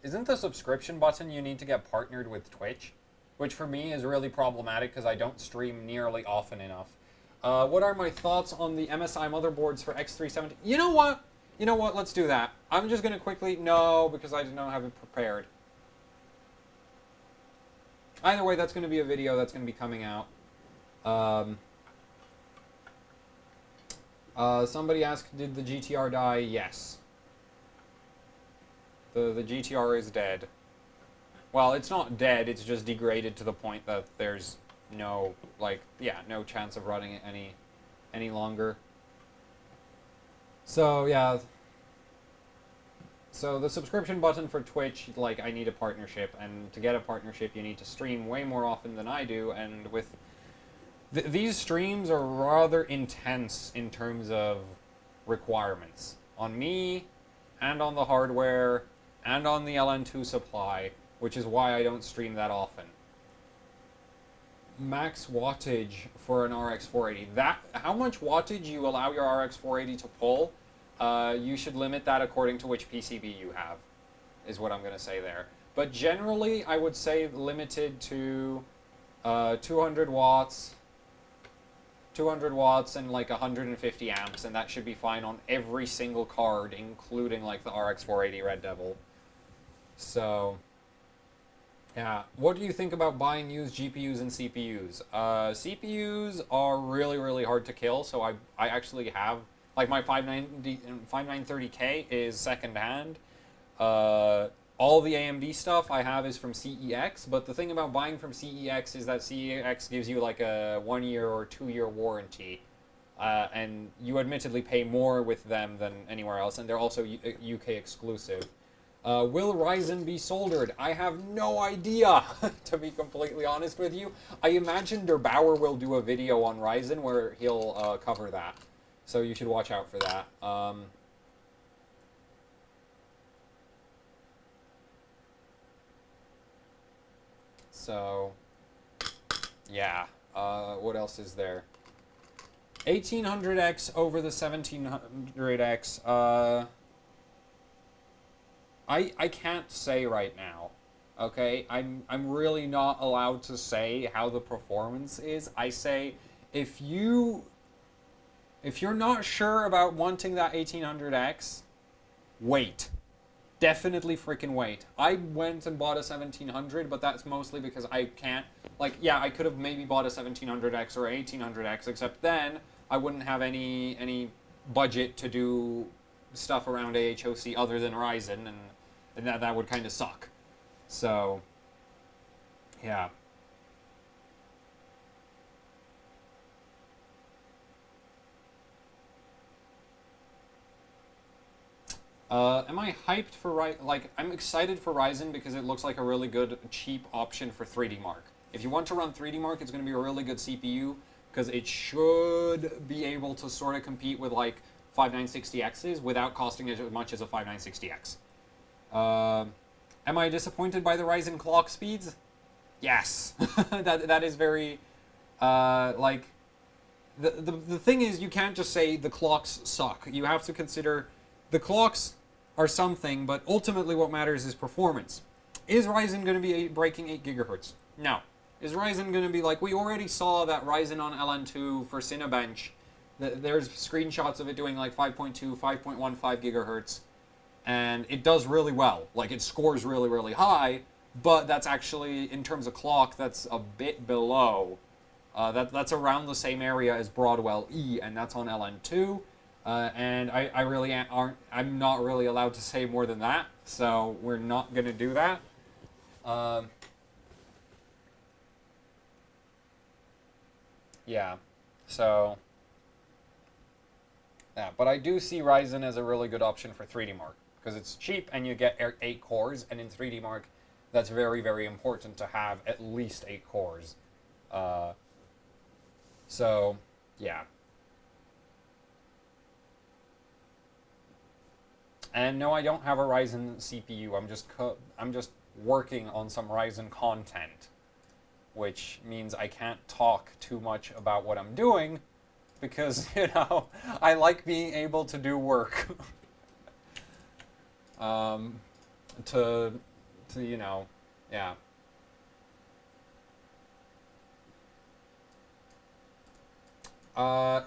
Isn't the subscription button you need to get partnered with Twitch? Which for me is really problematic because I don't stream nearly often enough. What are my thoughts on the MSI motherboards for X370? You know what? You know what? Let's do that. I'm just going to quickly... No, because I did not have it prepared. Either way, that's going to be a video that's going to be coming out. Somebody asked, did the GTR die? Yes. The GTR is dead. Well, it's not dead, it's just degraded to the point that there's no, like, yeah, no chance of running it any longer. So, yeah. So, the subscription button for Twitch, like, I need a partnership, and to get a partnership, you need to stream way more often than I do, and with... these streams are rather intense in terms of requirements. On me, and on the hardware, and on the LN2 supply, which is why I don't stream that often. Max wattage for an RX 480. How much wattage you allow your RX 480 to pull, you should limit that according to which PCB you have, is what I'm going to say there. But generally, I would say limited to 200 watts, 200 watts and like 150 amps, and that should be fine on every single card, including like the RX 480 Red Devil. So, yeah. What do you think about buying used GPUs and CPUs? CPUs are really, really hard to kill, so I actually have, like my 5930K is secondhand. All the AMD stuff I have is from CEX, but the thing about buying from CEX is that CEX gives you like a 1 year or 2 year warranty, and you admittedly pay more with them than anywhere else, and they're also UK exclusive. Will Ryzen be soldered? I have no idea, to be completely honest with you. I imagine Der Bauer will do a video on Ryzen where he'll cover that, so you should watch out for that. So, yeah. What else is there? 1800X over the 1700X. I can't say right now. Okay, I'm really not allowed to say how the performance is. I say if you're not sure about wanting that 1800X, wait. Definitely freaking wait. I went and bought a 1700, but that's mostly because I can't... Like, yeah, I could have maybe bought a 1700X or 1800X, except then I wouldn't have any budget to do stuff around AHOC other than Ryzen, and that would kind of suck. So, yeah. Am I hyped for I'm excited for Ryzen because it looks like a really good, cheap option for 3D Mark. If you want to run 3D Mark, it's going to be a really good CPU because it should be able to sort of compete with like 5960Xs without costing as much as a 5960X. Am I disappointed by the Ryzen clock speeds? Yes. that is very, the thing is, you can't just say the clocks suck. You have to consider the clocks are something, but ultimately what matters is performance. Is Ryzen going to be breaking 8 gigahertz? No. Is Ryzen going to be like, we already saw that Ryzen on LN2 for Cinebench, there's screenshots of it doing like 5.2, 5.15 gigahertz, and it does really well. Like, it scores really, really high, but that's actually, in terms of clock, that's a bit below. That's around the same area as Broadwell E, and that's on LN2. And I really I'm not really allowed to say more than that, so we're not going to do that. Yeah, so, yeah, but I do see Ryzen as a really good option for 3D Mark, because it's cheap and you get 8 cores, and in 3D Mark, that's very, very important to have at least 8 cores. So, yeah. And no, I don't have a Ryzen CPU. I'm just working on some Ryzen content, which means I can't talk too much about what I'm doing because, I like being able to do work. To yeah.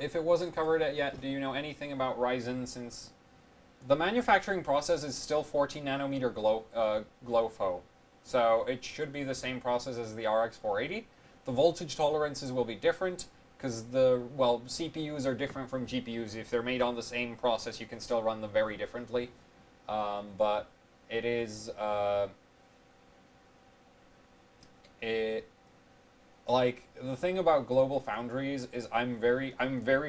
If it wasn't covered yet, do you know anything about Ryzen, since the manufacturing process is still 14 nanometer GLOFO, so it should be the same process as the RX 480. The voltage tolerances will be different because CPUs are different from GPUs. If they're made on the same process, you can still run them very differently. But it is like, the thing about Global Foundries is I'm very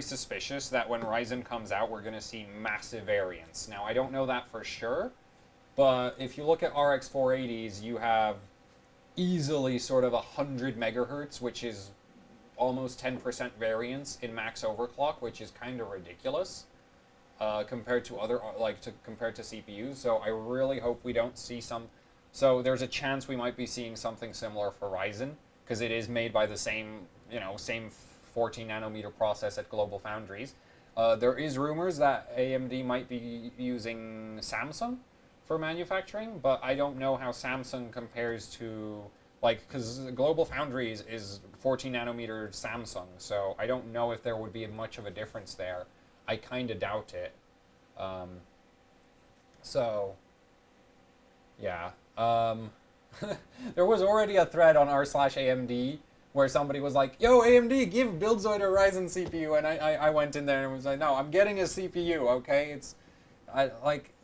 suspicious that when Ryzen comes out, we're going to see massive variance. Now, I don't know that for sure, but if you look at RX 480s, you have easily sort of 100 megahertz, which is almost 10% variance in max overclock, which is kind of ridiculous compared to compared to CPUs. So I really hope we don't see some. So there's a chance we might be seeing something similar for Ryzen, because it is made by the same 14 nanometer process at Global Foundries. There is rumors that AMD might be using Samsung for manufacturing, but I don't know how Samsung compares to, because Global Foundries is 14 nanometer Samsung, so I don't know if there would be much of a difference there. I kind of doubt it. So, yeah. There was already a thread on r/AMD where somebody was like, "Yo, AMD, give Buildzoid a Ryzen CPU," and I went in there and was like, "No, I'm getting a CPU, okay?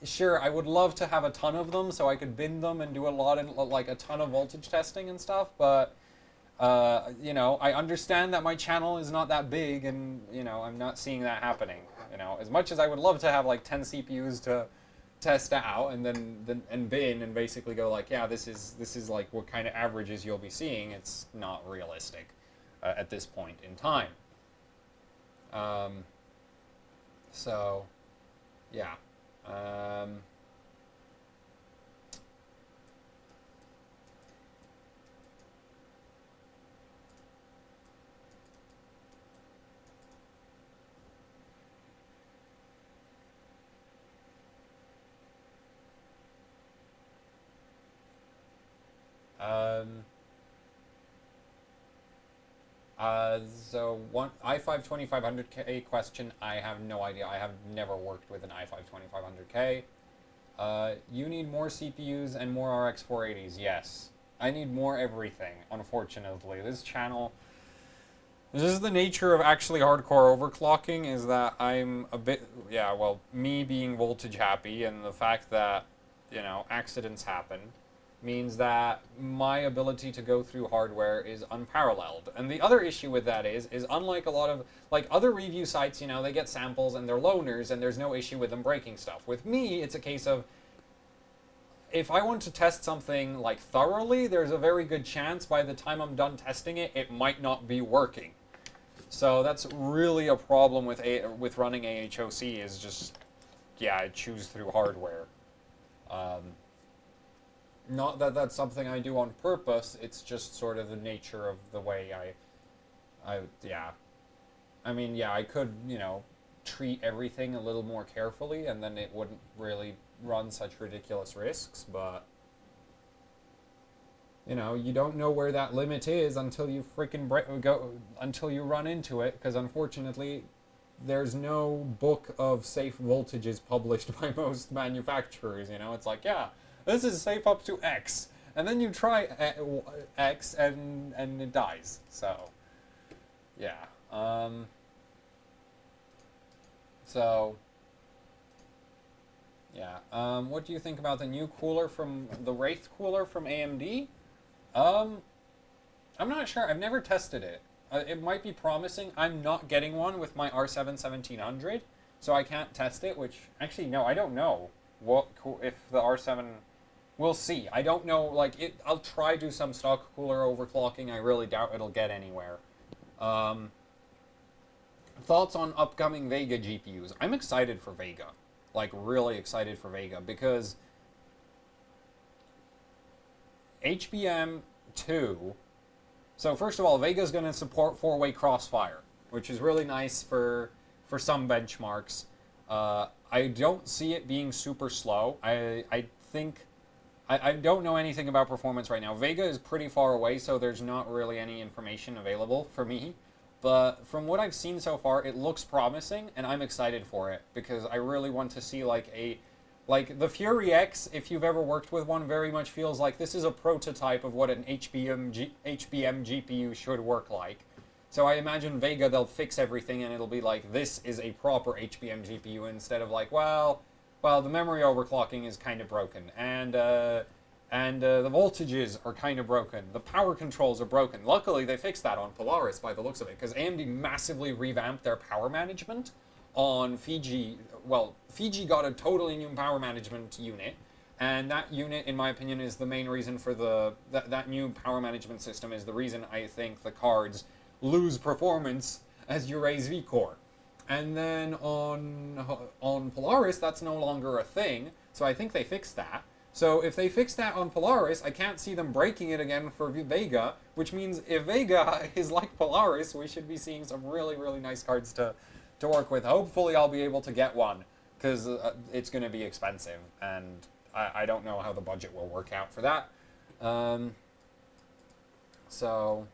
Sure, I would love to have a ton of them so I could bin them and do a ton of voltage testing and stuff, but I understand that my channel is not that big, and I'm not seeing that happening. As much as I would love to have 10 CPUs to test out and then bin and basically go yeah, this is what kind of averages you'll be seeing, it's not realistic at this point in time. So yeah. So one i5 2500K question, I have no idea. I have never worked with an i5 2500K. You need more CPUs and more RX 480s. Yes, I need more everything. Unfortunately, this is the nature of actually hardcore overclocking. Is that I'm a bit me being voltage happy, and the fact that accidents happen means that my ability to go through hardware is unparalleled. And the other issue with that is unlike a lot of other review sites, they get samples and they're loaners and there's no issue with them breaking stuff. With me, it's a case of, if I want to test something thoroughly, there's a very good chance by the time I'm done testing it, it might not be working. So that's really a problem with running AHOC, is just, I choose through hardware. Not that that's something I do on purpose, it's just sort of the nature of the way I could, treat everything a little more carefully, and then it wouldn't really run such ridiculous risks, but, you don't know where that limit is until you until you run into it, because unfortunately, there's no book of safe voltages published by most manufacturers, it's this is safe up to X, and then you try X and it dies. So, yeah. What do you think about the new cooler from the Wraith cooler from AMD? I'm not sure. I've never tested it. It might be promising. I'm not getting one with my R7 1700, so I can't test it. Which actually, no, I don't know if the R7. We'll see. I don't know, I'll try do some stock cooler overclocking. I really doubt it'll get anywhere. Thoughts on upcoming Vega GPUs? I'm excited for Vega. like really excited for Vega because HBM2. So first of all, Vega's going to support 4-way crossfire, which is really nice for some benchmarks. I don't see it being super slow. I think I don't know anything about performance right now. Vega is pretty far away, so there's not really any information available for me. But from what I've seen so far, it looks promising, and I'm excited for it because I really want to see like the Fury X, if you've ever worked with one, very much feels like this is a prototype of what an HBM GPU should work like. So I imagine Vega, they'll fix everything and it'll be like, this is a proper HBM GPU instead of like, well, the memory overclocking is kind of broken, and the voltages are kind of broken. The power controls are broken. Luckily, they fixed that on Polaris by the looks of it, because AMD massively revamped their power management on Fiji. Well, Fiji got a totally new power management unit, and that unit, in my opinion, is the main reason for that new power management system is the reason I think the cards lose performance as you raise V-Core. And then on Polaris, that's no longer a thing, so I think they fixed that. So if they fix that on Polaris, I can't see them breaking it again for Vega, which means if Vega is like Polaris, we should be seeing some really, really nice cards to work with. Hopefully I'll be able to get one, because it's going to be expensive, and I don't know how the budget will work out for that. So...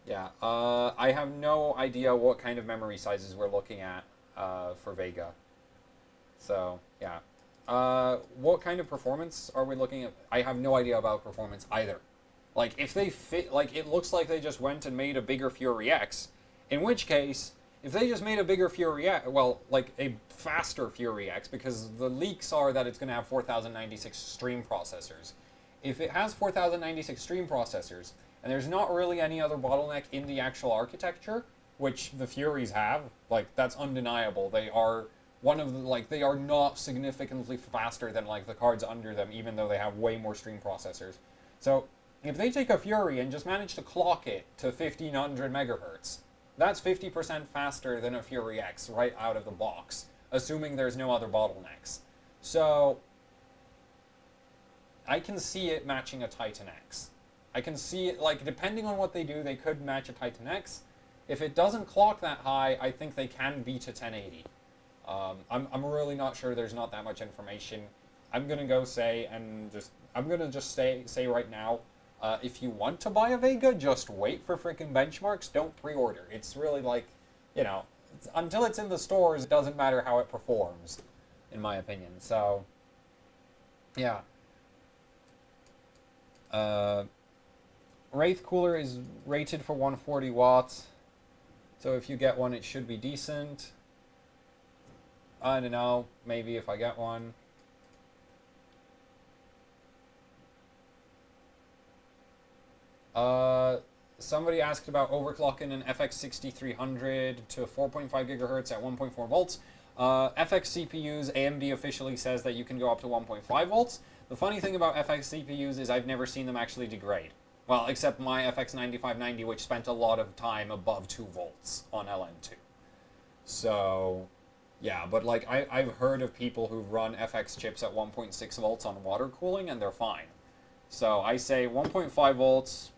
yeah, I have no idea what kind of memory sizes we're looking at for Vega. So, yeah. What kind of performance are we looking at? I have no idea about performance either. Like, if they fit, like, it looks like they just went and made a bigger Fury X, in which case, if they just made a bigger Fury X, well, like, a faster Fury X, because the leaks are that it's going to have 4096 stream processors. If it has 4096 stream processors, and there's not really any other bottleneck in the actual architecture, which the Furies have. Like, that's undeniable. They are one of the, like, they are not significantly faster than, like, the cards under them, even though they have way more stream processors. So, if they take a Fury and just manage to clock it to 1500 megahertz, that's 50% faster than a Fury X right out of the box, assuming there's no other bottlenecks. So, I can see it matching a Titan X. I can see it, like, depending on what they do, they could match a Titan X. If it doesn't clock that high, I think they can beat a 1080. I'm really not sure. There's not that much information. I'm gonna go say, and I'm gonna just say right now, if you want to buy a Vega, just wait for freaking benchmarks. Don't pre-order. It's really like, you know, until it's in the stores, it doesn't matter how it performs, in my opinion. So, yeah. Wraith cooler is rated for 140 watts, so if you get one, it should be decent. I don't know, maybe if I get one. Somebody asked about overclocking an FX 6300 to 4.5 gigahertz at 1.4 volts. FX CPUs, AMD officially says that you can go up to 1.5 volts. The funny thing about FX CPUs is I've never seen them actually degrade. Well, except my FX 9590, which spent a lot of time above 2 volts on LN2. So, yeah, but like I've heard of people who run FX chips at 1.6 volts on water cooling, and they're fine. So I say 1.5 volts.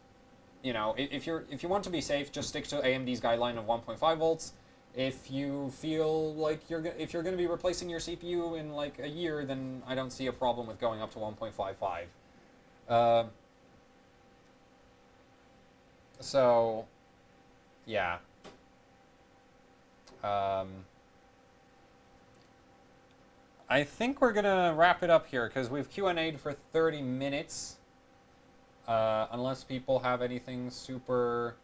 You know, if you want to be safe, just stick to AMD's guideline of 1.5 volts. If you feel like if you're going to be replacing your CPU in like a year, then I don't see a problem with going up to 1.55. So, yeah. I think we're gonna wrap it up here because we've Q&A'd for 30 minutes. Unless people have anything super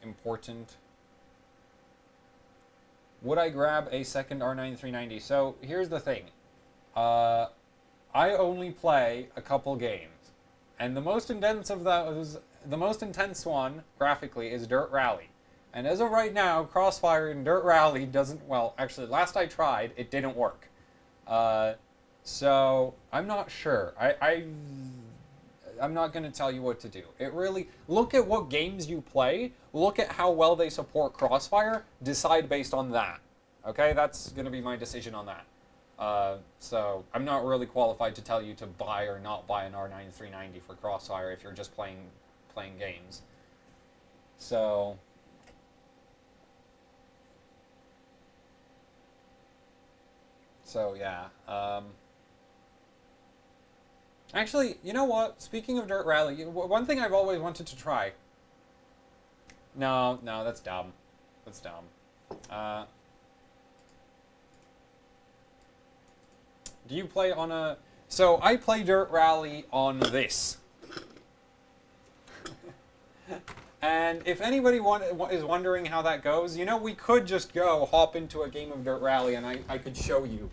important. Would I grab a second R9 390? So here's the thing. I only play a couple games, and the most intense of those, the most intense one graphically is Dirt Rally. And as of right now, Crossfire in Dirt Rally doesn't, well, actually, last I tried, it didn't work. So I'm not sure. I'm not going to tell you what to do. It really, look at what games you play look at how well they support Crossfire, decide based on that. Okay, that's going to be my decision on that. So I'm not really qualified to tell you to buy or not buy an R9 390 for Crossfire if you're just playing games. So yeah. Actually, you know what? Speaking of Dirt Rally, one thing I've always wanted to try. No, that's dumb. That's dumb. Do you play on a... So, I play Dirt Rally on this. And if anybody is wondering how that goes, you know, we could just hop into a game of Dirt Rally and I could show you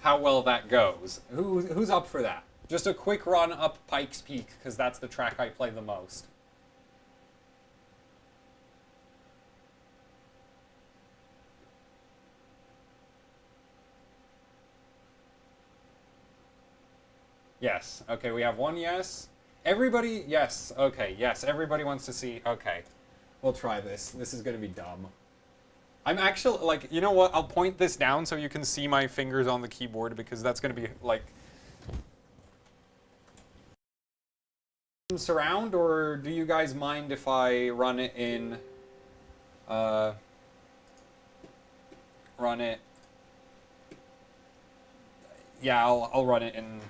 how well that goes. Who's up for that? Just a quick run up Pikes Peak, because that's the track I play the most. Yes. Okay, we have one yes. Everybody, yes. Okay, yes. Everybody wants to see. Okay. We'll try this. This is going to be dumb. I'm actually, like, you know what? I'll point this down so you can see my fingers on the keyboard, because that's going to be, like... surround, or do you guys mind if I run it in... run it... Yeah, I'll run it in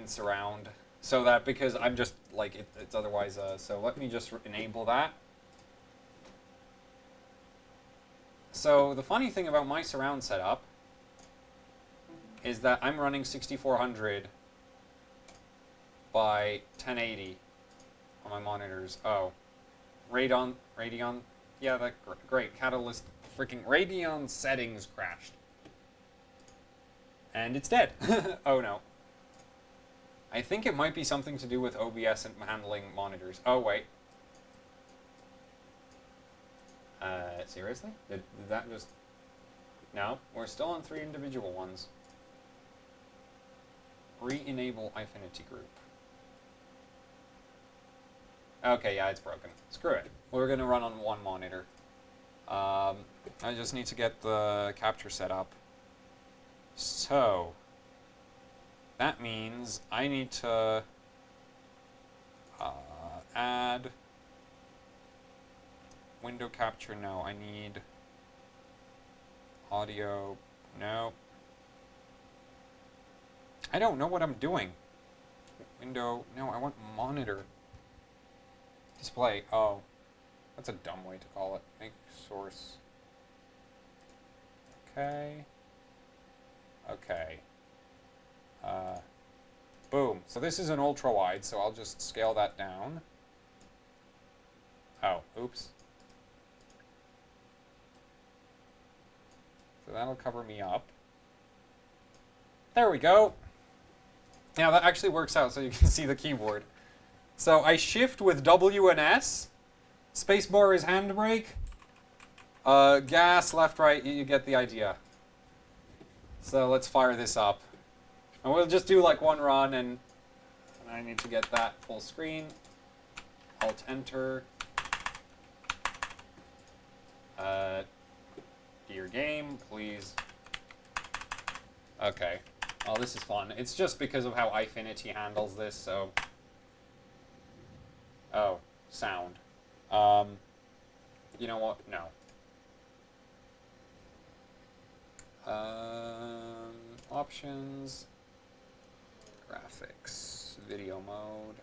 surround, so that, because I'm just like it's otherwise so let me just enable that. So the funny thing about my surround setup is that I'm running 6400 by 1080 on my monitors. Oh, Radeon, yeah, that great Catalyst, freaking Radeon settings crashed, and it's dead. Oh no. I think it might be something to do with OBS and handling monitors. Oh, wait. Seriously? Did that just... No, we're still on 3 individual ones. Re-enable Affinity Group. Okay, yeah, it's broken. Screw it. We're going to run on 1 monitor. I just need to get the capture set up. So... that means I need to add window capture. No, I need audio. No. I don't know what I'm doing. Window. No, I want monitor. Display. Oh. That's a dumb way to call it. Make source. Okay. Okay. Boom. So this is an ultra wide, so I'll just scale that down. Oh, oops. So that'll cover me up. There we go. Now that actually works out so you can see the keyboard. So I shift with W and S. Spacebar is handbrake. Gas, left, right, you get the idea. So let's fire this up. And we'll just do like 1 run, and I need to get that full screen. Alt-Enter. Dear game, please. Okay. Oh, this is fun. It's just because of how Eyefinity handles this, so... Oh, sound. You know what? No. Options... graphics, video mode.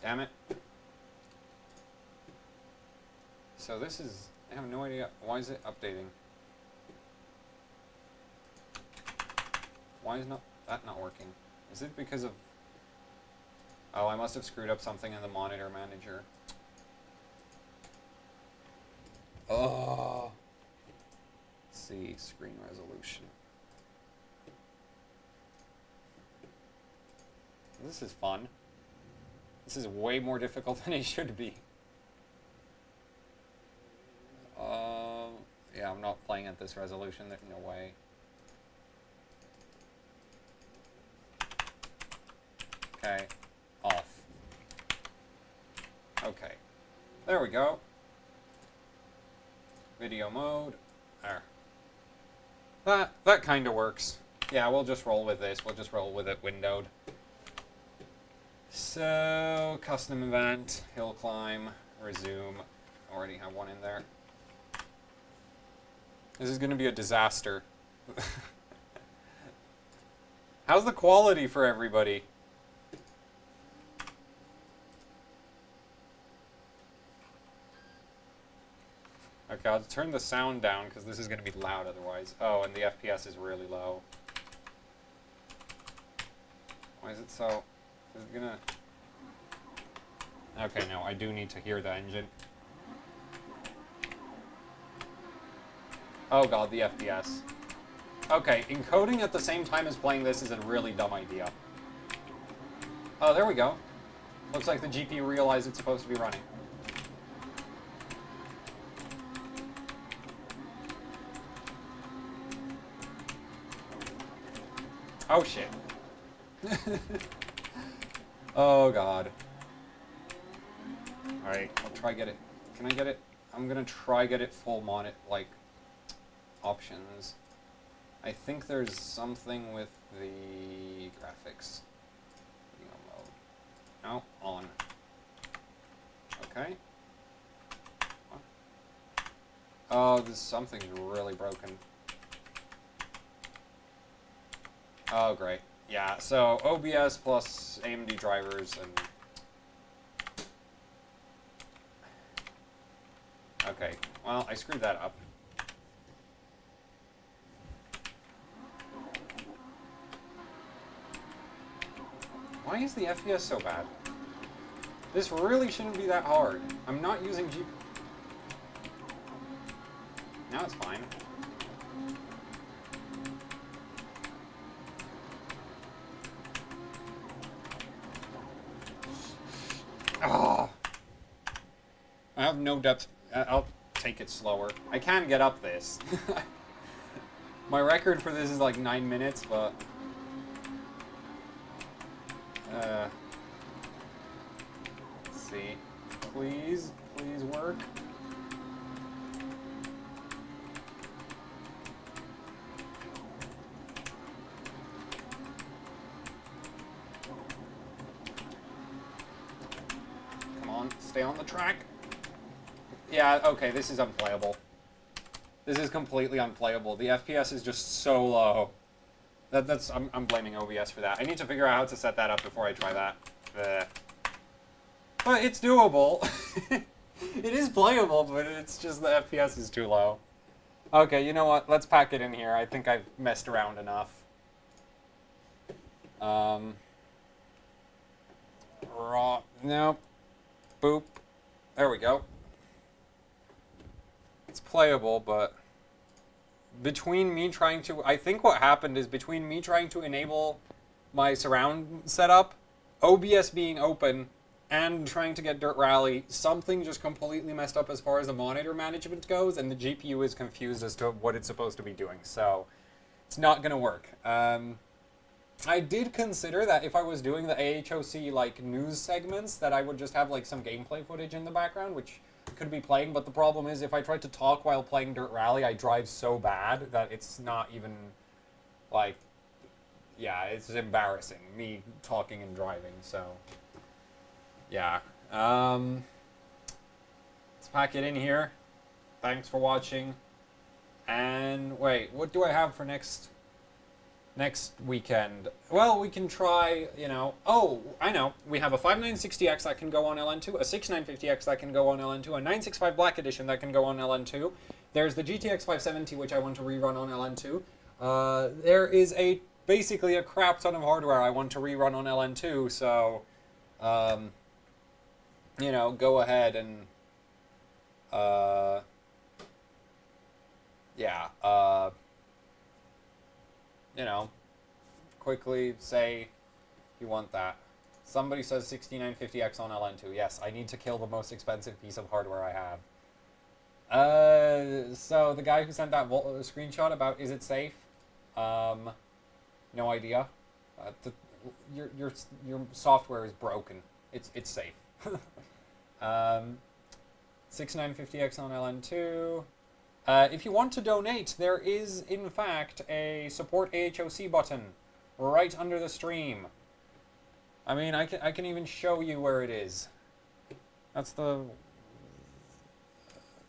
Damn it. So this is, I have no idea, why is it updating? Why is that not working? Is it because of... Oh, I must have screwed up something in the monitor manager. Oh. Let's see, screen resolution. This is fun. This is way more difficult than it should be. Yeah, I'm not playing at this resolution. There's no way. Okay. Off. Okay. There we go. Video mode. There. That kind of works. Yeah, we'll just roll with this. We'll just roll with it windowed. So, custom event, hill climb, resume. Already have one in there. This is going to be a disaster. How's the quality for everybody? Okay, I'll turn the sound down because this is going to be loud otherwise. Oh, and the FPS is really low. Why is it so... Is it gonna... Okay, no, I do need to hear the engine. Oh god, the FPS. Okay, encoding at the same time as playing this is a really dumb idea. Oh, there we go. Looks like the GPU realized it's supposed to be running. Oh shit. Oh god. Alright, I'll try get it. Can I get it? I'm gonna try get it full like, options. I think there's something with the graphics. Video mode. No, on. Okay. Oh, something's really broken. Oh, great. Yeah, so OBS plus AMD drivers and... Okay, well, I screwed that up. Why is the FPS so bad? This really shouldn't be that hard. I'm not using GPU. Now it's fine. Oh. I have no depth. I'll take it slower. I can get up this. My record for this is like 9 minutes, but... let's see. Please work. Come on, stay on the track. Yeah, okay, this is unplayable. This is completely unplayable. The FPS is just so low. I'm blaming OBS for that. I need to figure out how to set that up before I try that. But it's doable. It is playable, but it's just the FPS is too low. Okay, you know what? Let's pack it in here. I think I've messed around enough. Raw. Nope. Boop. There we go. It's playable, but between me trying to... I think what happened is between me trying to enable my surround setup, OBS being open, and trying to get Dirt Rally, something just completely messed up as far as the monitor management goes, and the GPU is confused as to what it's supposed to be doing, so it's not going to work. I did consider that if I was doing the AHOC like news segments, that I would just have like some gameplay footage in the background, which could be playing, but the problem is if I try to talk while playing Dirt Rally, I drive so bad that it's not even, like, yeah, it's embarrassing, me talking and driving, so, yeah. Let's pack it in here. Thanks for watching. And, wait, what do I have for next weekend? Well, we can try, you know... Oh, I know. We have a 5960X that can go on LN2, a 6950X that can go on LN2, a 965 Black Edition that can go on LN2. There's the GTX 570, which I want to rerun on LN2. There is basically a crap ton of hardware I want to rerun on LN2, so... you know, go ahead and... yeah, you know, quickly say you want that. Somebody says 6950X on LN2. Yes, I need to kill the most expensive piece of hardware I So the guy who sent that screenshot about is it safe? No idea. Your software is broken. It's safe. 6950X on LN2. If you want to donate, there is in fact a support AHOC button right under the stream. I mean, I can even show you where it is. That's the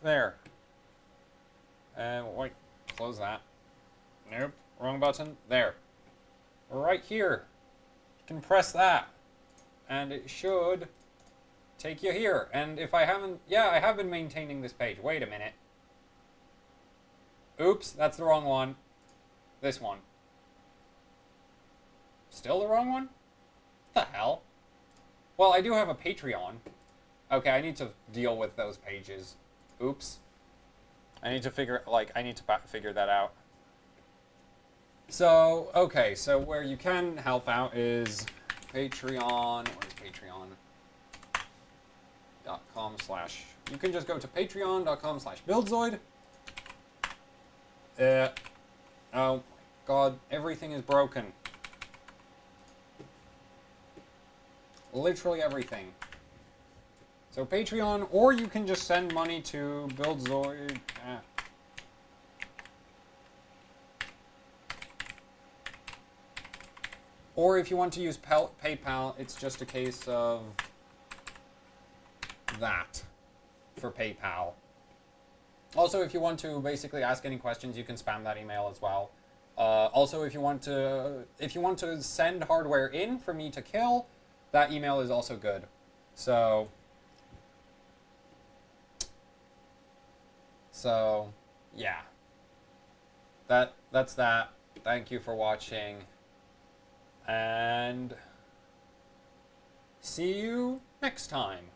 there. Wait, close that. Nope, wrong button. There. Right here. You can press that, and it should take you here. And if I haven't, yeah, I have been maintaining this page. Wait a minute. Oops, that's the wrong one. This one. Still the wrong one? What the hell? Well, I do have a Patreon. Okay, I need to deal with those pages. Oops. I need to figure that out. So, okay, so where you can help out is Patreon. Where's Patreon.com/. You can just go to patreon.com/buildzoid. Oh, God, everything is broken. Literally everything. So Patreon, or you can just send money to BuildZoid. Or if you want to use PayPal, it's just a case of that for PayPal. Also, if you want to basically ask any questions, you can spam that email as well. Also, if you want to send hardware in for me to kill, that email is also good. So yeah. That's that. Thank you for watching. And see you next time.